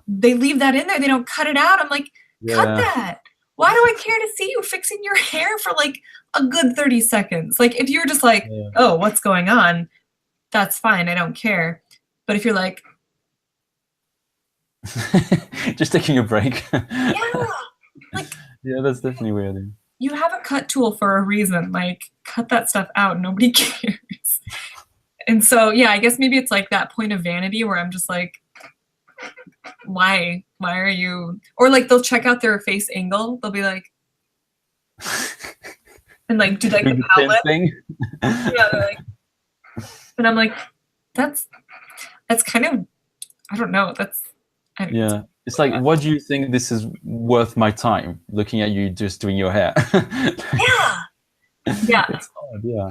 they leave that in there, they don't cut it out. I'm like, cut that. Why do I care to see you fixing your hair for like a good 30 seconds? Like if you're just like, oh, what's going on? That's fine. I don't care. But if you're like, just taking a break. yeah, like, yeah, that's definitely weird. You have a cut tool for a reason. Like, cut that stuff out. Nobody cares. And so, yeah, I guess maybe it's like that point of vanity where I'm just like, why? Why are you? Or like they'll check out their face angle. They'll be like, and like do like the pout lip thing. Yeah, they're like, and I'm like, that's kind of, I don't know. Yeah. It's like, what do you think this is worth my time looking at you just doing your hair? Yeah. Yeah. It's odd, yeah.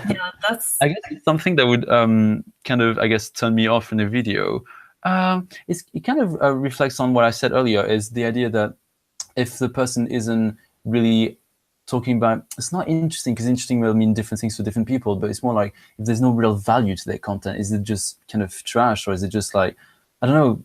Yeah, that's. I guess it's something that would kind of, I guess, turn me off in a video. It kind of reflects on what I said earlier, is the idea that if the person isn't really talking about, it's not interesting, because interesting will mean different things to different people, but it's more like if there's no real value to their content, is it just kind of trash, or is it just like, I don't know,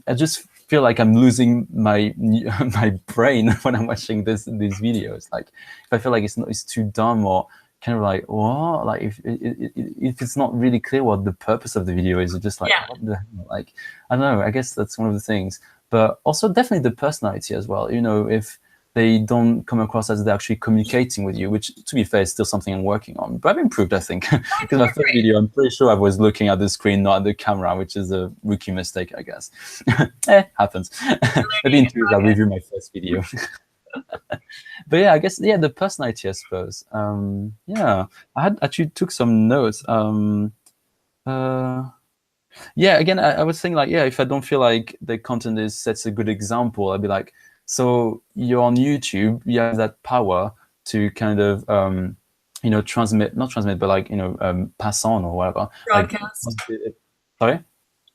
I just feel like I'm losing my my brain when I'm watching these videos. Like if I feel like it's too dumb, or kind of like, what? Like if it's not really clear what the purpose of the video is, it's just like, what the hell? Like, I don't know, I guess that's one of the things. But also definitely the personality as well. You know, if they don't come across as they're actually communicating with you, which, to be fair, is still something I'm working on. But I've improved, I think. Because my first video, I'm pretty sure I was looking at the screen, not at the camera, which is a rookie mistake, I guess. Happens. Maybe in 2 years, I'll review my first video. But yeah, I guess, yeah, the personality, I suppose. Yeah, I actually took some notes. Yeah, again, I was saying, like, yeah, if I don't feel like the content sets a good example, I'd be like, so you're on YouTube, you have that power to kind of, you know, not transmit, but like, you know, pass on or whatever. Broadcast. Like, sorry?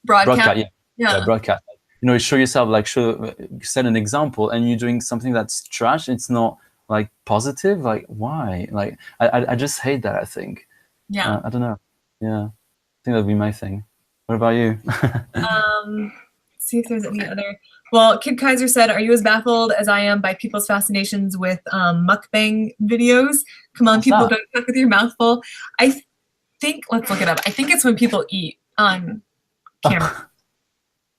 Broadcast. Yeah, broadcast. You know, show yourself, like, set an example, and you're doing something that's trash. It's not like positive. Like, why? Like, I just hate that, I think. Yeah. I don't know. Yeah, I think that'd be my thing. What about you? See if there's any other. Well, Kid Kaiser said, are you as baffled as I am by people's fascinations with mukbang videos? Come on, people, don't talk with your mouth full. I think, let's look it up. I think it's when people eat on camera.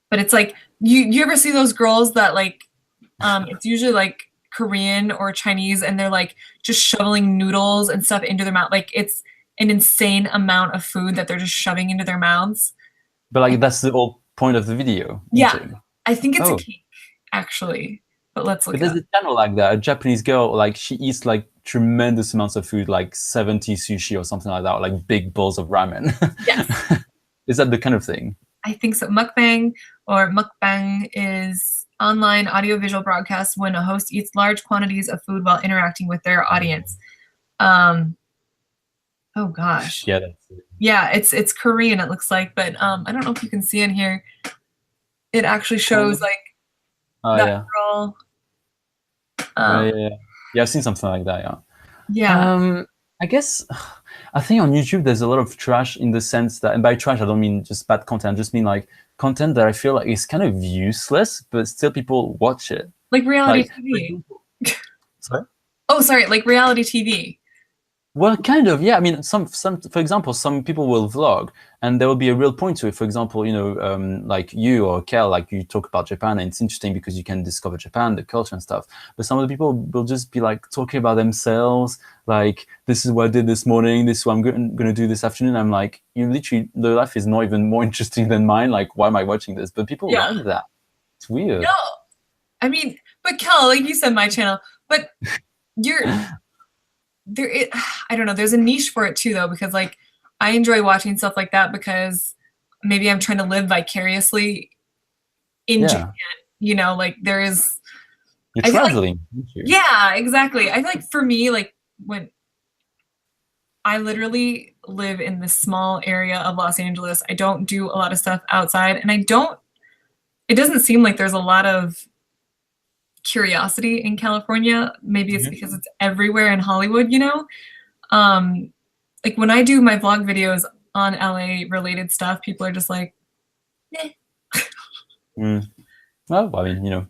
But it's like, you ever see those girls that like, it's usually like Korean or Chinese, and they're like just shoveling noodles and stuff into their mouth. Like it's an insane amount of food that they're just shoving into their mouths. But like, that's the whole point of the video. Yeah. Eating. I think it's a cake, actually. But let's look. But there's a channel like that. A Japanese girl, like, she eats like tremendous amounts of food, like 70 sushi or something like that, or like big bowls of ramen. Yes. Is that the kind of thing? I think so. Mukbang is online audiovisual broadcast when a host eats large quantities of food while interacting with their audience. Oh gosh. Yeah. That's it. Yeah, it's Korean, it looks like, but I don't know if you can see in here. It actually shows like that girl. Yeah, I've seen something like that. Yeah. Yeah. I guess, I think on YouTube there's a lot of trash, in the sense that, and by trash I don't mean just bad content, I just mean like content that I feel like is kind of useless, but still people watch it. Like reality TV. Sorry? Oh, sorry, like reality TV. Well, kind of, yeah. I mean, for example, some people will vlog, and there will be a real point to it. For example, like you or Kel, like you talk about Japan, and it's interesting because you can discover Japan, the culture and stuff. But some of the people will just be like talking about themselves, like this is what I did this morning, this is what I'm going to do this afternoon. I'm like, you literally, their life is not even more interesting than mine. Like, why am I watching this? But people Yeah. like that. It's weird. No, I mean, but Kel, like you said, my channel, but you're I don't know, there's a niche for it too though, because like I enjoy watching stuff like that because maybe I'm trying to live vicariously in Japan, like there is You're I feel traveling. like, yeah, exactly. I feel like for me, like when I literally live in this small area of Los Angeles, I don't do a lot of stuff outside, and it doesn't seem like there's a lot of curiosity in California. Maybe it's because it's everywhere in Hollywood, like when I do my vlog videos on LA related stuff, people are just like, eh. Well, I mean,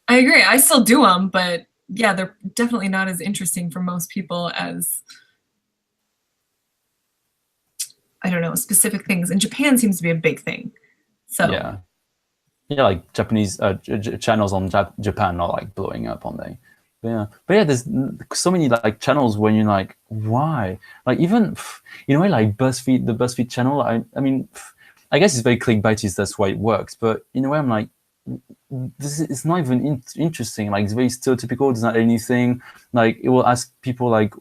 I agree. I still do them, but yeah, they're definitely not as interesting for most people as, I don't know, specific things. And Japan seems to be a big thing. So yeah, like Japanese channels on Japan are like blowing up, aren't they? But yeah, there's so many like channels when you're like, why? Like even like BuzzFeed, the BuzzFeed channel. I mean, I guess it's very clickbaity, that's why it works. But in a way, I'm like, it's not even interesting. Like it's very stereotypical. There's not anything. Like it will ask people like,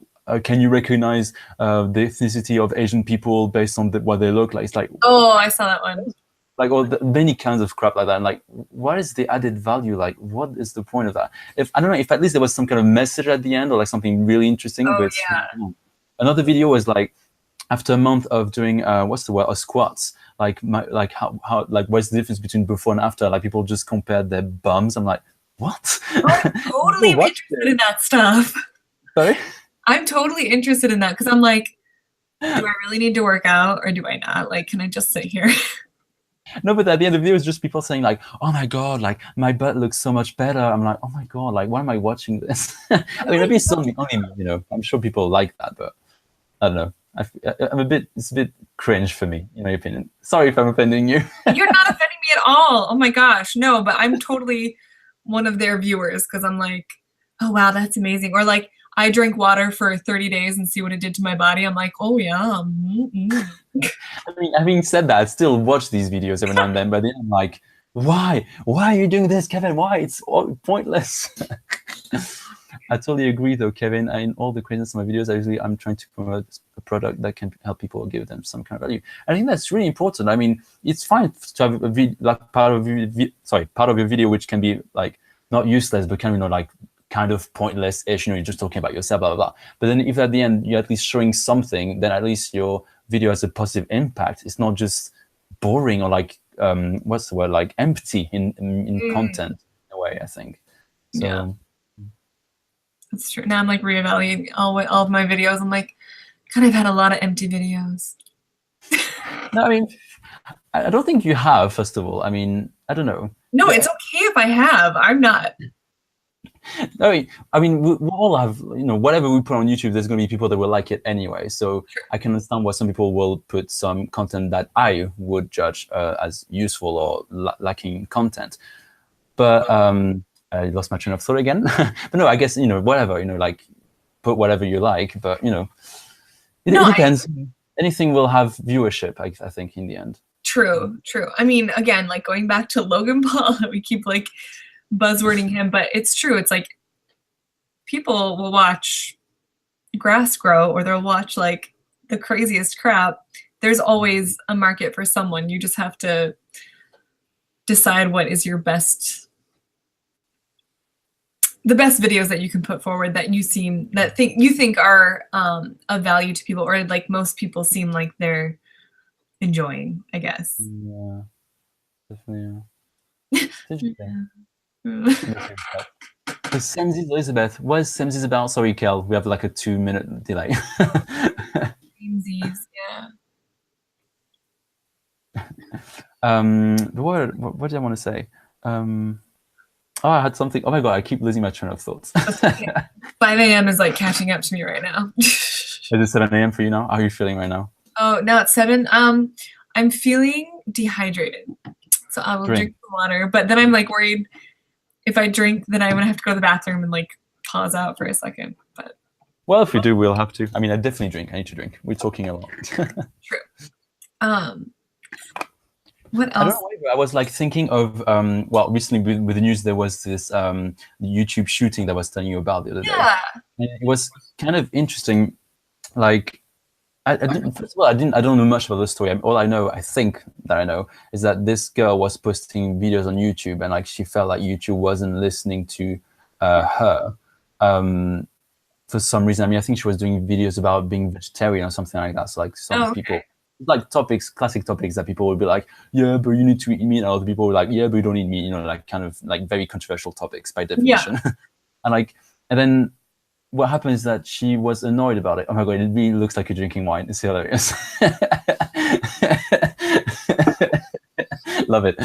can you recognize the ethnicity of Asian people based on what they look like? It's like, oh, I saw that one. Like many kinds of crap like that. And like, what is the added value? Like, what is the point of that? If I don't know, if at least there was some kind of message at the end or like something really interesting. Oh, but yeah. Another video was like, after a month of doing squats, like how like what's the difference between before and after? Like people just compared their bums. I'm like, what? I'm totally interested in that stuff. Sorry? I'm totally interested in that because I'm like, do I really need to work out or do I not? Like, can I just sit here? No, but at the end of the video, it's just people saying like, "Oh my god, like my butt looks so much better." I'm like, "Oh my god, like why am I watching this?" I mean, maybe it's only me, I'm sure people like that, but I don't know. It's a bit cringe for me, in my opinion. Sorry if I'm offending you. You're not offending me at all. Oh my gosh, no, but I'm totally one of their viewers because I'm like, oh wow, that's amazing. Or like, I drink water for 30 days and see what it did to my body. I'm like, oh yeah. I mean, having said that, I still watch these videos every now and then, but then I'm like, why? Why are you doing this, Kevin? Why? It's all pointless. I totally agree, though, Kevin. In all the craziness of my videos, I'm trying to promote a product that can help people, give them some kind of value. I think that's really important. I mean, it's fine to have part of your video which can be like not useless, but kind of like kind of pointless-ish. You're just talking about yourself, blah blah blah. But then, if at the end you're at least showing something, then at least your video has a positive impact. It's not just boring or like what's the word, like empty in content in a way, I think. So. Yeah. That's true. Now I'm like reevaluating all of my videos. I'm like, God, I've had a lot of empty videos. No, I mean, I don't think you have, first of all. I mean, I don't know. No, it's okay if I have. I'm not. I mean, we all have, whatever we put on YouTube, there's going to be people that will like it anyway. So sure. I can understand why some people will put some content that I would judge as useful or lacking content. But I lost my train of thought again. But no, I guess, whatever, like put whatever you like. But, it depends. Anything will have viewership, I think, in the end. True. I mean, again, like going back to Logan Paul, we keep like buzzwording him, but it's true. It's like people will watch grass grow or they'll watch like the craziest crap. There's always a market for someone. You just have to decide what is your the best videos that you can put forward that you think are of value to people, or like most people seem like they're enjoying, I guess. Yeah, definitely. So Samsies, Elizabeth, what is Samsies about? Sorry, Kel, we have like a 2-minute delay. Samsies, yeah. What did I want to say? I had something. Oh my god, I keep losing my train of thoughts. 5 a.m. is like catching up to me right now. Is it 7 a.m. for you now? How are you feeling right now? Oh, now it's 7. I'm feeling dehydrated, so I will drink some water. But then I'm like worried if I drink, then I'm gonna have to go to the bathroom and like pause out for a second. But well, if we do, we'll have to. I mean, I definitely drink. I need to drink. We're talking a lot. True. What else? I don't know why, but I was like thinking of well, recently with the news there was this YouTube shooting that I was telling you about the other day. Yeah. And it was kind of interesting. Like, I didn't. First of all, I don't know much about the story. All I know, I think that I know, is that this girl was posting videos on YouTube, and like she felt like YouTube wasn't listening to her for some reason. I mean, I think she was doing videos about being vegetarian or something like that. So like some people, like classic topics that people would be like, yeah, but you need to eat meat, and other people were like, yeah, but you don't eat meat. You know, like kind of like very controversial topics by definition. Yeah. and then. What happened is that she was annoyed about it. Oh my god, it really looks like you're drinking wine. It's hilarious. Love it.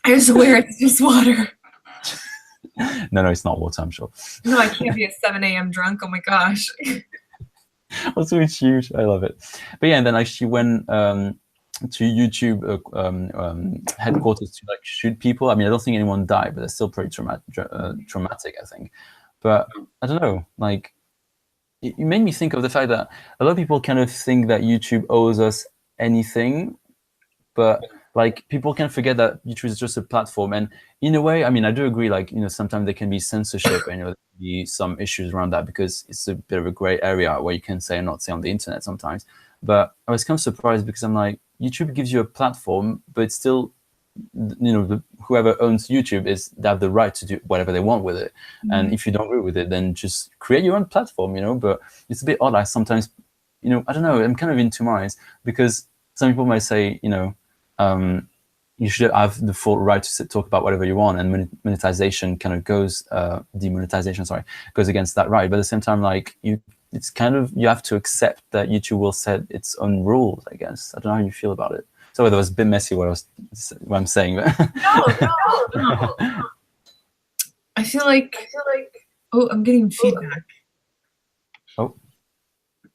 I swear it's just water. No, it's not water, I'm sure. No, I can't be a 7 a.m. drunk. Oh my gosh. Also, it's huge. I love it. But yeah, and then like she went to YouTube headquarters to like shoot people. I mean, I don't think anyone died, but it's still pretty traumatic, I think. But I don't know, like it made me think of the fact that a lot of people kind of think that YouTube owes us anything, but like people can forget that YouTube is just a platform. And in a way, I mean, I do agree, like, you know, sometimes there can be censorship and, you know, there can be some issues around that because it's a bit of a gray area where you can say and not say on the internet sometimes. But I was kind of surprised because I'm like, YouTube gives you a platform, but it's still, you know, whoever owns YouTube they have the right to do whatever they want with it. Mm-hmm. And if you don't agree with it, then just create your own platform, you know. But it's a bit odd. I sometimes, you know, I don't know. I'm kind of in two minds because some people might say, you know, you should have the full right to talk about whatever you want, and monetization kind of goes, demonetization, sorry, goes against that right. But at the same time, like it's kind of, you have to accept that YouTube will set its own rules, I guess. I don't know how you feel about it. So that was a bit messy what I'm saying. But No. I feel like, oh, I'm getting feedback. Oh. Is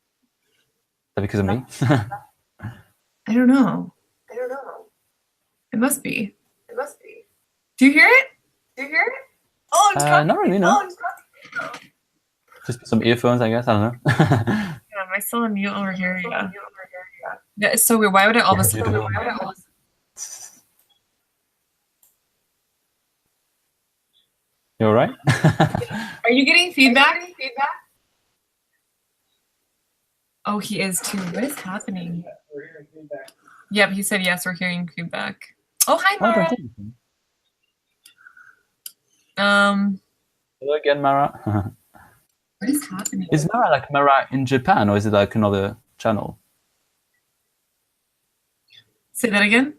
that because of me? I don't know. It must be. Do you hear it? Oh, it's not really, no. Just some earphones, I guess. I don't know. Yeah, am I still on mute over here? Yeah. Yeah, it's so weird. Why would it all of a sudden? You all right? Are you getting feedback? Oh, he is too. What is happening? We're hearing feedback. Yep, he said yes, we're hearing feedback. Oh, hi, Mara. Hello again, Mara. What is happening? Is Mara like Mara in Japan, or is it like another channel? Say that again.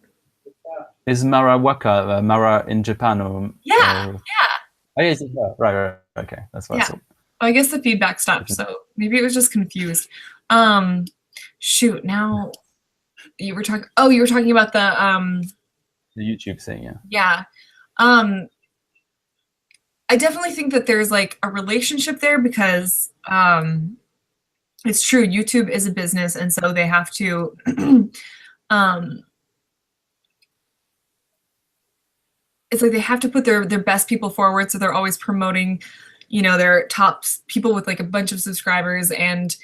Is Mara Waka Mara in Japan, or yeah? Oh, yeah, right. Okay, that's what I thought. Well, I guess the feedback stopped, so maybe it was just confused. Shoot, now you were talking. Oh, you were talking about the YouTube thing, yeah. Yeah. I definitely think that there's like a relationship there because it's true, YouTube is a business, and so they have to it's like they have to put their best people forward, so they're always promoting, you know, their top people with like a bunch of subscribers. And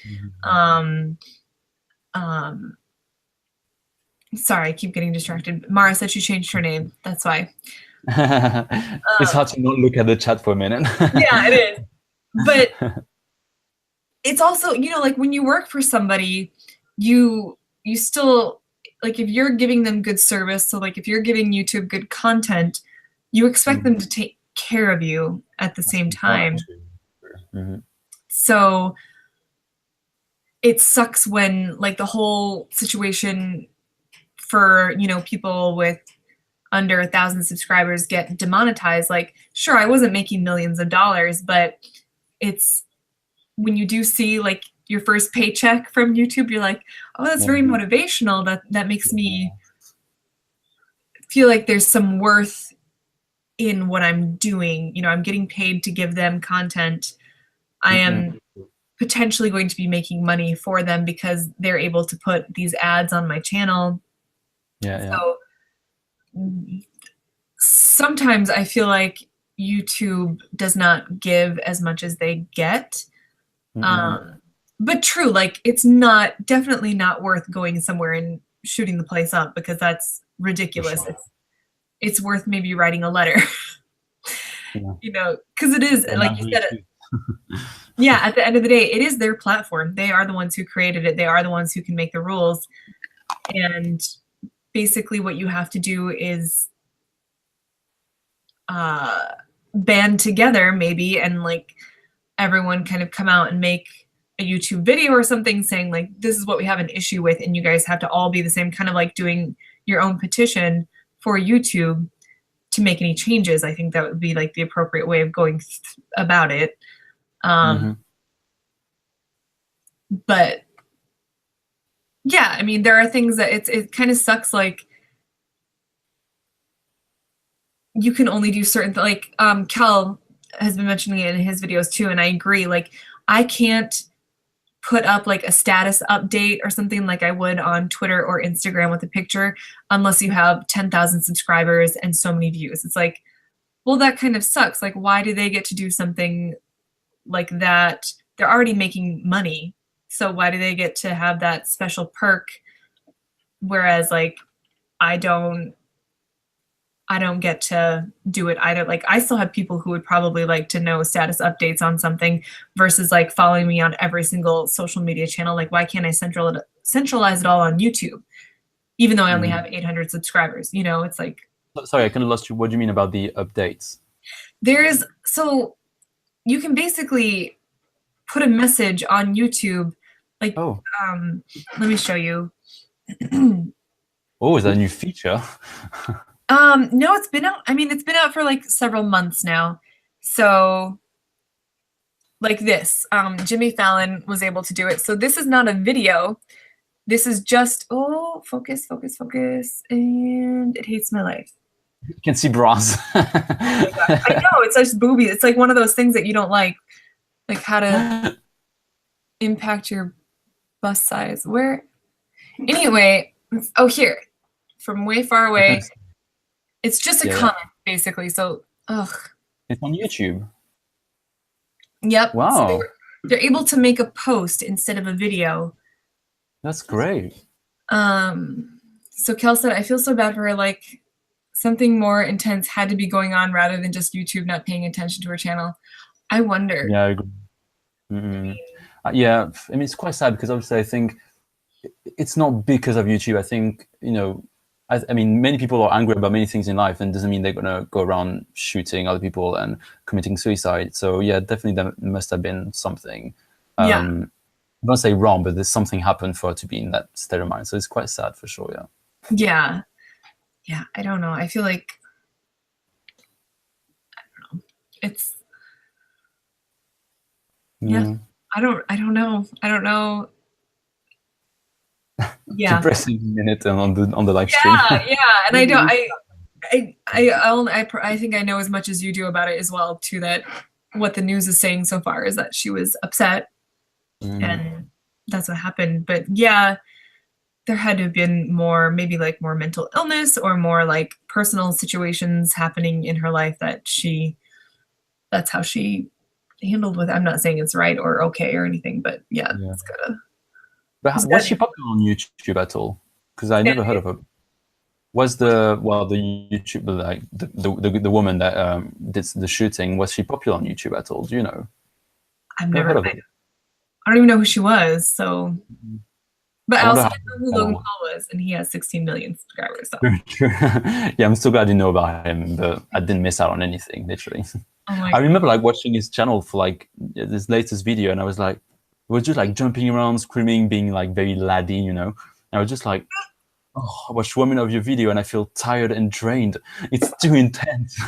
sorry, I keep getting distracted. Mara said she changed her name. That's why. It's hard to not look at the chat for a minute. Yeah, it is. But it's also, you know, like when you work for somebody, you still, like if you're giving them good service, so like if you're giving YouTube good content, you expect them to take care of you at the same time. So it sucks when like the whole situation for, you know, people with under 1,000 subscribers get demonetized. Like, sure, I wasn't making millions of dollars, but it's when you do see like your first paycheck from YouTube, you're like, oh, that's very motivational. That makes me feel like there's some worth in what I'm doing. You know, I'm getting paid to give them content. I am potentially going to be making money for them because they're able to put these ads on my channel. Yeah. So sometimes I feel like YouTube does not give as much as they get. But true, like it's definitely not worth going somewhere and shooting the place up because that's ridiculous. Sure. It's worth maybe writing a letter. Yeah. You know, because it is, like you said, yeah, at the end of the day, it is their platform. They are the ones who created it. They are the ones who can make the rules. And basically what you have to do is band together maybe, and like everyone kind of come out and make a YouTube video or something saying like, this is what we have an issue with, and you guys have to all be the same, kind of like doing your own petition for YouTube to make any changes. I think that would be like the appropriate way of going about it. But yeah, I mean, there are things that it kind of sucks. Like you can only do certain like Cal has been mentioning it in his videos too, and I agree. Like I can't put up like a status update or something like I would on Twitter or Instagram with a picture unless you have 10,000 subscribers and so many views. It's like, well, that kind of sucks. Like, why do they get to do something like that? They're already making money. So why do they get to have that special perk? Whereas like, I don't get to do it either. Like I still have people who would probably like to know status updates on something versus like following me on every single social media channel. Like why can't I centralize it all on YouTube? Even though I only have 800 subscribers, you know, it's like. Sorry, I kind of lost you. What do you mean about the updates? So you can basically put a message on YouTube. Like, let me show you. Oh, is that a new feature? No, it's been out. I mean, it's been out for like several months now. So like this, Jimmy Fallon was able to do it. So this is not a video. This is just, focus. And it hates my life. You can see bras. I know, it's just boobies. It's like one of those things that you don't like how to impact your bust size. Where? Anyway, here, from way far away. It's just a comment, basically. So, It's on YouTube. Yep. Wow. So they're able to make a post instead of a video. That's great. So Kel said, I feel so bad for her. Like something more intense had to be going on rather than just YouTube not paying attention to her channel. I wonder. Yeah, I agree. Yeah, I mean, it's quite sad because obviously I think it's not because of YouTube. I think, you know, I mean, many people are angry about many things in life, and doesn't mean they're going to go around shooting other people and committing suicide. So yeah, definitely there must have been something. I don't say wrong, but there's something happened for her to be in that state of mind. So it's quite sad for sure. Yeah. Yeah. I don't know. I feel like, I don't know. It's, I don't know. Yeah. Depressing minute on the live stream. Yeah. And I think I know as much as you do about it as well too, that what the news is saying so far is that she was upset and that's what happened. But yeah, there had to have been more, maybe like more mental illness or more like personal situations happening in her life that's how she handled with it. I'm not saying it's right or okay or anything, but it's gotta. But was she popular on YouTube at all? Because I never heard of her. Was the YouTuber, like the woman that did the shooting, was she popular on YouTube at all? Do you know? I've never heard of it. I don't even know who she was. So, but I also didn't know who Logan Paul was, and he has 16 million subscribers. So. True. Yeah, I'm so glad you know about him, but I didn't miss out on anything, literally. I remember like watching his channel for like this latest video, and I was like, we were just like jumping around, screaming, being like very laddie, you know. And I was just like, I watched 1 minute of your video and I feel tired and drained. It's too intense.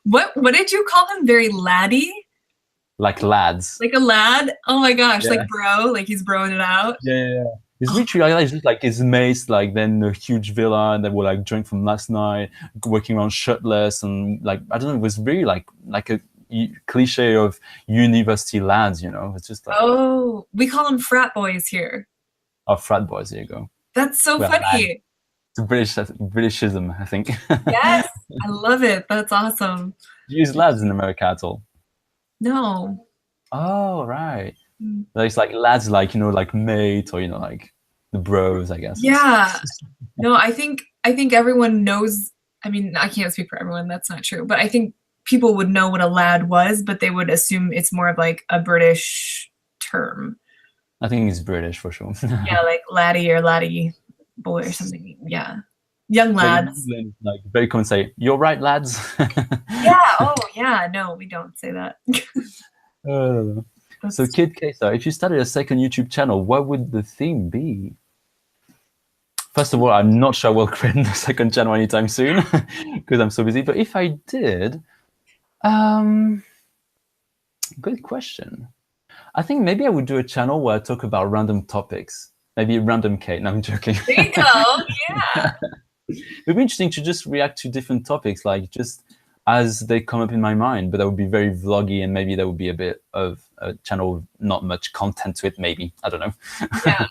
What did you call him? Very laddie? Like lads. Like a lad? Oh my gosh, like bro, like he's broing it out. Yeah. It's literally just like his mates, like then a huge villa, and they were like drunk from last night, working around shirtless, and like I don't know, it was really like cliche of university lads, you know. It's just like, Oh, we call them frat boys here. oh, frat boys. There you go. That's so Well, funny. it's a Britishism, I think. Yes, I love it. That's awesome. Do you use lads in America at all? No. Oh, right. Mm. It's like lads, like, you know, like mate, or, you know, like the bros, I guess. Yeah. No, I think everyone knows. I mean, I can't speak for everyone. That's not true. But I think people would know what a lad was, but they would assume it's more of like a British term. I think it's British for sure. Yeah, like laddie or laddie boy or something. Yeah. Young But in lads. England, like very common say, "You're right, lads." Yeah. Oh, yeah. No, we don't say that. So, Kid Kesa, if you started a second YouTube channel, what would the theme be? First of all, I'm not sure I will create a second channel anytime soon because I'm so busy. But if I did, good question. I think maybe I would do a channel where I talk about random topics. Maybe random Kate. No, I'm joking. There you go. Yeah. It'd be interesting to just react to different topics, like just as they come up in my mind. But that would be very vloggy, and maybe there would be a bit of a channel with not much content to it. Maybe, I don't know. Yeah.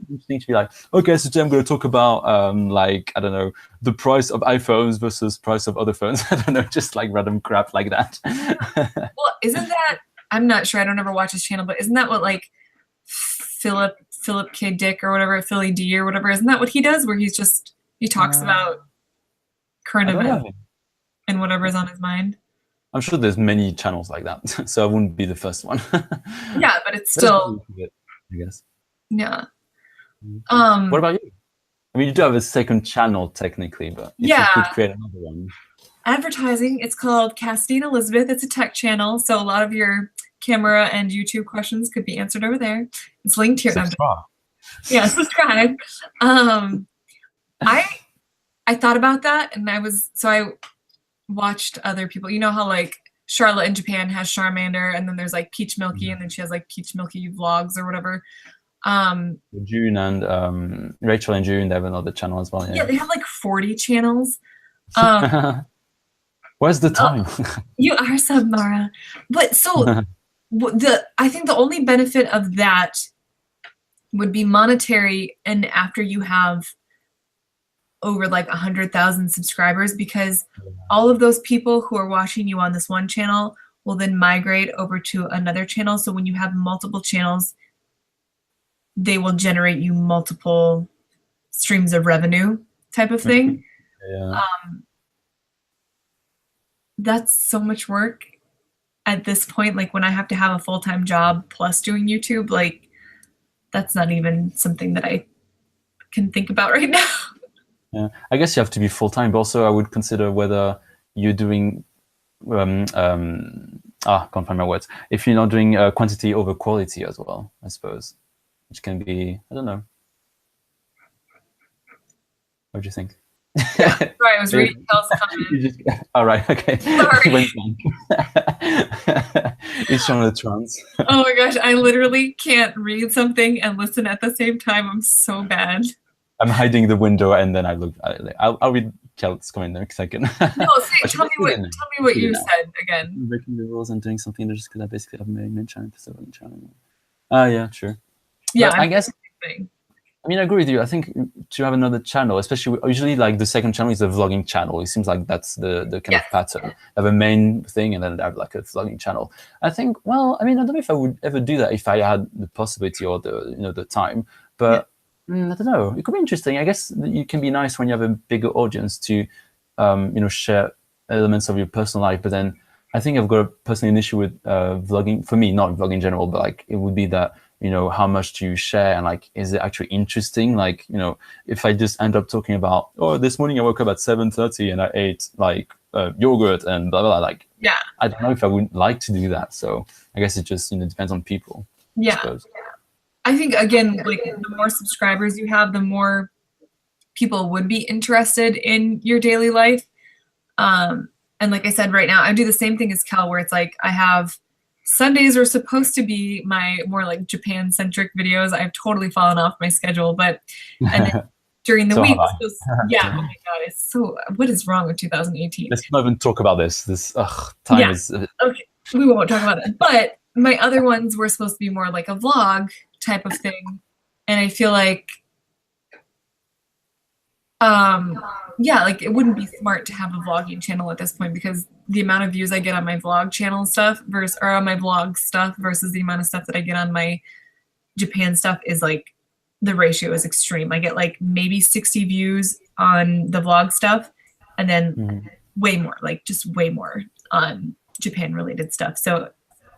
Interesting to be like, okay, so today I'm going to talk about like, I don't know, the price of iPhones versus price of other phones. I don't know, just like random crap like that. Well, isn't that? I'm not sure. I don't ever watch his channel, but isn't that what like Philip K. Dick or whatever, Philly D or whatever? Isn't that what he does? Where he talks about current events and whatever is on his mind. I'm sure there's many channels like that, so I wouldn't be the first one. Yeah, but it's still, I guess. yeah. What about you? I mean, you do have a second channel technically, but if you could create another one. Advertising. It's called Castine Elizabeth. It's a tech channel, so a lot of your camera and YouTube questions could be answered over there. It's linked here. Subscribe. Yeah, subscribe. I thought about that, and I watched other people. You know how like Charlotte in Japan has Charmander, and then there's like Peach Milky, and then she has like Peach Milky vlogs or whatever. June and Rachel and June, they have another channel as well. Yeah, they have like 40 channels. Where's the time? You are Submara. But so I think the only benefit of that would be monetary, and after you have over like 100,000 subscribers, because all of those people who are watching you on this one channel will then migrate over to another channel. So when you have multiple channels, they will generate you multiple streams of revenue type of thing. Yeah. That's so much work at this point. Like when I have to have a full-time job plus doing YouTube, like that's not even something that I can think about right now. Yeah, I guess you have to be full-time, but also I would consider whether you're doing, can't find my words. If you're not doing quantity over quality as well, I suppose, which can be, I don't know. What do you think? Yeah, sorry, I was reading Kel's comment. All right, okay. Sorry. It's on the trance. Oh my gosh, I literally can't read something and listen at the same time. I'm so bad. I'm hiding the window, and then I'll read Kel's comment in a second. No, tell me what you said again. Breaking the rules and doing something just because I basically have made mention episode on the channel. Yeah, sure. Yeah, I guess. Thing. I mean, I agree with you. I think to have another channel, especially usually like the second channel is a vlogging channel. It seems like that's the kind of pattern. Have a main thing and then have like a vlogging channel. I think, well, I mean, I don't know if I would ever do that if I had the possibility or the time. But I don't know. It could be interesting. I guess it can be nice when you have a bigger audience to, share elements of your personal life. But then I think I've got personally an issue with vlogging. For me, not vlogging in general, but like it would be that. How much do you share, and like, is it actually interesting? Like, if I just end up talking about, this morning I woke up at 7:30 and I ate like yogurt and blah, blah, blah, like, I don't know if I would like to do that. So I guess it just, depends on people. Yeah. I think, again, like the more subscribers you have, the more people would be interested in your daily life. And like I said, right now, I do the same thing as Kel, where it's like, I have Sundays are supposed to be my more like Japan-centric videos. I've totally fallen off my schedule, but and then during the week, oh my God, it's so. What is wrong with 2018? Let's not even talk about this. This time is. Okay, we won't talk about it. But my other ones were supposed to be more like a vlog type of thing. And I feel like, yeah, like it wouldn't be smart to have a vlogging channel at this point because the amount of views I get on my vlog channel stuff versus, or on my vlog stuff versus the amount of stuff that I get on my Japan stuff is like, the ratio is extreme. I get like maybe 60 views on the vlog stuff and then way more, like just way more on Japan related stuff. So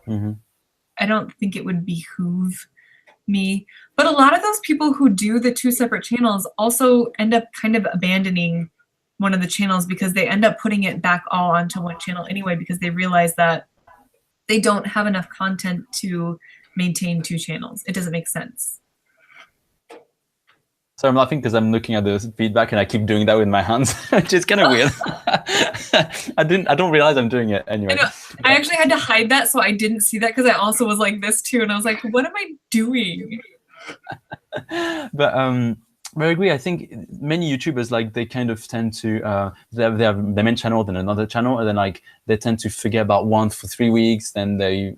I don't think it would behoove me. But a lot of those people who do the 2 separate channels also end up kind of abandoning one of the channels because they end up putting it back all onto one channel anyway because they realize that they don't have enough content to maintain 2 channels. It doesn't make sense. So I'm laughing because I'm looking at the feedback and I keep doing that with my hands, which is kind of weird. I don't realize I'm doing it anyway. I actually had to hide that so I didn't see that because I also was like this too, and I was like, what am I doing? But I agree. I think many YouTubers, like, they kind of tend to they have their main channel, then another channel, and then like they tend to forget about one for 3 weeks, then they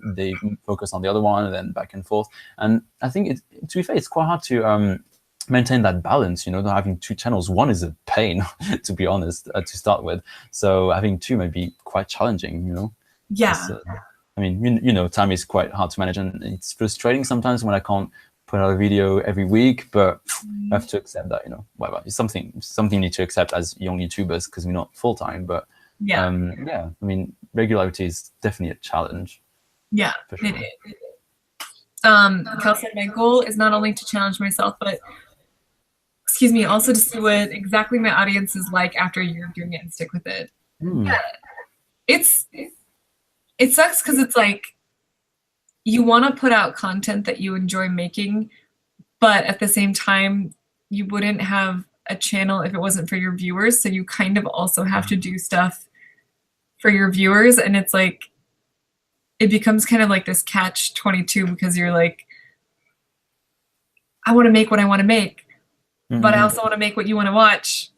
focus on the other one, and then back and forth. And I think to be fair, it's quite hard to maintain that balance, you know, not having 2 channels. One is a pain, to be honest, to start with. So having 2 may be quite challenging, you know. Yeah. I mean, you know, time is quite hard to manage, and it's frustrating sometimes when I can't put out a video every week, but I have to accept that, you know, whatever. It's something you need to accept as young YouTubers because we're not full time. But yeah, I mean, regularity is definitely a challenge. Yeah, for sure. it is. Kel said, my goal is not only to challenge myself, but excuse me, also to see what exactly my audience is like after a year of doing it and stick with it. Yeah. It sucks because it's like you want to put out content that you enjoy making, but at the same time, you wouldn't have a channel if it wasn't for your viewers. So you kind of also have to do stuff for your viewers. And it's like, it becomes kind of like this catch-22 because you're like, I want to make what I want to make, but I also want to make what you want to watch.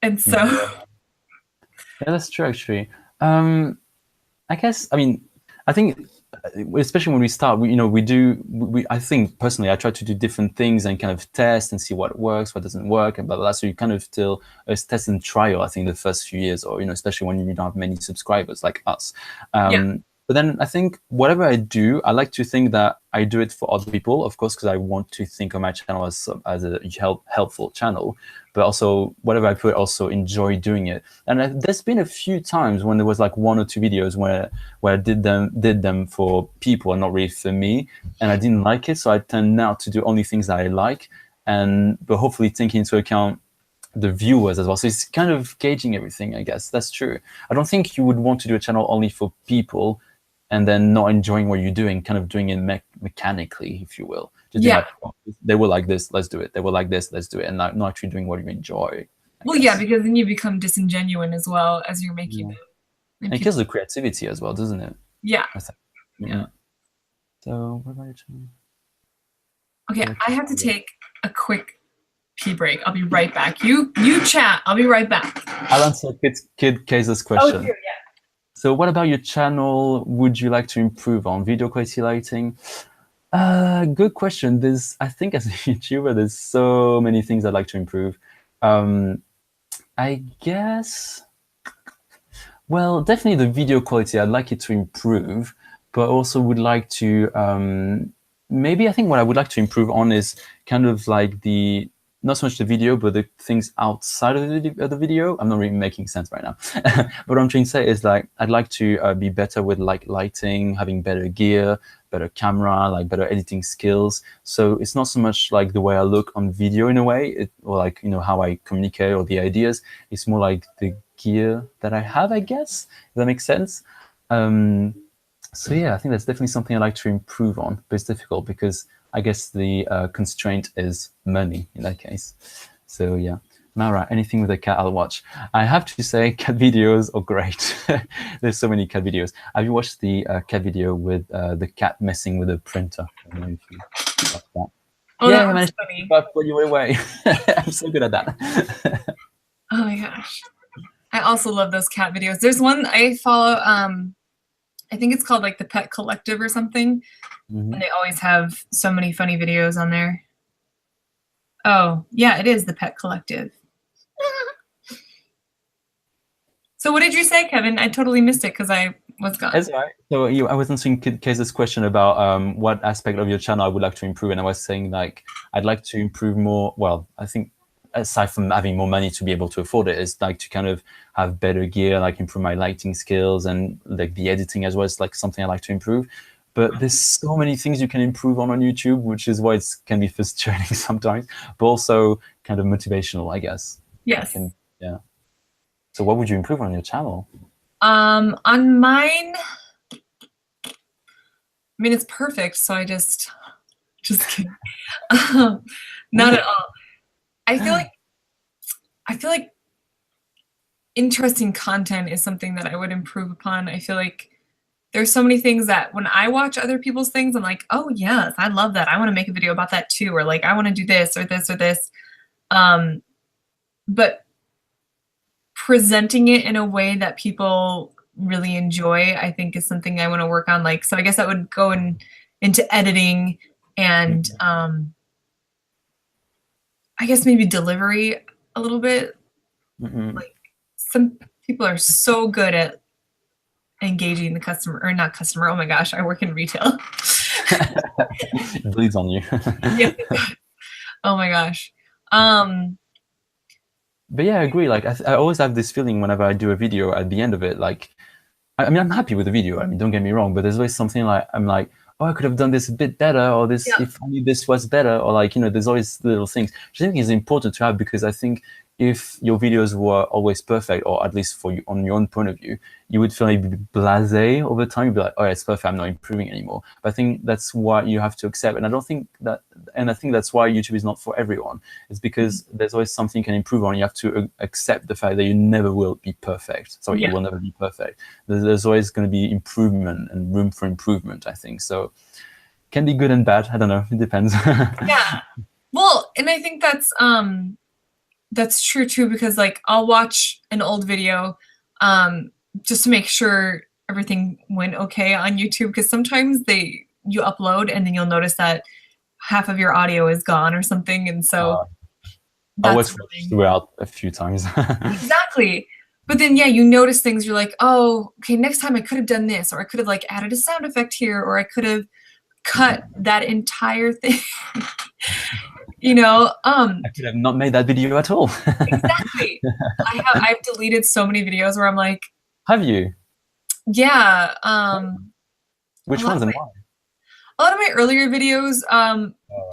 And so. Yeah, that's true, actually. I guess, I mean, I think, especially when we start, I think personally, I try to do different things and kind of test and see what works, what doesn't work, and blah, blah, blah. So you kind of still test and trial, I think, the first few years, or, you know, especially when you don't have many subscribers like us. But then I think whatever I do, I like to think that I do it for other people, of course, because I want to think of my channel as a helpful channel. But also, whatever I put, also enjoy doing it. And there's been a few times when there was like 1 or 2 videos where I did them for people and not really for me, and I didn't like it. So I tend now to do only things that I like, but hopefully taking into account the viewers as well. So it's kind of gauging everything, I guess. That's true. I don't think you would want to do a channel only for people and then not enjoying what you're doing, kind of doing it mechanically, if you will. Just like, oh, they were like this, let's do it. They were like this, let's do it. And not actually doing what you enjoy. Well, yeah, because then you become disingenuous as well as you're making it. And it kills the creativity as well, doesn't it? Yeah. Yeah. So what about your channel? Okay, I have to take a quick pee break. I'll be right back. You chat. I'll be right back. I'll answer Kid Kaiser's question. Oh, yeah. So what about your channel would you like to improve on? Video quality, lighting? Good question. I think as a YouTuber, there's so many things I'd like to improve. I guess, well, definitely the video quality, I'd like it to improve, but also would like to, maybe I think what I would like to improve on is kind of like not so much the video, but the things outside of the video. I'm not really making sense right now. But what I'm trying to say is, like, I'd like to be better with like lighting, having better gear, better camera, like better editing skills. So it's not so much like the way I look on video in a way, or like, you know, how I communicate or the ideas. It's more like the gear that I have, I guess, if that makes sense. So yeah, I think that's definitely something I'd like to improve on, but it's difficult because I guess the constraint is money in that case. So yeah. All right, anything with a cat I'll watch. I have to say, cat videos are great. There's so many cat videos. Have you watched the cat video with the cat messing with a printer? I don't know if you watched that. Oh, yeah, that was funny. But put you away. I'm so good at that. Oh my gosh. I also love those cat videos. There's one I follow, I think it's called like the Pet Collective or something. Mhm. And they always have so many funny videos on there. Oh, yeah, it is the Pet Collective. So what did you say, Kevin? I totally missed it because I was gone. That's all right. So I was answering Kase's question about what aspect of your channel I would like to improve, and I was saying like I'd like to improve more. Well, I think aside from having more money to be able to afford it, is like to kind of have better gear, like improve my lighting skills and like the editing as well. It's like something I like to improve. But there's so many things you can improve on YouTube, which is why it can be frustrating sometimes, but also kind of motivational, I guess. Yes. Yeah. So what would you improve on your channel? On mine, I mean, it's perfect. So I just kidding. Not at all. I feel like interesting content is something that I would improve upon. I feel like there's so many things that when I watch other people's things, I'm like, oh yes, I love that. I want to make a video about that too. Or like, I want to do this or this or this. But presenting it in a way that people really enjoy, I think is something I want to work on. Like, so I guess that would go into editing and I guess maybe delivery a little bit. Like some people are so good at engaging the customer, or not customer. Oh my gosh, I work in retail. It bleeds on you. Yeah. Oh my gosh. But yeah, I agree. Like I always have this feeling whenever I do a video at the end of it, like, I mean, I'm happy with the video. I mean, don't get me wrong, but there's always something like, I'm like, oh, I could have done this a bit better, or this, if only this was better, or like, there's always little things, which I think is important to have, because I think if your videos were always perfect, or at least for you on your own point of view, you would feel maybe blasé over time. You'd be like, oh, it's perfect, I'm not improving anymore. But I think that's what you have to accept. And I think that's why YouTube is not for everyone. It's because there's always something you can improve on. You have to accept the fact that you never will be perfect. So you will never be perfect. There's always going to be improvement and room for improvement, I think. So can be good and bad. I don't know. It depends. Yeah. Well, and I think that's true too, because like I'll watch an old video just to make sure everything went okay on YouTube, because sometimes you upload and then you'll notice that half of your audio is gone or something, and so I always throughout a few times. Exactly. But then you notice things, you're like, oh, okay, next time I could have done this, or I could have like added a sound effect here, or I could have cut that entire thing. I could have not made that video at all. Exactly. I've deleted so many videos where I'm like, have you? Yeah. Which ones and why? A lot of my earlier videos,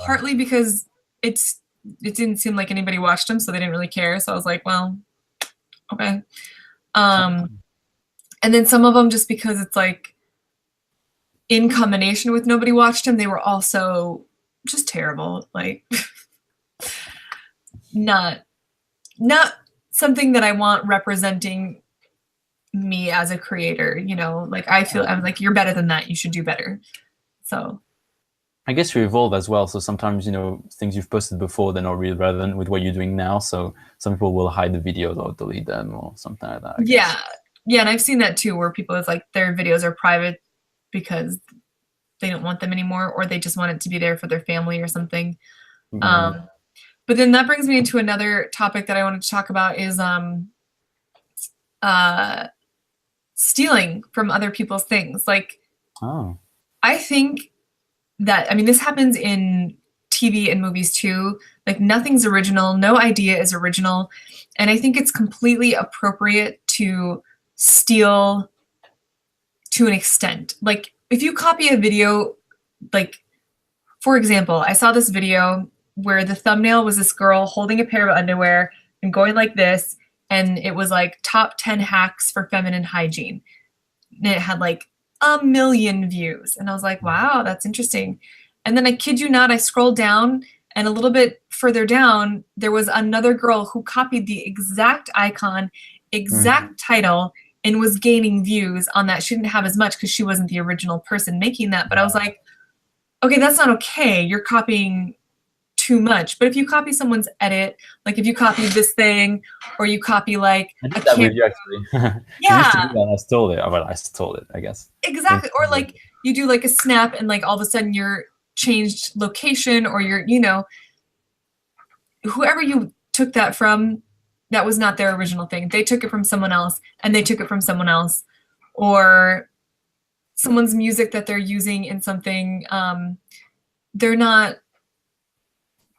partly because it didn't seem like anybody watched them, so they didn't really care. So I was like, well, okay. And then some of them just because it's like in combination with nobody watched them, they were also just terrible. Like not something that I want representing me as a creator, like I'm like, you're better than that, you should do better. So I guess you evolve as well. So sometimes, things you've posted before, they're not really relevant with what you're doing now. So some people will hide the videos or delete them or something like that. Yeah. And I've seen that too, where people, it's like their videos are private because they don't want them anymore, or they just want it to be there for their family or something. But then that brings me into another topic that I wanted to talk about is stealing from other people's things. Like, I think that, I mean, this happens in TV and movies too. Like, nothing's original, no idea is original. And I think it's completely appropriate to steal to an extent. Like, if you copy a video, like, for example, I saw this video where the thumbnail was this girl holding a pair of underwear and going like this, and it was like top 10 hacks for feminine hygiene. And it had like 1 million views. And I was like, wow, that's interesting. And then I kid you not, I scrolled down, and a little bit further down, there was another girl who copied the exact icon, exact title, and was gaining views on that. She didn't have as much because she wasn't the original person making that. But I was like, okay, that's not okay. You're copying too much. But if you copy someone's edit, like if you copy this thing, or you copy like I a did that with you actually. You used to yeah, do that and I stole it. Well, I stole it, I guess. exactly. Or like you do like a snap and like all of a sudden you're changed location, or you're, you know, whoever you took that from, that was not their original thing. They took it from someone else, and they took it from someone else, or someone's music that they're using in something. They're not.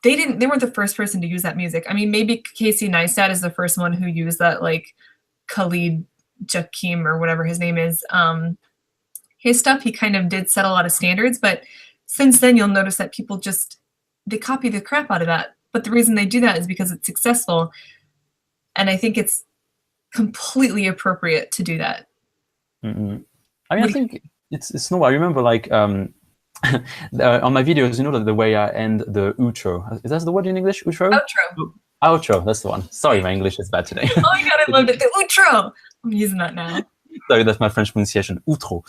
They weren't the first person to use that music. I mean, maybe Casey Neistat is the first one who used that, like Khalid Jakim or whatever his name is. His stuff, he kind of did set a lot of standards, but since then you'll notice that people just, they copy the crap out of that. But the reason they do that is because it's successful. And I think it's completely appropriate to do that. Mm-hmm. I mean, I think it's normal. I remember like on my videos, you know, the way I end the outro. Is that the word in English? Outro? Outro. Outro, that's the one. Sorry, my English is bad today. Oh my God, I loved it. The outro. I'm using that now. Sorry, that's my French pronunciation. Outro.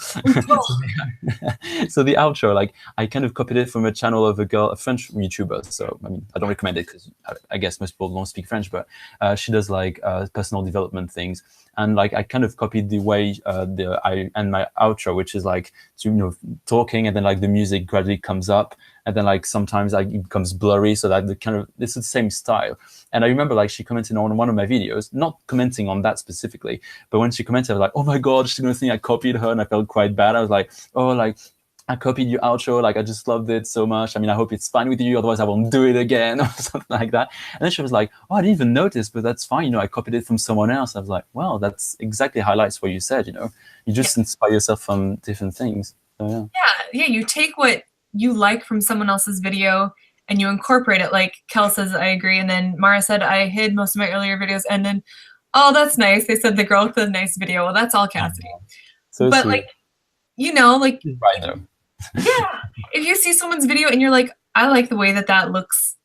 So the outro, like I kind of copied it from a channel of a French YouTuber. So I mean, I don't recommend it because I guess most people don't speak French, but she does like personal development things, and like I kind of copied the way I end my outro, which is like talking, and then like the music gradually comes up, and then like sometimes like it becomes blurry, so that it's the same style. And I remember like she commented on one of my videos, not commenting on that specifically, but when she commented, I was like, oh my God, she's gonna think I copied her, and I felt quite bad. I was like, oh, like I copied your outro, like I just loved it so much. I mean, I hope it's fine with you, otherwise I won't do it again, or something like that. And then she was like, oh, I didn't even notice, but that's fine, I copied it from someone else. I was like, well, that's exactly highlights what you said, you just inspire yourself from different things. So, yeah, you take what you like from someone else's video and you incorporate it. Like Kel says, I agree. And then Mara said, I hid most of my earlier videos. And then, oh, that's nice. They said the girl with the nice video. Well, that's all Cassidy. So but sweet. like, like, right though. Yeah, if you see someone's video and you're like, I like the way that looks,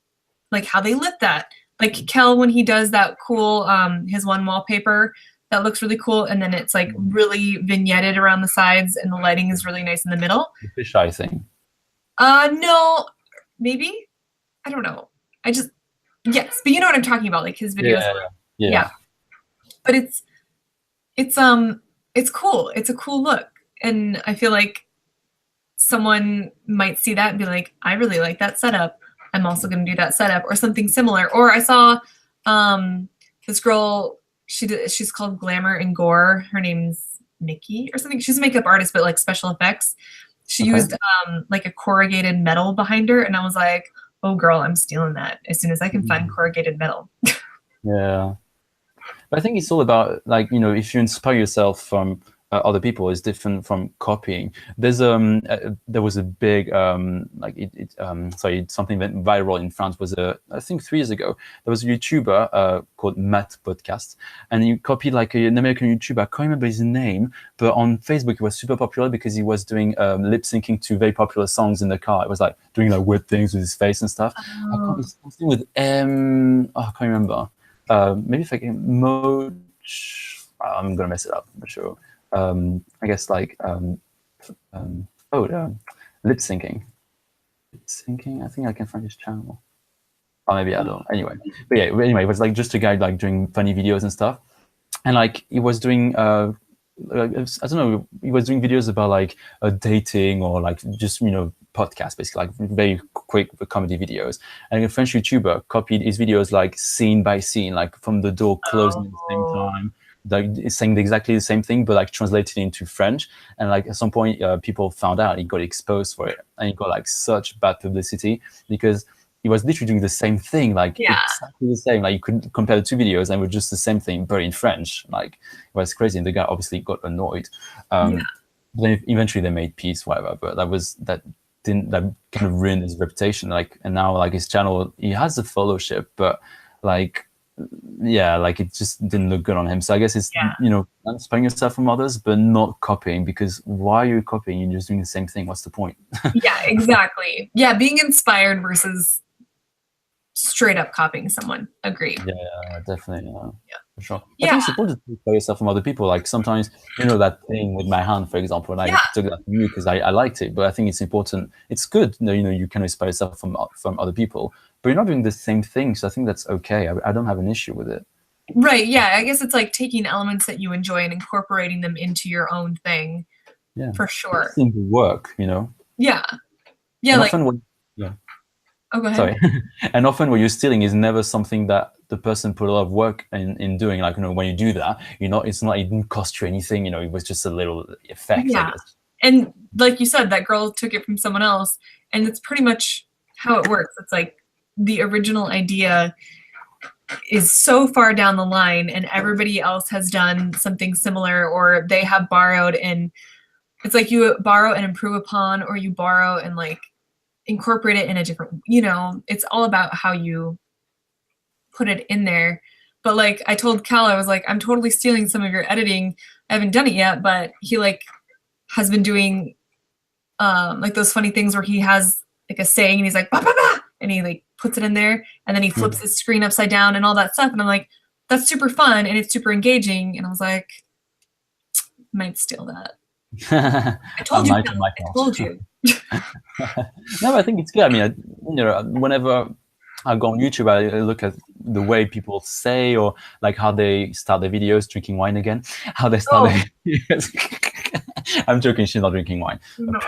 like how they lit that. Like Kel, when he does that cool, his one wallpaper, that looks really cool. And then it's like really vignetted around the sides and the lighting is really nice in the middle. The fisheye thing. No, maybe. I don't know. Yes, but you know what I'm talking about, like his videos. Yeah. But it's cool. It's a cool look. And I feel like someone might see that and be like, I really like that setup. I'm also going to do that setup or something similar. Or I saw this girl, she's called Glamour and Gore. Her name's Nikki or something. She's a makeup artist, but like special effects. She used like a corrugated metal behind her. And I was like, oh girl, I'm stealing that as soon as I can find corrugated metal. Yeah. But I think it's all about like, if you inspire yourself from other people is different from copying. There's there was a big something went viral in France was I think 3 years ago. There was a YouTuber called Matt Podcast, and he copied like an American YouTuber. I can't remember his name, but on Facebook he was super popular because he was doing lip syncing to very popular songs in the car. It was like doing like weird things with his face and stuff. Oh. Something with I can't remember. Maybe if I can I'm gonna mess it up. I'm not sure. I guess like lip syncing. I think I can find his channel. Or maybe I don't. Anyway, it was like just a guy like doing funny videos and stuff, and like he was doing I don't know, he was doing videos about like dating or like just podcasts, basically like very quick comedy videos. And a French YouTuber copied his videos like scene by scene, like from the door closing at the same time. Like saying exactly the same thing, but like translated into French. And like at some point, people found out, he got exposed for it, and he got like such bad publicity because he was literally doing the same thing, like exactly the same. Like you could compare the two videos, and it was just the same thing, but in French. Like it was crazy, and the guy obviously got annoyed. Then eventually they made peace, whatever. But that kind of ruined his reputation. Like, and now like his channel, he has a followership, but like. Yeah, like it just didn't look good on him. So I guess it's inspiring yourself from others, but not copying, because why are you copying? You're just doing the same thing. What's the point? Yeah, exactly. Yeah, being inspired versus straight up copying someone. Agreed. Yeah, definitely. Yeah. For sure. I Yeah. think it's important to inspire yourself from other people. Like sometimes, that thing with my hand, for example, and I Yeah. took that from you because I liked it. But I think it's important. It's good, you can inspire yourself from other people, but you're not doing the same thing. So I think that's okay. I don't have an issue with it. Right. Yeah. I guess it's like taking elements that you enjoy and incorporating them into your own thing. Yeah. For sure. It's in the work, Yeah. Yeah. And Like. often Oh, go ahead. Sorry. And often what you're stealing is never something that the person put a lot of work in doing. Like, when you do that, it didn't cost you anything, it was just a little effect, I guess. And like you said, that girl took it from someone else, and it's pretty much how it works. It's like the original idea is so far down the line and everybody else has done something similar, or they have borrowed, and it's like you borrow and improve upon, or you borrow and like incorporate it in a different, it's all about how you put it in there. But like I told Cal, I was like, I'm totally stealing some of your editing. I haven't done it yet, but he like has been doing like those funny things where he has like a saying and he's like, bah, bah, bah, and he like puts it in there and then he flips his screen upside down and all that stuff. And I'm like, that's super fun and it's super engaging. And I was like, might steal that. I told you. I told you. No, I think it's good. I mean, whenever I go on YouTube, I look at the way people say, or like how they start their videos, drinking wine again, how they start their videos. I'm joking, she's not drinking wine. No,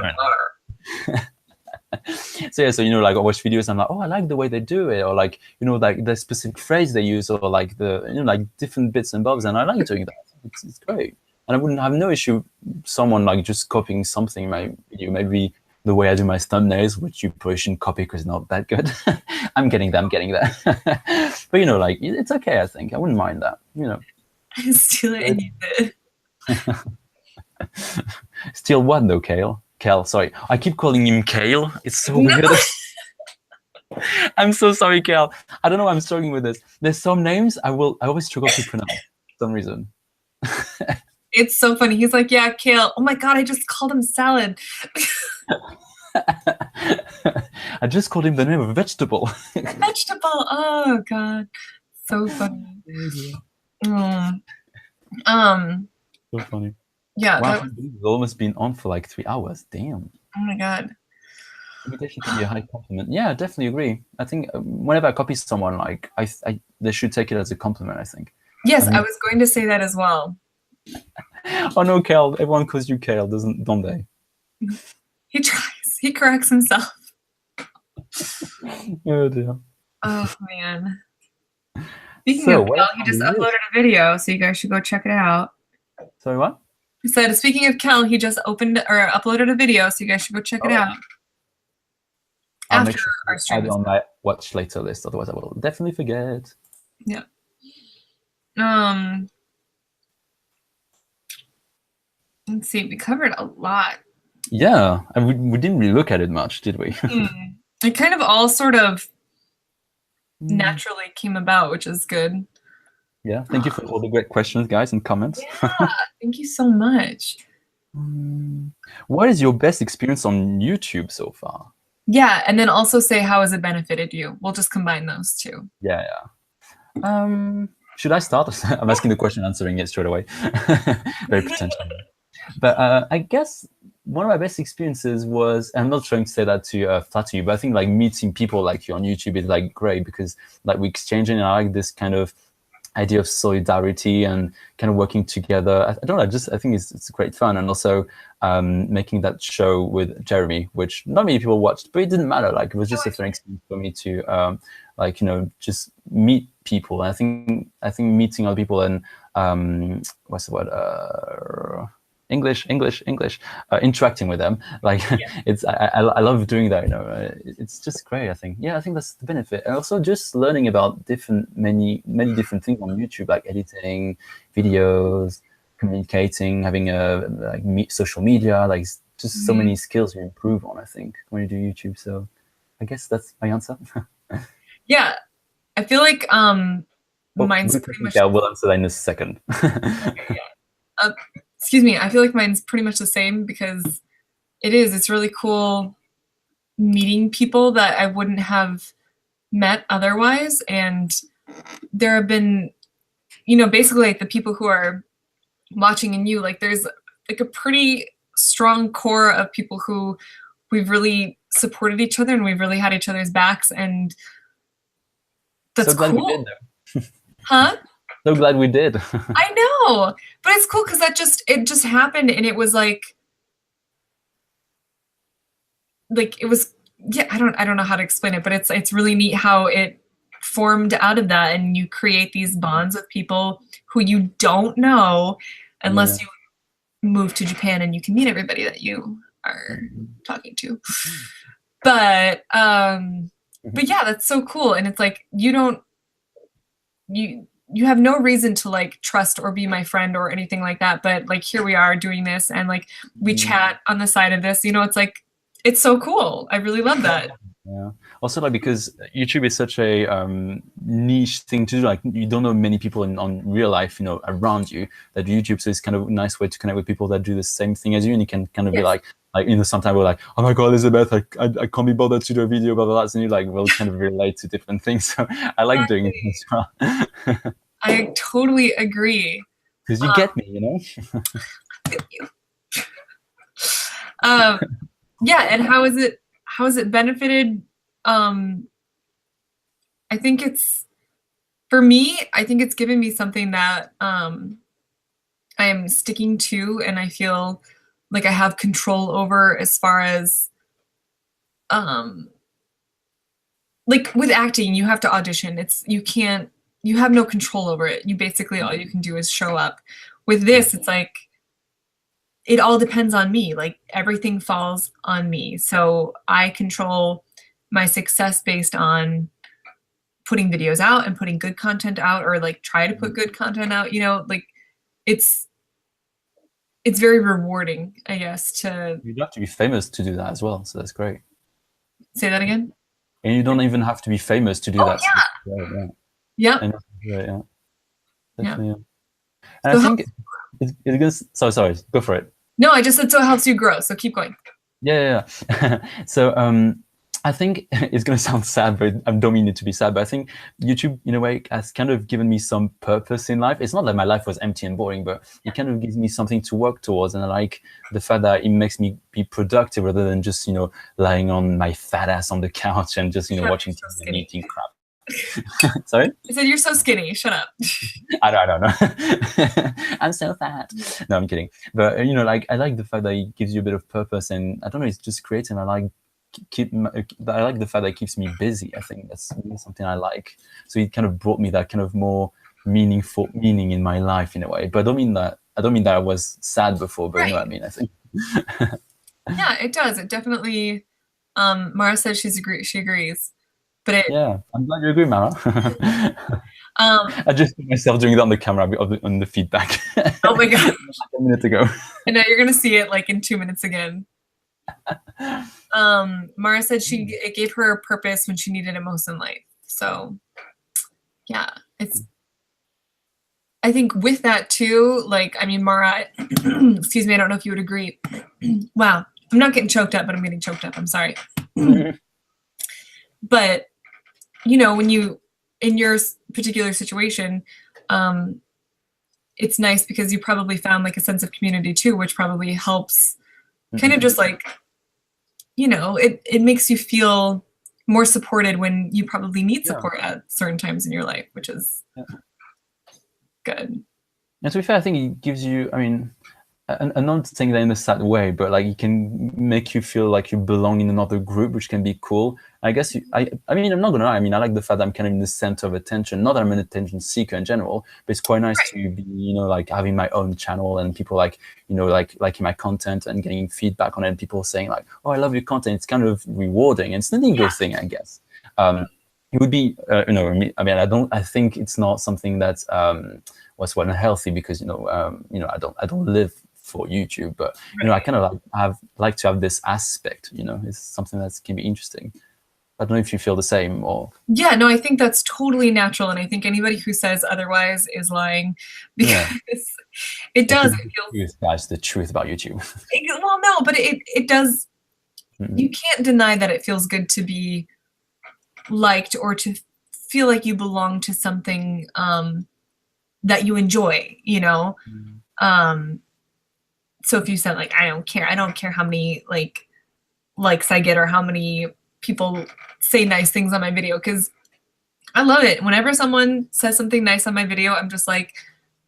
So yeah, so like I watch videos, I'm like, oh, I like the way they do it, or like like the specific phrase they use, or like the like different bits and bobs, and I like doing that. It's great, and I wouldn't have no issue someone like just copying something in my video, maybe the way I do my thumbnails, which you probably shouldn't copy because it's not that good. I'm getting there. But like it's okay. I think I wouldn't mind that. I steal it and use it. Steal what though, Kale? Kel, sorry. I keep calling him Kale. It's so weird. I'm so sorry, Kel. I don't know why I'm struggling with this. There's some names I always struggle to pronounce for some reason. It's so funny. He's like, yeah, Kale. Oh my God, I just called him salad. I just called him the name of a vegetable. Vegetable. Oh God. So funny. So funny. Yeah. Wow, we've almost been on for like 3 hours. Damn. Oh my God. Imitation can be a high compliment. Yeah, I definitely agree. I think whenever I copy someone, like they should take it as a compliment, I think. Yes, I was going to say that as well. Oh no, Kale. Everyone calls you Kale, don't they? He tries. He corrects himself. Oh dear. Oh man. Speaking of Kel, he just uploaded a video, so you guys should go check it out. Sorry, what? He said, speaking of Kel, he just uploaded a video, so you guys should go check it out. I'll After make sure our stream. add it on my watch later list, otherwise I will definitely forget. Yeah. Let's see. We covered a lot. Yeah, and we didn't really look at it much, did we? It kind of all sort of naturally came about, which is good. Yeah, thank you for all the great questions, guys, and comments. Yeah, thank you so much. What is your best experience on YouTube so far? Yeah, and then also say how has it benefited you. We'll just combine those two. Yeah. Should I start? I'm asking the question, answering it straight away. Very pretentious. But I guess one of my best experiences was, and I'm not trying to say that to flatter you, but I think like meeting people like you on YouTube is like great because like we exchanging, and I like this kind of idea of solidarity and kind of working together. I don't know, I think it's great fun. And also making that show with Jeremy, which not many people watched, but it didn't matter. Like it was just a fun experience for me to just meet people. And I think meeting other people and what's the word? English, interacting with them, like it's I love doing that. It's just great. I think that's the benefit, and also just learning about many different things on YouTube, like editing videos, communicating, having social media, like just so many skills you improve on. I think when you do YouTube. So I guess that's my answer. Yeah, I feel like mine's pretty much. Yeah, we'll answer that in a second. Excuse me, I feel like mine's pretty much the same because it's really cool meeting people that I wouldn't have met otherwise. And there have been, basically like the people who are watching and you, like there's like a pretty strong core of people who we've really supported each other and we've really had each other's backs, and that's so glad cool. we did, though. Huh? So glad we did. I know, but it's cool because it just happened, and it was like it was, yeah, I don't know how to explain it, but it's really neat how it formed out of that, and you create these bonds with people who you don't know unless you move to Japan and you can meet everybody that you are talking to. But yeah, that's so cool. And it's like you have no reason to like trust or be my friend or anything like that, but like here we are doing this, and like we chat on the side of this, it's like it's so cool. I really love that. Yeah. Also, like, because YouTube is such a niche thing to do. Like, you don't know many people on real life, around you that YouTube. So it's kind of a nice way to connect with people that do the same thing as you, and you can kind of be like, sometimes we're like, oh my God, Elizabeth, I can't be bothered to do a video, blah, blah, blah. And you like, will kind of relate to different things. So I like doing it as well. I totally agree. Because you get me, Thank you. Yeah, and how has it benefited? I think for me, I think it's given me something that I am sticking to, and I feel like I have control over, as far as like with acting, you have to audition. You have no control over it. You basically, all you can do is show up. With this, it's like it all depends on me. Like everything falls on me. So I control my success based on putting videos out and putting good content out, or like try to put good content out, like it's very rewarding, I guess. You don't have to be famous to do that as well. So that's great. Say that again? And you don't even have to be famous to do that. Yeah. So Yeah. And yeah. Definitely. Yeah. And So I think it's gonna. Sorry, go for it. No, I just said so it helps you grow. So keep going. Yeah. So I think it's gonna sound sad, but I don't mean it to be sad. But I think YouTube, in a way, has kind of given me some purpose in life. It's not that my life was empty and boring, but it kind of gives me something to work towards. And I like the fact that it makes me be productive rather than just lying on my fat ass on the couch and just watching TV and eating crap. Sorry? I said you're so skinny. Shut up. I don't know. I'm so fat. No, I'm kidding. But like I like the fact that it gives you a bit of purpose, and I don't know, it's just creative. I like the fact that it keeps me busy. I think that's something I like. So it kind of brought me that kind of more meaning in my life in a way. But I don't mean that I was sad before, but you know what I mean, I think. Yeah, it does. It definitely. Mara says she agrees. But yeah, I'm glad you agree, Mara. I just put myself doing it on the camera on the feedback. Oh my God. A minute ago. And now you're gonna see it like in 2 minutes again. Mara said it gave her a purpose when she needed it most in life. So yeah, I think with that too, like, I mean, Mara, excuse me, I don't know if you would agree. Wow, I'm not getting choked up, but I'm getting choked up. I'm sorry. But when in your particular situation, it's nice because you probably found like a sense of community too, which probably helps kind of just like, it makes you feel more supported when you probably need support at certain times in your life, which is good. And to be fair, I think it gives you, I mean, I'm not saying that in a sad way, but like it can make you feel like you belong in another group, which can be cool. I guess I mean, I'm not gonna lie. I mean, I like the fact that I'm kind of in the center of attention. Not that I'm an attention seeker in general, but it's quite nice to be, like having my own channel and people like, liking my content and getting feedback on it. And people saying like, "Oh, I love your content." It's kind of rewarding. And it's an ego thing, I guess. It would be, I mean, I think it's not something that was unhealthy because I don't live for YouTube, but I kind of like to have this aspect. It's something that can be interesting. I don't know if you feel the same or. Yeah, no, I think that's totally natural, and I think anybody who says otherwise is lying, because it does. That's the truth about YouTube. Well, no, but it does. You can't deny that it feels good to be liked or to feel like you belong to something that you enjoy, you know? So if you said like, I don't care how many like likes I get or how many people say nice things on my video, because I love it. Whenever someone says something nice on my video, I'm just like,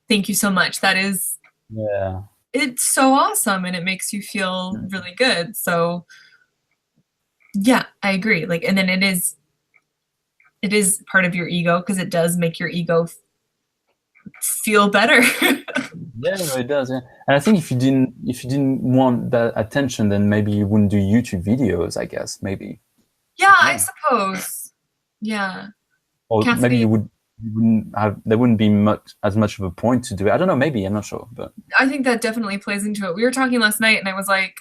thank you so much. That is, Yeah. it's so awesome, and it makes you feel really good. So yeah, I agree. Like, and then it is part of your ego, because it does make your ego feel better. Yeah, no, it does. Yeah, and I think if you didn't want that attention, then maybe you wouldn't do YouTube videos. I guess maybe. Yeah, I suppose. Yeah. Or Cassidy. maybe you wouldn't have. There wouldn't be as much of a point to do it. I don't know. Maybe I'm not sure, but I think that definitely plays into it. We were talking last night, and I was like,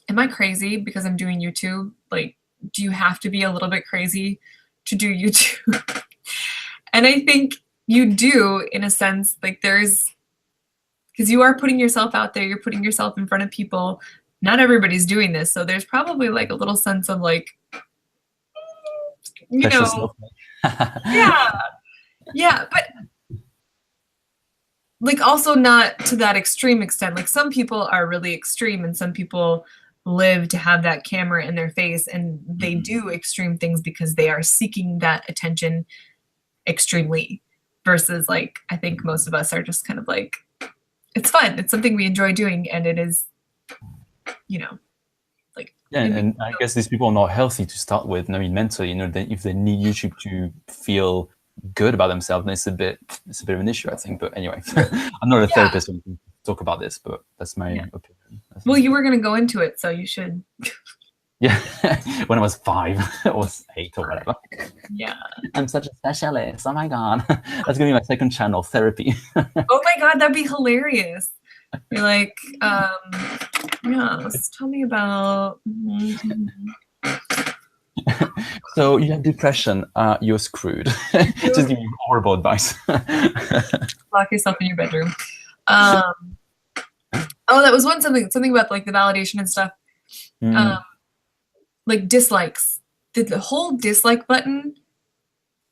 "Am I crazy because I'm doing YouTube? Like, do you have to be a little bit crazy to do YouTube?" And I think you do, in a sense. Like, because you are putting yourself out there. You're putting yourself in front of people. Not everybody's doing this, so there's probably like a little sense of like, you know, yeah, but like also not to that extreme extent. Like some people are really extreme, and some people live to have that camera in their face, and they do extreme things because they are seeking that attention extremely, versus like I think most of us are just kind of like, it's fun, it's something we enjoy doing, and it is, you know, like, yeah. And I guess these people are not healthy to start with. I mean, mentally, you know, if they need YouTube to feel good about themselves, then it's a bit of an issue, I think. But anyway, I'm not a therapist, so we can talk about this, but that's my opinion. Well, you were going to go into it, so you should. Yeah, when I was 5 or 8 or whatever. Yeah. I'm such a specialist. Oh my god, that's gonna be my second channel, therapy. Oh my god, that'd be hilarious. You're like, yes, tell me about. So you have depression. You're screwed. Just give me horrible advice. Lock yourself in your bedroom. Oh, that was something about like the validation and stuff. Like dislikes. The whole dislike button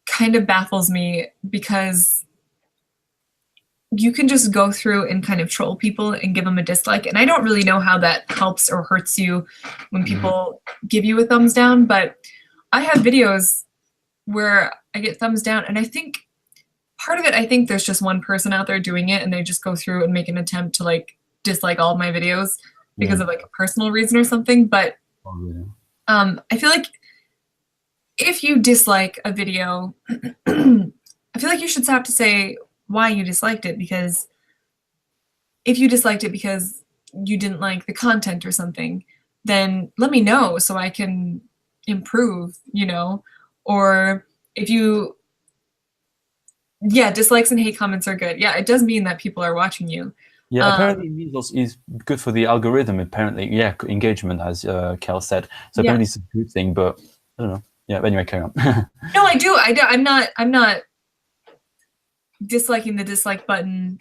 kind of baffles me, because you can just go through and kind of troll people and give them a dislike. And I don't really know how that helps or hurts you when people give you a thumbs down, but I have videos where I get thumbs down, and I think part of it, I think there's just one person out there doing it, and they just go through and make an attempt to like dislike all of my videos because of like a personal reason or something. But I feel like if you dislike a video, I feel like you should have to say why you disliked it, because if you disliked it because you didn't like the content or something, then let me know so I can improve, you know? Or if you, dislikes and hate comments are good. Yeah, it does mean that people are watching you. Yeah, apparently it means also is good for the algorithm. Apparently, yeah, engagement, as Kel said. So apparently it's a good thing, but I don't know. Yeah, but anyway, carry on. No, I do. I'm not disliking the dislike button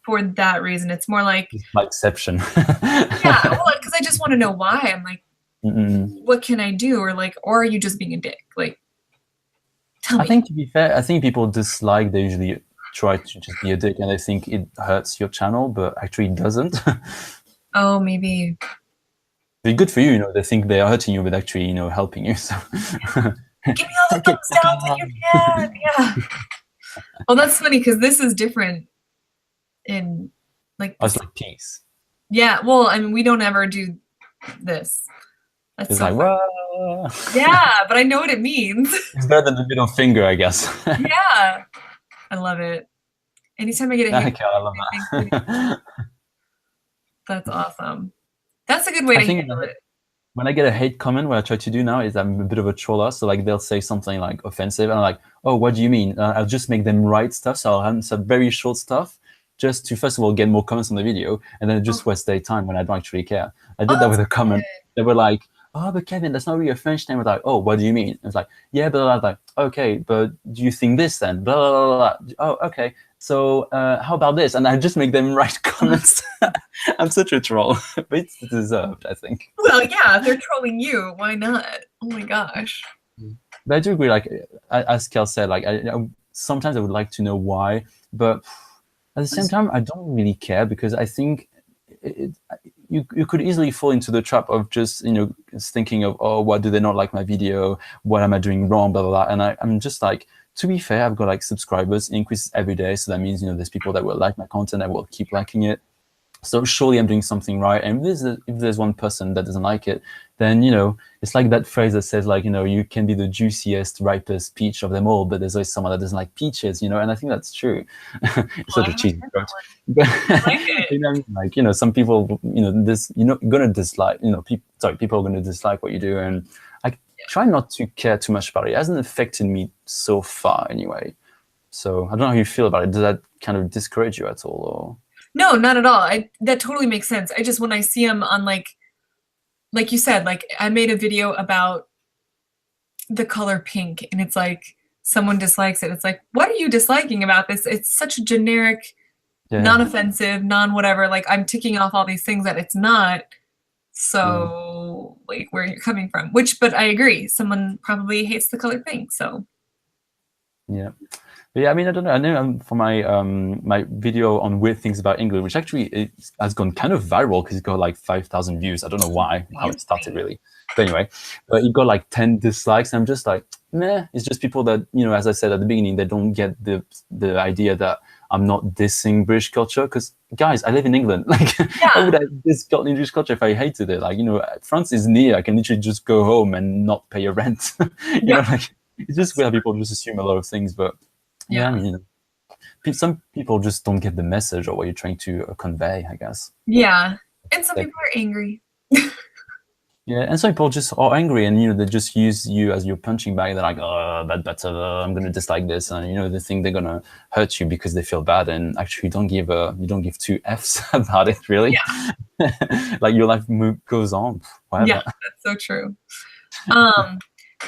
for that reason. It's more like my exception. Yeah, well, because I just want to know why. I'm like, what can I do? Or like, or are you just being a dick? Like, tell me. I think, to be fair, I think people dislike, they usually try to just be a dick, and they think it hurts your channel, but actually it doesn't. Oh, maybe. It's good for you, you know. They think they are hurting you, but actually, you know, helping you. So give me all the thumbs down that you can. Yeah. Well, that's funny, because this is different in like. I was like, peace. Yeah. Well, I mean, we don't ever do this. That's it's so like, well. Yeah, but I know what it means. It's better than the middle finger, I guess. Yeah. I love it. Anytime I get a hate, okay, I love that. That's awesome. That's a good way to handle it. When I get a hate comment, what I try to do now is I'm a bit of a troller. So like they'll say something like offensive, and I'm like, oh, what do you mean? I'll just make them write stuff. So I'll answer very short stuff, just to first of all get more comments on the video, and then just waste their time when I don't actually care. I did that with a comment. They were like, oh, but Kevin, that's not really a French name. I was like, oh, what do you mean? It's like, yeah, but I was like, okay, but do you think this then? Blah, blah, blah, blah. Oh, okay. So how about this? And I just make them write comments. I'm such a troll, but it's deserved, I think. Well, yeah, if they're trolling you, why not? Oh my gosh. But I do agree, like as Kel said, like sometimes I would like to know why, but at the same time, I don't really care because I think you could easily fall into the trap of just thinking of, oh, why do they not like my video? What am I doing wrong? Blah blah blah. And I'm just like, to be fair, I've got like subscribers increase every day, so that means there's people that will like my content, that will keep liking it. So surely I'm doing something right. And if there's one person that doesn't like it, then it's like that phrase that says like you can be the juiciest, ripest peach of them all, but there's always someone that doesn't like peaches, and I think that's true. It's such a cheesy quote, but like some people, you're gonna dislike, people are gonna dislike what you do, and I try not to care too much about it. It hasn't affected me so far, anyway. So I don't know how you feel about it. Does that kind of discourage you at all, or? No, not at all. That totally makes sense. I just, when I see them on like you said, like I made a video about the color pink, and it's like someone dislikes it. It's like, what are you disliking about this? It's such a generic, non-offensive, non-whatever. Like I'm ticking off all these things that it's not. So like where you're coming from, but I agree. Someone probably hates the color pink. So. Yeah. But yeah, I mean, I don't know. I know for my my video on weird things about England, which actually it has gone kind of viral because it got like 5,000 views. I don't know how it started really. But anyway, but it got like 10 dislikes. And I'm just like, meh. It's just people that, as I said at the beginning, they don't get the idea that I'm not dissing British culture. Because guys, I live in England. Like, how would I diss English culture if I hated it? Like, France is near. I can literally just go home and not pay a rent. you know, like it's just where people just assume a lot of things, but. Yeah, I mean, some people just don't get the message or what you're trying to convey, I guess. Yeah, and some people are angry. Yeah, and some people just are angry, and they just use you as your punching bag. They're like, oh, that's I'm gonna dislike this, and they think they're gonna hurt you because they feel bad, and actually you don't give two Fs about it, really. Yeah. Like your life goes on. Whatever. Yeah, that's so true.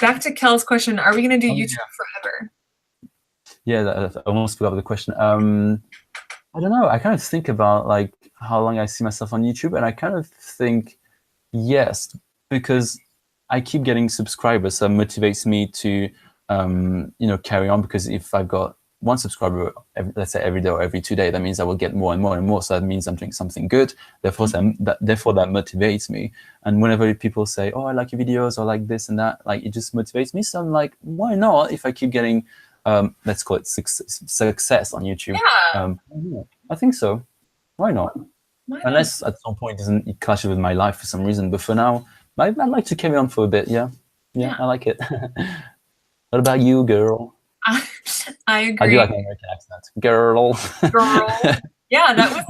Back to Kel's question: are we gonna do YouTube forever? Yeah, I almost forgot the question. I don't know. I kind of think about like how long I see myself on YouTube, and I kind of think yes, because I keep getting subscribers, so it motivates me to carry on. Because if I've got one subscriber, let's say every day or every 2 days, that means I will get more and more and more. So that means I'm doing something good. Therefore, that motivates me. And whenever people say, "Oh, I like your videos," or like this and that, like it just motivates me. So I'm like, why not? If I keep getting let's call it success on YouTube. Yeah. I think so. Why not? Unless at some point it clashes with my life for some reason. But for now, I'd like to carry on for a bit. Yeah, I like it. What about you, girl? I agree. I do like an American accent. Girl. Yeah, that was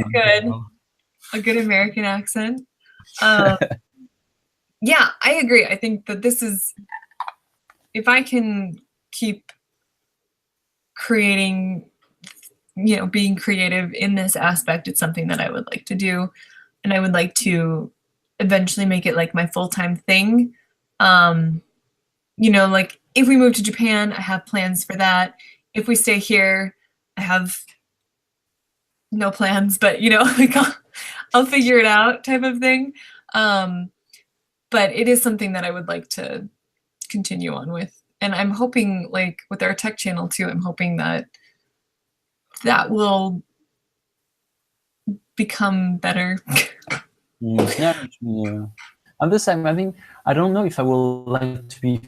a good American accent. Yeah, I agree. I think that this is, if I can keep creating, being creative in this aspect, it's something that I would like to do, and I would like to eventually make it like my full-time thing. Like if we move to Japan, I have plans for that. If we stay here, I have no plans, but like I'll figure it out type of thing. But it is something that I would like to continue on with. And I'm hoping, like with our tech channel too, I'm hoping that will become better. Yeah. I'm the same. I mean, I don't know if I will like to be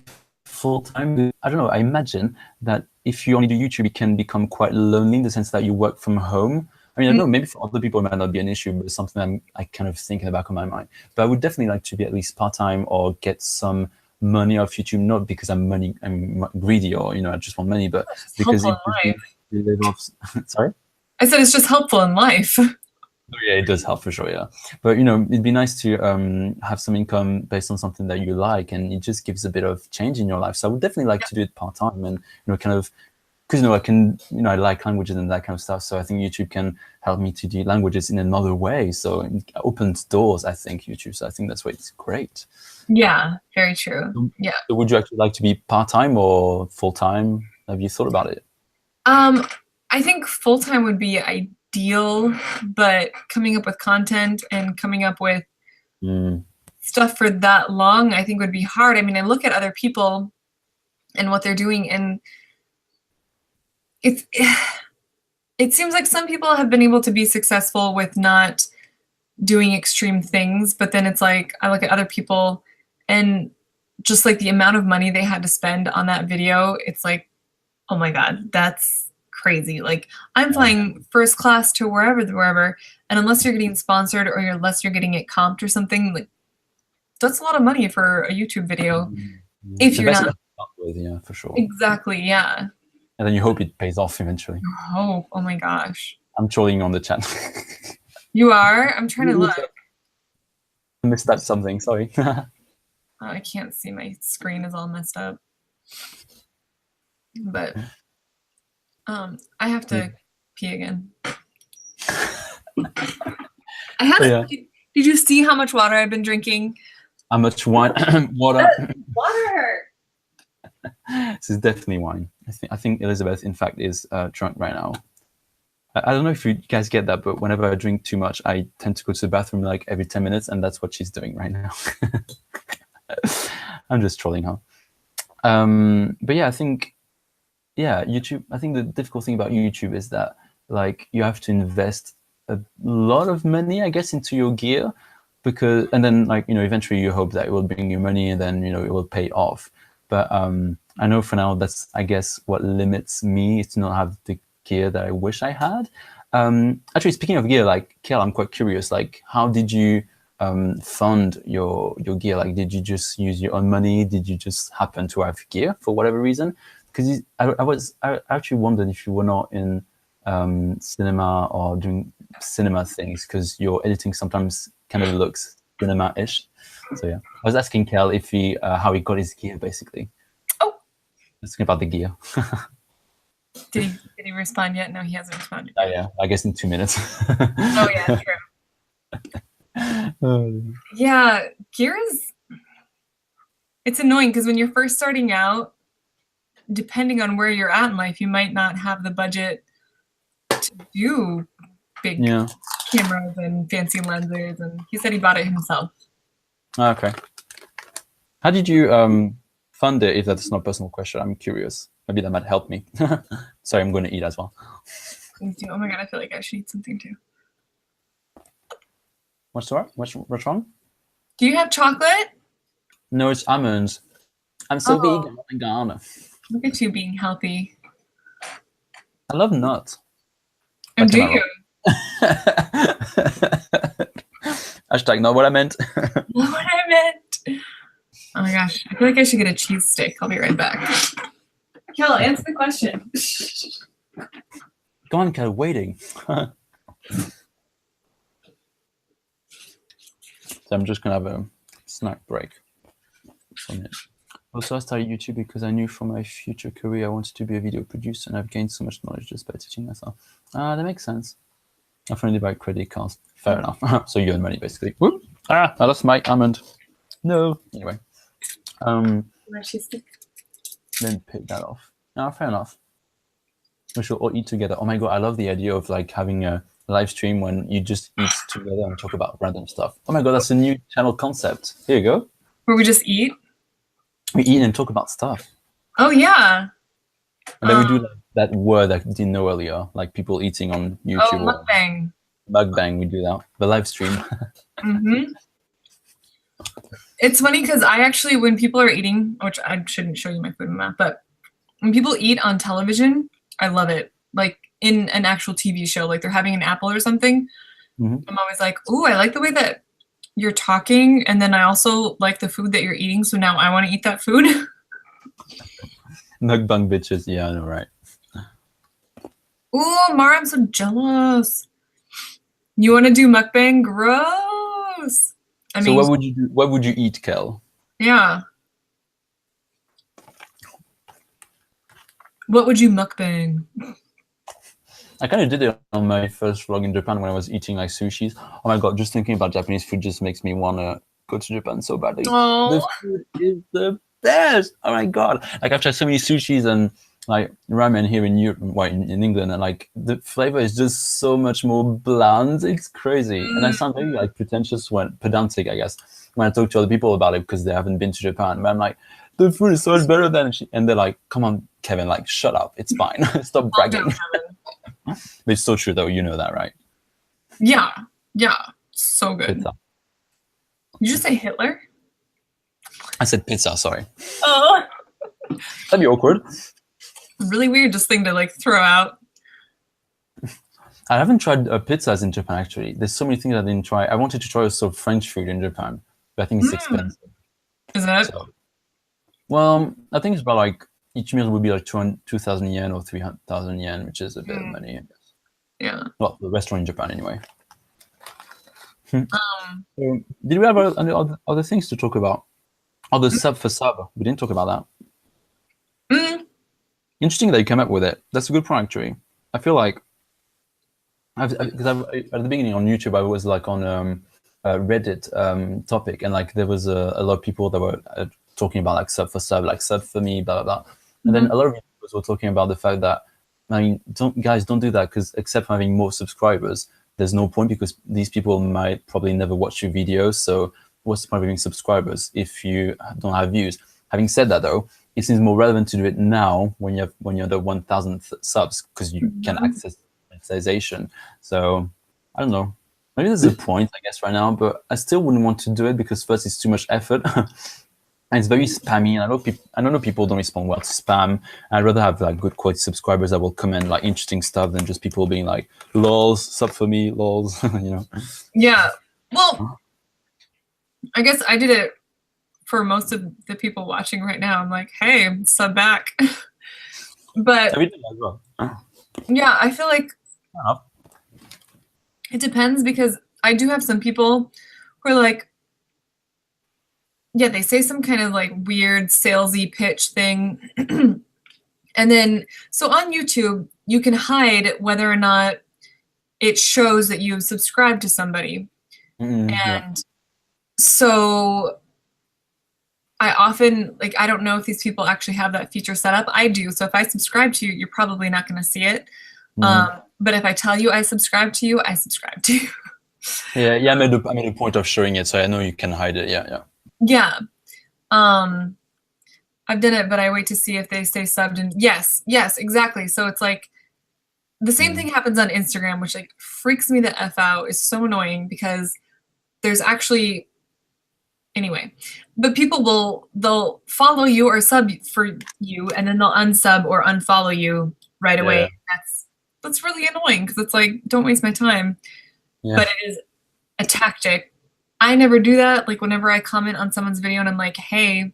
full-time. I don't know. I imagine that if you only do YouTube, it can become quite lonely in the sense that you work from home. I mean, I don't know, maybe for other people it might not be an issue, but it's something I kind of think in the back of my mind. But I would definitely like to be at least part-time or get some money off YouTube, not because I'm greedy or I just want money, but because sorry? I said it's just helpful in life. Oh, yeah, it does help for sure, yeah. But it'd be nice to have some income based on something that you like, and it just gives a bit of change in your life. So I would definitely like to do it part-time, and kind of because I can I like languages and that kind of stuff. So I think YouTube can help me to do languages in another way. So it opens doors, I think, YouTube. So I think that's why it's great. Yeah, very true. Yeah. So would you actually like to be part-time or full-time? Have you thought about it? I think full-time would be ideal, but coming up with content and coming up with stuff for that long, I think would be hard. I mean, I look at other people and what they're doing. And it's it seems like some people have been able to be successful with not doing extreme things, but then it's like I look at other people and just like the amount of money they had to spend on that video, it's like, oh my God, that's crazy. Like I'm flying first class to wherever, and unless you're getting sponsored or unless you're getting it comped or something, like that's a lot of money for a YouTube video. If you're not with, yeah, for sure. Exactly, yeah. And then you hope it pays off eventually. Oh my gosh. I'm trolling on the chat. You are? I'm trying to look. I missed out something, sorry. Oh, I can't see, my screen is all messed up. But I have to pee again. I had Did you see how much water I've been drinking? How much wine? Water. Water. This is definitely wine. I think Elizabeth, in fact, is drunk right now. I don't know if you guys get that, but whenever I drink too much, I tend to go to the bathroom like every 10 minutes, and that's what she's doing right now. I'm just trolling her. But yeah, I think, YouTube, I think the difficult thing about YouTube is that like you have to invest a lot of money, I guess, into your gear, and then like, eventually you hope that it will bring you money and then, it will pay off. But I know for now, that's, I guess, what limits me is to not have the gear that I wish I had. Actually, speaking of gear, like, Kel, I'm quite curious, like, how did you fund your gear? Like, did you just use your own money? Did you just happen to have gear for whatever reason? Because I actually wondered if you were not in cinema or doing cinema things, because your editing sometimes kind of looks cinema-ish. So yeah, I was asking Kel if how he got his gear, basically. Oh, asking about the gear. Did he respond yet? No, he hasn't responded. Oh yeah, I guess in 2 minutes. Oh yeah, true. Yeah, gear it's annoying because when you're first starting out, depending on where you're at in life, you might not have the budget to do big cameras and fancy lenses. And he said he bought it himself. Okay. How did you fund it? If that's not a personal question, I'm curious. Maybe that might help me. Sorry, I'm going to eat as well. Me too. Oh my God, I feel like I should eat something too. What's wrong? Do you have chocolate? No, it's almonds. I'm so big. Oh my God. Look at you being healthy. I love nuts. And do you? Hashtag not what I meant. Not what I meant. Oh my gosh, I feel like I should get a cheese stick. I'll be right back. Kel, answer the question. Go on, Kel, waiting. So I'm just gonna have a snack break from it. Also, I started YouTube because I knew for my future career I wanted to be a video producer, and I've gained so much knowledge just by teaching myself. That makes sense. I finally buy credit cards. Fair enough. So you earn money, basically. Whoop. I lost my almond. No. Anyway. Then pick that off. Fair enough. We should all eat together. Oh my God, I love the idea of like having a live stream when you just eat together and talk about random stuff. Oh my God, that's a new channel concept. Here you go. Where we just eat? We eat and talk about stuff. Oh yeah. And then we do like that word that I didn't know earlier, like people eating on YouTube. Oh, mukbang. Mukbang, we do that. The live stream. Mm-hmm. It's funny because I actually, when people are eating, which I shouldn't show you my food in that, but when people eat on television, I love it. Like in an actual TV show, like they're having an apple or something. Mm-hmm. I'm always like, ooh, I like the way that you're talking. And then I also like the food that you're eating. So now I want to eat that food. Mukbang bitches. Yeah, I know, right? Ooh, Mara, I'm so jealous. You want to do mukbang? Gross. I mean, so what would you do? What would you eat, Kel? Yeah. What would you mukbang? I kind of did it on my first vlog in Japan when I was eating like sushis. Oh my God, just thinking about Japanese food just makes me want to go to Japan so badly. Oh. The food is the best. Oh my God. Like I've tried so many sushis and like ramen here in Europe, well, in England, and like the flavor is just so much more bland. It's crazy. And I sound very like pretentious pedantic, I guess, when I talk to other people about it because they haven't been to Japan. But I'm like, the food is so much better than and they're like, come on, Kevin, like shut up, it's fine. Stop bragging. But it's so true though, you know that, right? Yeah, so good. Pizza. Did you just say Hitler? I said pizza, sorry. Oh, That'd be awkward. really weird just thing to like throw out. I haven't tried pizzas in Japan actually. There's so many things I didn't try. I wanted to try also French food in Japan, but I think it's expensive. Is it? So, well, I think it's about like each meal would be like 2,000 yen or 3,000 yen, which is a bit of money, I guess. Yeah. Well, the restaurant in Japan anyway. So, did we have other things to talk about? The sub for sub. We didn't talk about that. Interesting that you came up with it. That's a good point actually. I feel like because at the beginning on YouTube I was like on a Reddit topic, and like there was a lot of people that were talking about like sub for sub, like sub for me, blah blah blah. And then a lot of YouTubers were talking about the fact that, I mean, don't do that, because except for having more subscribers, there's no point, because these people might probably never watch your videos. So what's the point of having subscribers if you don't have views? Having said that though, it seems more relevant to do it now when you're the 1,000th subs, because you can access monetization. So I don't know. Maybe there's a point, I guess, right now, but I still wouldn't want to do it because first it's too much effort. And it's very spammy. And I know people don't respond well to spam. I'd rather have like good quality subscribers that will comment like interesting stuff than just people being like, lols, sub for me, lols, you know? Yeah. Well, I guess I did it for most of the people watching right now. I'm like, hey, sub back. But We did that as well. yeah, I feel like it depends, because I do have some people who are like, yeah, they say some kind of like weird salesy pitch thing. And then, so on YouTube, you can hide whether or not it shows that you've subscribed to somebody. And so I often, like, I don't know if these people actually have that feature set up. I do. So if I subscribe to you, you're probably not going to see it. But if I tell you I subscribe to you, I subscribe to you. Yeah, I made a point of showing it, so I know you can hide it. Yeah. Yeah. I've done it, but I wait to see if they stay subbed. And yes, exactly. So it's like the same thing happens on Instagram, which like freaks me the F out. Is so annoying, because there's actually, anyway, but people they'll follow you or sub for you, and then they'll unsub or unfollow you right away. Yeah. That's really annoying, because it's like, don't waste my time. Yeah. But it is a tactic. I never do that. Like whenever I comment on someone's video and I'm like, hey,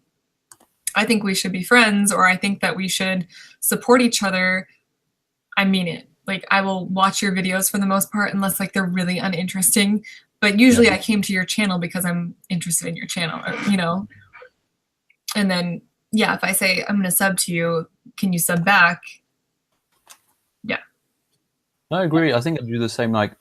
I think we should be friends, or I think that we should support each other, I mean it. Like I will watch your videos for the most part, unless like they're really uninteresting. But usually I came to your channel because I'm interested in your channel, you know? And then, yeah, if I say, I'm going to sub to you, can you sub back? Yeah. I agree. I think I do the same. Like,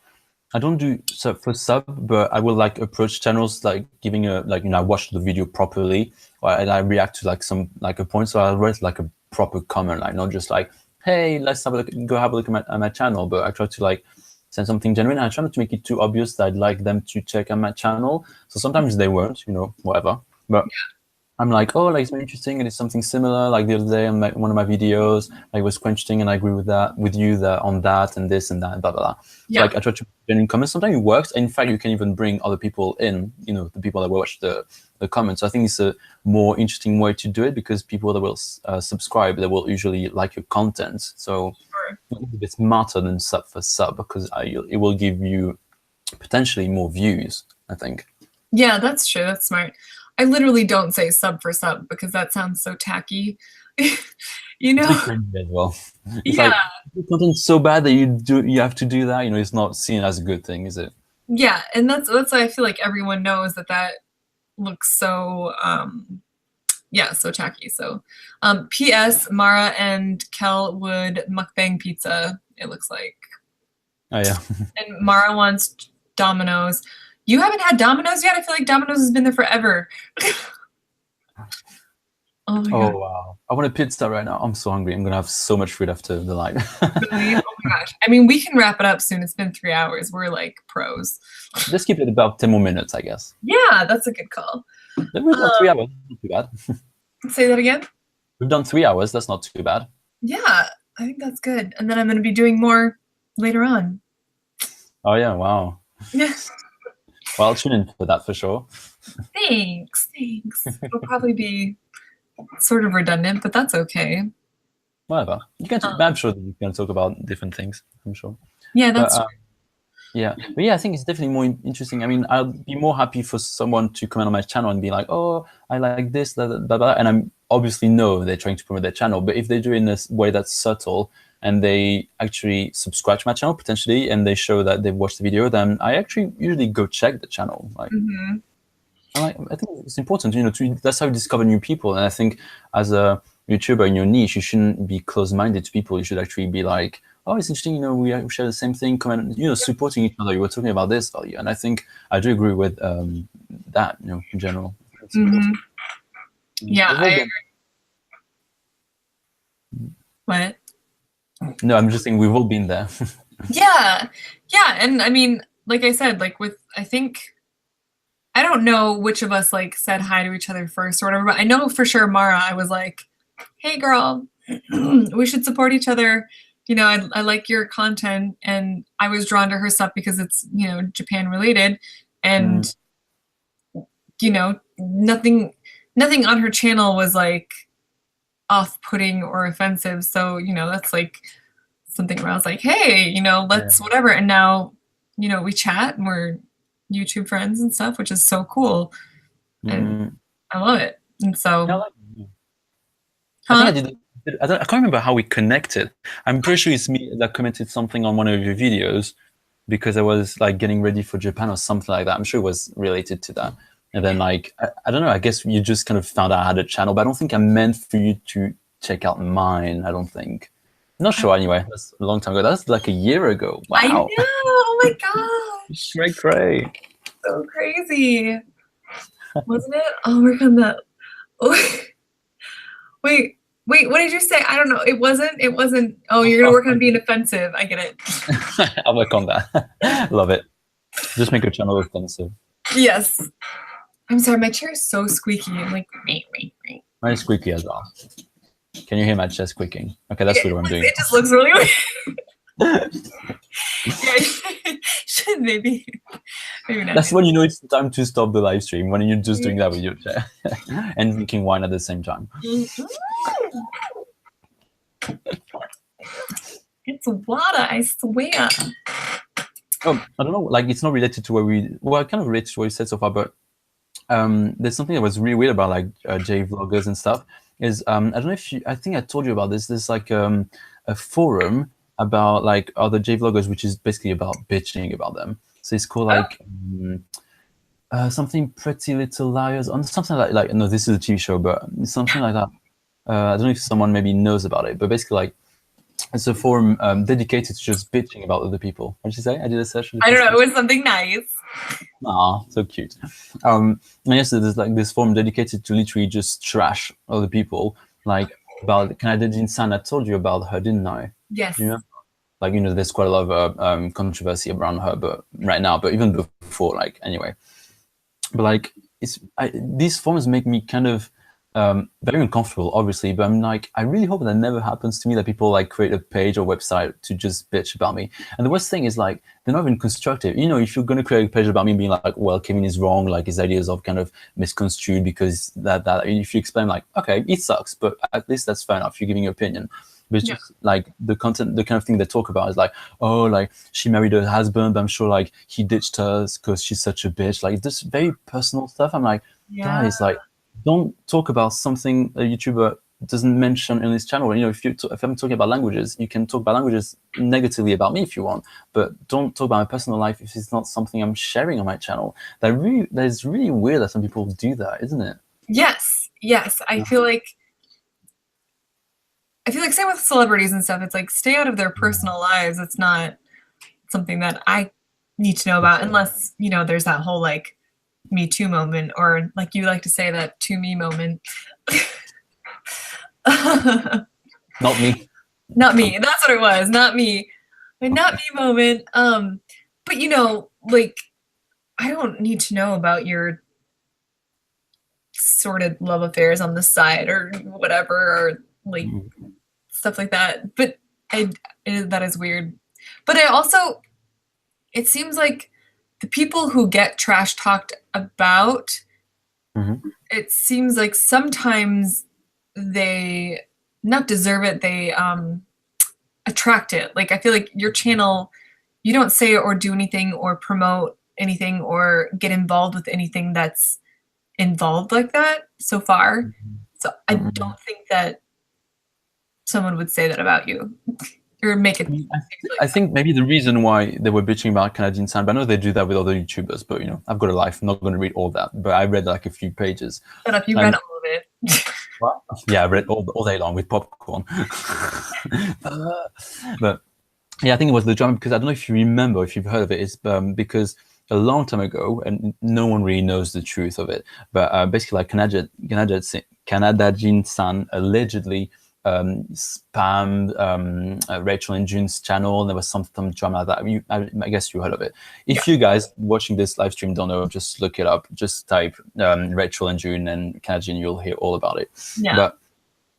I don't do sub for sub, but I will like approach channels like giving a, like, you know, I watch the video properly, and I react to like a point. So I'll write like a proper comment, like not just like, hey, let's have a look, go have a look at my channel. But I try to like send something genuine. I try not to make it too obvious that I'd like them to check out my channel. So sometimes they won't, you know, whatever. But I'm like, oh, like it's very interesting, and it's something similar. Like the other day on one of my videos, like it was quite interesting, and I agree with you that on that and this and that, blah blah blah. Yeah. So, like I try to genuine comments. Sometimes it works. In fact, you can even bring other people in. You know, the people that watch the comments. So I think it's a more interesting way to do it, because people that will subscribe, they will usually like your content. So it's smarter than sub for sub, because it will give you potentially more views, I think. Yeah, that's true. That's smart. I literally don't say sub for sub, because that sounds so tacky. You know? As well. It's Yeah. like, content's so bad that you have to do that. You know, it's not seen as a good thing, is it? Yeah, and that's why I feel like everyone knows that looks so so tacky. So P.S. Mara and Kel would mukbang pizza, it looks like. Oh yeah. And Mara wants Domino's. You haven't had Domino's yet? I feel like Domino's has been there forever. Oh my God. Wow. I want a pizza right now. I'm so hungry. I'm gonna have so much food after the live. Really? Oh my gosh. I mean, we can wrap it up soon. It's been 3 hours. We're like pros. Let's keep it about 10 more minutes, I guess. Yeah, that's a good call. Then we've got 3 hours. Not too bad. Say that again? We've done 3 hours. That's not too bad. Yeah, I think that's good. And then I'm going to be doing more later on. Oh yeah, wow. Yes. Well, I'll tune in for that for sure. Thanks. It'll probably be sort of redundant, but that's okay. Whatever. You can. I'm sure that you can talk about different things. I'm sure. Yeah, that's But, yeah, but yeah, I think it's definitely more interesting. I mean, I'll be more happy for someone to comment on my channel and be like, "Oh, I like this, blah, blah, blah, blah," and I'm obviously know they're trying to promote their channel. But if they do it in this way that's subtle and they actually subscribe to my channel potentially, and they show that they've watched the video, then I actually usually go check the channel. Like, I think it's important, that's how you discover new people. And I think as a YouTuber in your niche, you shouldn't be close-minded to people. You should actually be like, oh, it's interesting, we share the same thing, comment, supporting each other. You were talking about this earlier, and I think I do agree with that, in general. Yeah, I agree. What? No, I'm just saying we've all been there. Yeah, and I mean, like I said, like I don't know which of us like said hi to each other first or whatever, but I know for sure Mara, I was like, hey girl, we should support each other. I like your content, and I was drawn to her stuff because it's, Japan related, and nothing on her channel was like off-putting or offensive. So, that's like something where I was like, hey, let's whatever. And now, we chat and we're YouTube friends and stuff, which is so cool. And I love it. And so, I think I did. I can't remember how we connected. I'm pretty sure it's me that commented something on one of your videos because I was like getting ready for Japan or something like that. I'm sure it was related to that. And then like, I don't know, I guess you just kind of found out I had a channel, but I don't think I meant for you to check out mine. I don't think. I'm not sure anyway. That's a long time ago. That's like a year ago. Wow. I know. Oh my gosh. Cray. So crazy. Wasn't it? I'll work on that. Wait, what did you say? I don't know. It wasn't. Oh, you're going to work on being offensive. I get it. I'll work on that. Love it. Just make your channel offensive. Yes. I'm sorry. My chair is so squeaky. I'm like, Mine is squeaky as well. Can you hear my chair squeaking? Okay, that's what I'm doing. It just looks really weird. Yeah, should maybe not. That's when you know it's time to stop the live stream, when you're just doing that with your chair and drinking wine at the same time. It's water, I swear. Oh, I don't know, like it's not related to kind of related to what you said so far, but there's something that was really weird about like J vloggers and stuff is, I don't know if I think I told you about this. There's like a forum about like other J vloggers, which is basically about bitching about them. So it's called like something Pretty Little Liars, or something like no, this is a TV show, but something like that. I don't know if someone maybe knows about it, but basically like it's a forum dedicated to just bitching about other people. What did you say? I did a search. I don't know. It was something nice. Aw, so cute. And yes, there's like this forum dedicated to literally just trash other people. Like about Canadian San, I told you about her, didn't I? Yes. Like there's quite a lot of controversy around her, but right now, but even before, like anyway. But like these forums make me kind of very uncomfortable, obviously, but I'm like, I really hope that never happens to me, that people like create a page or website to just bitch about me. And the worst thing is like, they're not even constructive. If you're going to create a page about me being like, well, Kevin is wrong, like his ideas are kind of misconstrued because that, if you explain like, okay, it sucks, but at least that's fair enough. You're giving your opinion. But it's just like the content, the kind of thing they talk about is like, oh, like she married her husband, but I'm sure like he ditched her because she's such a bitch. Like this very personal stuff. I'm like, guys, like, don't talk about something a YouTuber doesn't mention in his channel. If I'm talking about languages, you can talk about languages negatively about me if you want, but don't talk about my personal life if it's not something I'm sharing on my channel. That is really weird that some people do that, isn't it? Yes. I feel like same with celebrities and stuff. It's like, stay out of their personal lives. It's not something that I need to know about unless, there's that whole like Me Too moment, or like you like to say, that to me moment. Not me. Not me. That's what it was. Not me. My not me moment. But like, I don't need to know about your sordid love affairs on the side or whatever, or like stuff like that. But that is weird. But it seems like the people who get trash talked about, it seems like sometimes they not deserve it, they attract it. Like I feel like your channel, you don't say or do anything or promote anything or get involved with anything that's involved like that so far. So I don't think that someone would say that about you or make it. I think maybe the reason why they were bitching about Canadian Sun, but I know they do that with other YouTubers, but you know, I've got a life, I'm not going to read all that, but I read like a few pages. Shut up, you read all of it. What? Yeah, I read all day long with popcorn. But yeah, I think it was the drama because I don't know if you remember, if you've heard of it, it's because a long time ago, and no one really knows the truth of it, but basically like Canadajin-san allegedly spammed Rachel and June's channel, and there was some drama like that. I guess you heard of it. If you guys watching this live stream don't know, just look it up. Just type Rachel and June and Canadian, you'll hear all about it. Yeah. But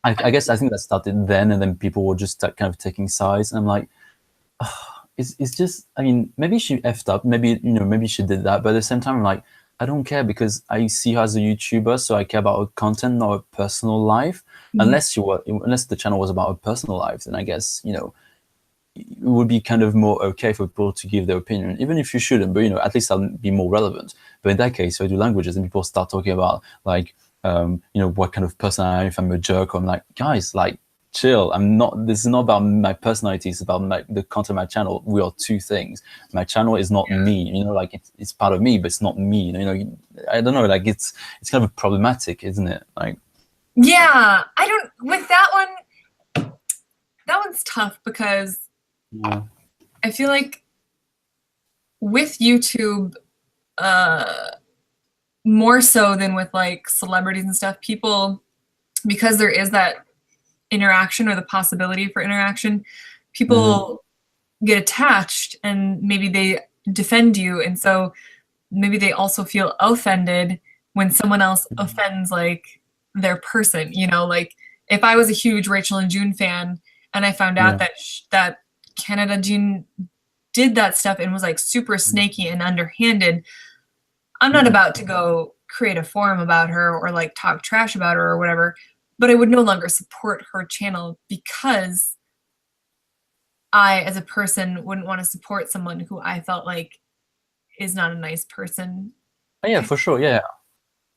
I think that started then, and then people were just kind of taking sides. And I'm like, it's just, I mean, maybe she effed up, maybe, you know, maybe she did that, but at the same time, I'm like, I don't care because I see her as a YouTuber, so I care about her content, not her personal life. Unless the channel was about her personal life, then I guess, you know, it would be kind of more okay for people to give their opinion, even if you shouldn't, but, you know, at least I'll be more relevant. But in that case, if I do languages and people start talking about, like, you know, what kind of person I am, if I'm a jerk, I'm like, guys, like, chill. This is not about my personality, it's about the content of my channel. We are two things. My channel is not me, you know, like it's part of me, but it's not me, you know, I don't know, like it's kind of problematic, isn't it? Like, yeah, with that one's tough because I feel like with YouTube, more so than with like celebrities and stuff, people, because there is that interaction or the possibility for interaction, people get attached and maybe they defend you, and so maybe they also feel offended when someone else offends like their person, you know. Like if I was a huge Rachel and June fan and I found out that Canada June did that stuff and was like super snaky and underhanded, I'm not about to go create a forum about her or like talk trash about her or whatever, but I would no longer support her channel because I, as a person, wouldn't want to support someone who I felt like is not a nice person. Oh, yeah, for sure. Yeah.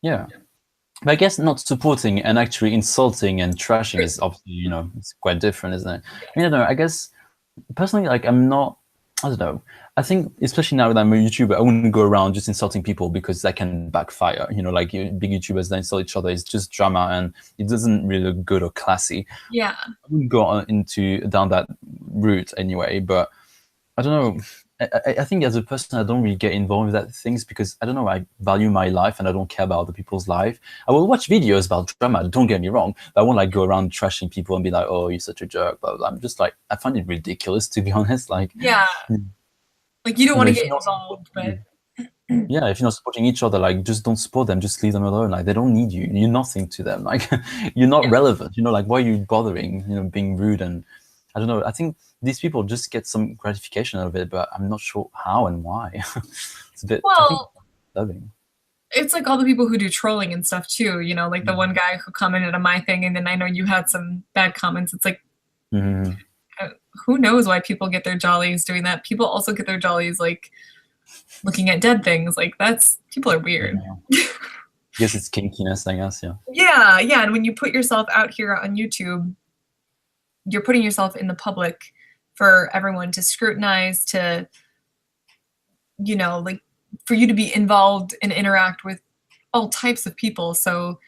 But I guess not supporting and actually insulting and trashing is obviously, you know, it's quite different, isn't it? I mean, I don't know. I guess personally, like, I don't know. I think, especially now that I'm a YouTuber, I wouldn't go around just insulting people because that can backfire. You know, like big YouTubers that insult each other, it's just drama and it doesn't really look good or classy. Yeah. I wouldn't go down that route anyway, but I don't know. I think as a person, I don't really get involved with that things because I don't know, I value my life and I don't care about other people's life. I will watch videos about drama, don't get me wrong, but I won't like go around trashing people and be like, oh, you're such a jerk, blah, blah. I'm just like, I find it ridiculous, to be honest. Like, yeah, like you don't want to get involved, but yeah, if you're not supporting each other, like just don't support them, just leave them alone. Like they don't need you, you're nothing to them. Like you're not relevant, you know, like why are you bothering, you know, being rude? And I don't know, I think these people just get some gratification out of it, but I'm not sure how and why. It's a bit, loving. It's like all the people who do trolling and stuff too, you know, like the one guy who commented on my thing and then I know you had some bad comments. It's like, who knows why people get their jollies doing that? People also get their jollies like looking at dead things. Like people are weird. I guess it's kinkiness, I guess, yeah. Yeah, and when you put yourself out here on YouTube, you're putting yourself in the public for everyone to scrutinize, to, you know, like for you to be involved and interact with all types of people. So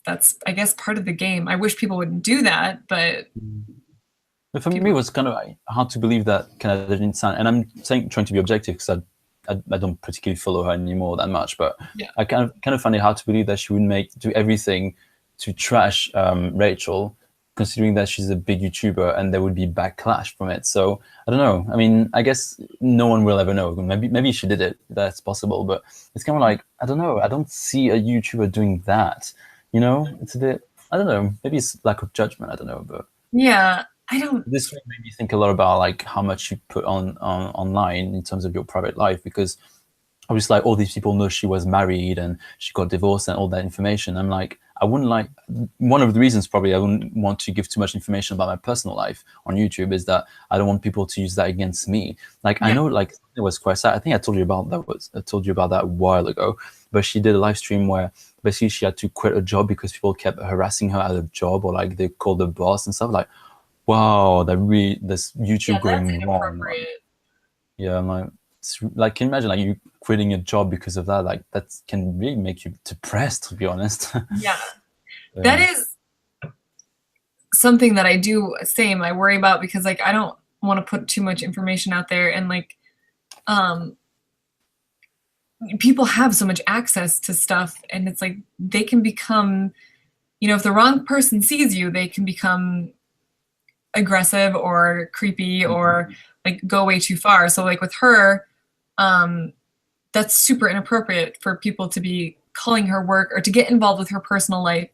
that's, I guess, part of the game. I wish people wouldn't do that, but for me, it was kind of hard to believe that Canadian Sun, and I'm trying to be objective because I don't particularly follow her anymore that much, but I kind of find it hard to believe that she would do everything to trash Rachel considering that she's a big YouTuber, and there would be backlash from it. So I don't know. I mean, I guess no one will ever know. Maybe she did it. That's possible, but it's kind of like, I don't know. I don't see a YouTuber doing that. You know, it's a bit. I don't know. Maybe it's lack of judgment. I don't know, but yeah, I don't. this made me think a lot about like how much you put on online in terms of your private life, because obviously like all these people know she was married and she got divorced and all that information. I'm like, I wouldn't like, one of the reasons probably I wouldn't want to give too much information about my personal life on YouTube is that I don't want people to use that against me. Like, I know like it was quite sad. I think I told you about that a while ago, but she did a live stream where basically she had to quit a job because people kept harassing her at a job, or like they called the boss and stuff. Like, wow, this YouTube going wrong. Like, yeah, I'm like, can you imagine like you quitting a job because of that? Like that can really make you depressed, to be honest. Yeah, that is something that I do I worry about, because like I don't want to put too much information out there, and like people have so much access to stuff, and it's like they can become, you know, if the wrong person sees you, they can become aggressive or creepy or like go way too far. So like with her, that's super inappropriate for people to be calling her work or to get involved with her personal life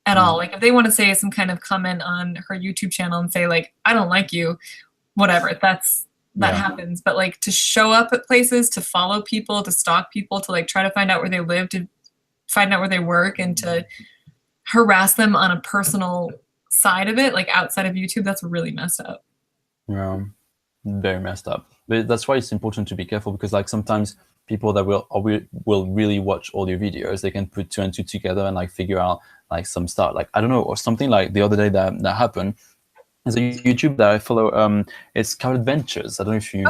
at all. Like if they want to say some kind of comment on her YouTube channel and say like, I don't like you, whatever, that happens. But like to show up at places, to follow people, to stalk people, to like try to find out where they live, to find out where they work, and to harass them on a personal side of it, like outside of YouTube, that's really messed up. Yeah, very messed up. But that's why it's important to be careful, because like sometimes people that will really watch all your videos, they can put 2 and 2 together and like figure out like some stuff, like I don't know, or something like the other day that happened. There's a YouTube that I follow, it's Car Adventures. I don't know if you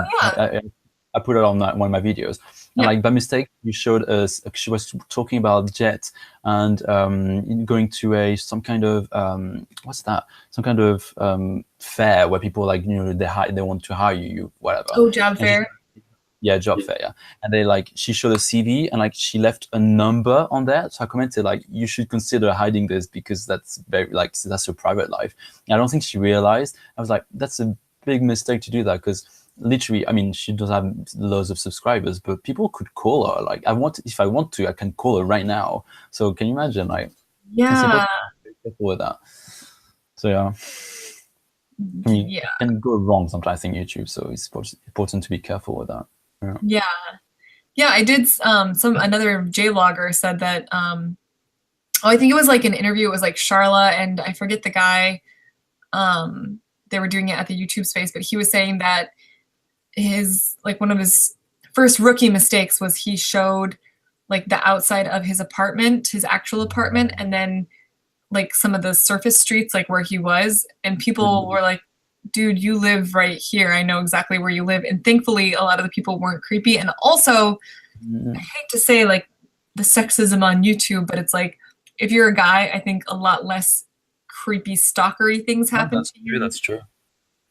I put it on one of my videos, and like by mistake you showed us, she was talking about Jet and going to some kind of some kind of fair where people like, you know, they want to hire you, whatever. Oh, job fair. Yeah, job fair, yeah. And they like, she showed a CV and like she left a number on there. So I commented like, you should consider hiding this because that's very like, that's your private life. And I don't think she realized. I was like, that's a big mistake to do that, because literally, I mean, she does have loads of subscribers, but people could call her. Like, if I want to, I can call her right now. So can you imagine? Like, yeah, be careful with that. So yeah. It can go wrong sometimes in YouTube, so it's important to be careful with that. Yeah, I did another J-logger said that I think it was like an interview, it was like Charla and I forget the guy, they were doing it at the YouTube space, but he was saying that one of his first rookie mistakes was he showed like the outside of his apartment, his actual apartment, and then like some of the surface streets, like where he was, and people were like, dude, you live right here. I know exactly where you live. And thankfully, a lot of the people weren't creepy. And also, I hate to say like the sexism on YouTube, but it's like, if you're a guy, I think a lot less creepy stalkery things happen to you. That's true.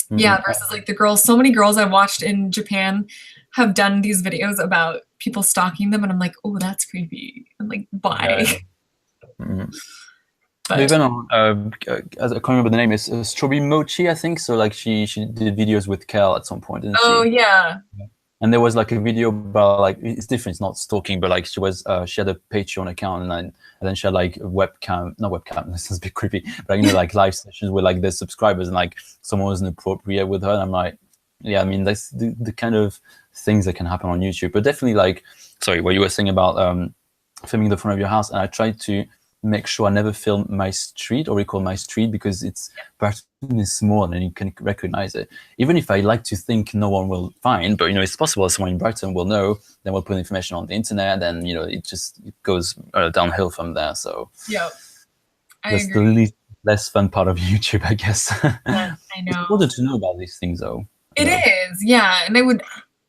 Yeah, versus like the girls. So many girls I watched in Japan have done these videos about people stalking them. And I'm like, oh, that's creepy. I'm like, why? But even on, I can't remember the name, it's Strawberry Mochi, I think. So like she did videos with Kel at some point, didn't she? Oh, yeah. And there was like a video about like, it's different, it's not stalking, but like she had a Patreon account, and then she had like a not webcam, this is a bit creepy, but you know, like live sessions with like their subscribers, and like someone was inappropriate with her. And I'm like, yeah, I mean, that's the kind of things that can happen on YouTube. But definitely like, sorry, what you were saying about filming the front of your house, and I tried to make sure I never film my street or record my street, because Brighton is small and you can recognize it. Even if I like to think no one will find, but you know, it's possible someone in Brighton will know, then we'll put information on the internet, and you know, it goes downhill from there. So yeah, that's the less fun part of YouTube, I guess. Yeah, I know. It's important to know about these things though. It is, yeah. And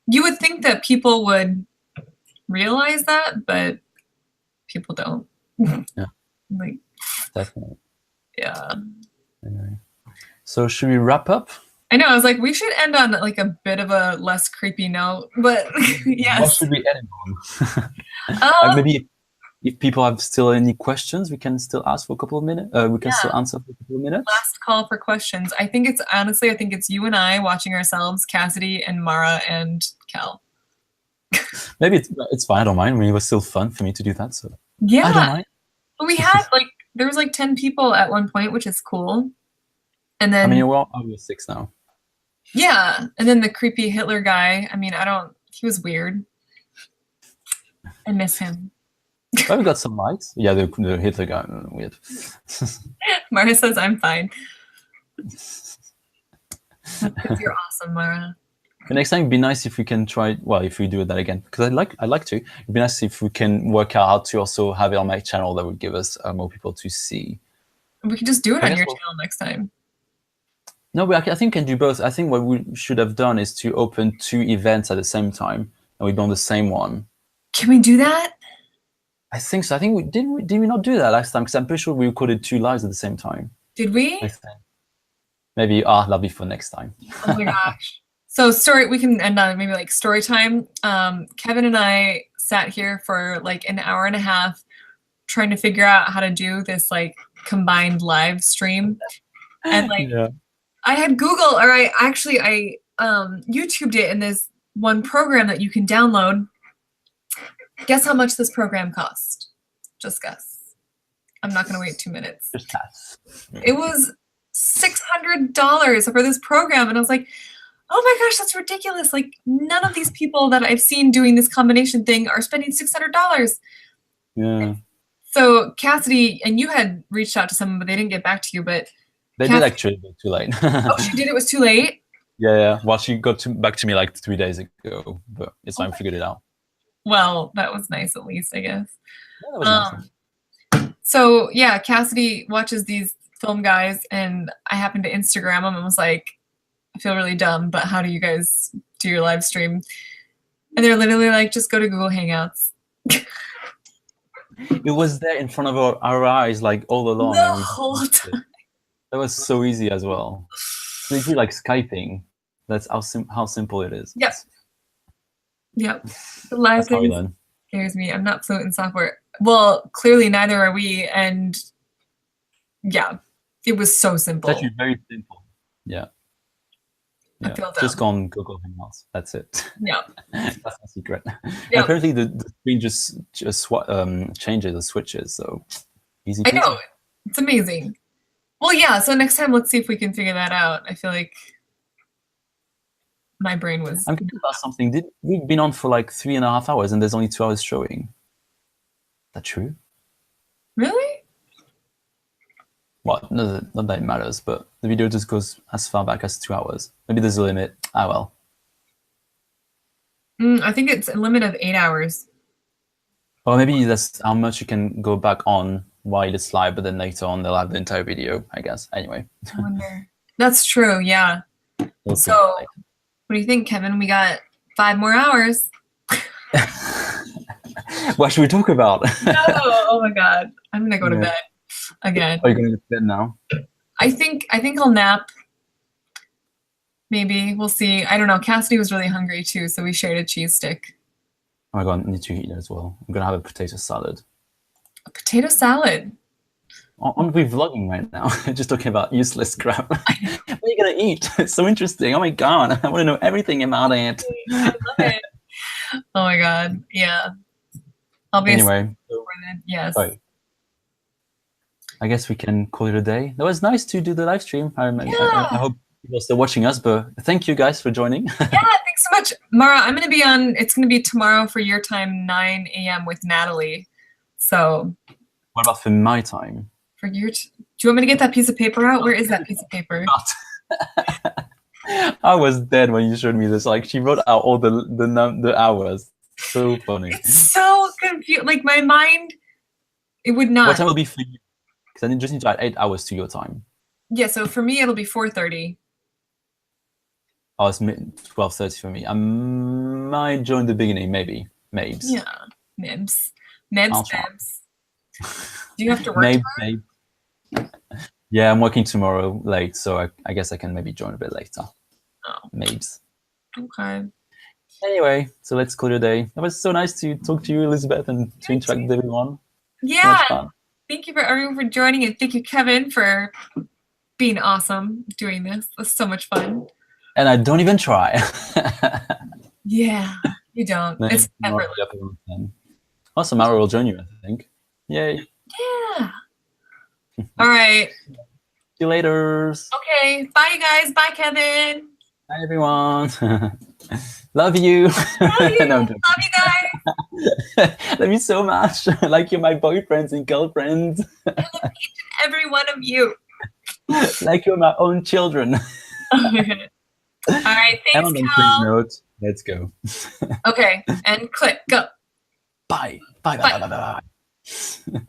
you would think that people would realize that, but people don't. Yeah. Like, definitely. Yeah. Anyway. So should we wrap up? I know, I was like, we should end on like a bit of a less creepy note, but yes. What should we end on? if people have still any questions, we can still ask for a couple of minutes. We can still answer for a couple of minutes. Last call for questions. I think it's you and I watching ourselves, Cassidy and Mara and Kel. Maybe it's fine. I don't mind. I mean, it was still fun for me to do that. So Yeah. I don't mind. We had there was 10 people at one point, which is cool. And then I mean, we're 6 now. Yeah, and then the creepy Hitler guy. I mean, he was weird. I miss him. Well, we got some likes. Yeah, the Hitler guy, weird. Mara says I'm fine. You're awesome, Mara. The next time, it'd be nice if we can try. Well, if we do that again, because I'd like to. It'd be nice if we can work out how to also have it on my channel. That would give us more people to see. We could just do it on your channel next time. No, I think we can do both. I think what we should have done is to open 2 events at the same time, and we'd be on the same one. Can we do that? I think so. I think did we not do that last time? Because I'm pretty sure we recorded 2 lives at the same time. Did we? Maybe that'll be for next time. Oh my gosh. So we can end on maybe story time. Kevin and I sat here for an hour and a half trying to figure out how to do this combined live stream. And yeah. I had Google, or I YouTubed it in this one program that you can download. Guess how much this program cost? Just guess. I'm not going to wait 2 minutes. Just guess. It was $600 for this program. And I was like, oh my gosh, that's ridiculous. None of these people that I've seen doing this combination thing are spending $600. Yeah. So Cassidy, and you had reached out to someone, but they didn't get back to you. But they did actually, but too late. Oh, she did? It was too late? Yeah. Well, she got back to me 3 days ago, but it's fine. Figured it out. Well, that was nice at least, I guess. Yeah, that was nice. So yeah, Cassidy watches these film guys, and I happened to Instagram them and was like, I feel really dumb, but how do you guys do your live stream? And they're literally like, just go to Google Hangouts. It was there in front of our eyes all along. The whole time. That was so easy as well. So if you Skyping, that's how simple it is. Yes. Yep. The live That's how we thing learn. scares me. I'm not fluent in software. Well, clearly neither are we. And yeah, it was so simple. It's actually very simple. Yeah. I feel just dumb. go on Google Hangouts. That's it. Yeah. That's the secret. Yep. Apparently the screen just changes or switches. So easy. I know. It's amazing. Well, yeah. So next time, let's see if we can figure that out. I feel like my brain was. I'm thinking about something. We've been on for 3.5 hours, and there's only 2 hours showing. Is that true? Really? Well, not that it matters, but the video just goes as far back as 2 hours. Maybe there's a limit. Ah, well. I think it's a limit of 8 hours. Or maybe that's how much you can go back on while it's live, but then later on they'll have the entire video, I guess. Anyway. I wonder. That's true, yeah. So, what do you think, Kevin? We got 5 more hours. What should we talk about? No, oh my God. I'm going to go to bed again. Are you going to bed now? I think I'll nap. Maybe. We'll see. I don't know. Cassidy was really hungry too, so we shared a cheese stick. Oh my God, I need to eat as well. I'm going to have a potato salad. A potato salad? Aren't we vlogging right now? Just talking about useless crap. What are you going to eat? It's so interesting. Oh my God, I want to know everything about it. I love it. Oh my God, yeah. I'll be anyway. Yes. Sorry. I guess we can call it a day. That was nice to do the live stream. I hope people are still watching us, but thank you guys for joining. Yeah, thanks so much. Mara, I'm going to be on, it's going to be tomorrow for your time, 9 a.m. with Natalie. So. What about for my time? For your, do you want me to get that piece of paper out? Where is that piece of paper? I was dead when you showed me this. She wrote out all the hours. So funny. It's so confused. My mind, it would not. What time will be for you? Because I just need to add 8 hours to your time. Yeah, so for me, it'll be 4:30. Oh, it's 12:30 for me. I might join the beginning, maybe. Mabes. Yeah, Mibs. Mibs. Do you have to work tomorrow? Yeah, I'm working tomorrow late, so I guess I can maybe join a bit later. Oh. Mabes. Okay. Anyway, so let's call it a day. It was so nice to talk to you, Elizabeth, and to interact with everyone. Yeah. much fun. Thank you for everyone for joining, and thank you, Kevin, for being awesome doing this. It was so much fun. And I don't even try. Yeah, you don't. No, It's no, effortless. yeah, everyone can. Also, Mara will join you, I think. Yay. See Yeah. All right. you later. Okay. Bye, guys. Bye, Kevin. Bye, everyone. Love you. Love you. No, I'm Love joking. you guys. Love you so much. Like you're my boyfriends and girlfriends. Every one of you. Like you're my own children. All right. And Thanks, on that Cal. note, let's go. Okay. And click. Go. Bye. Bye. Bye. Bye. Bye. Bye.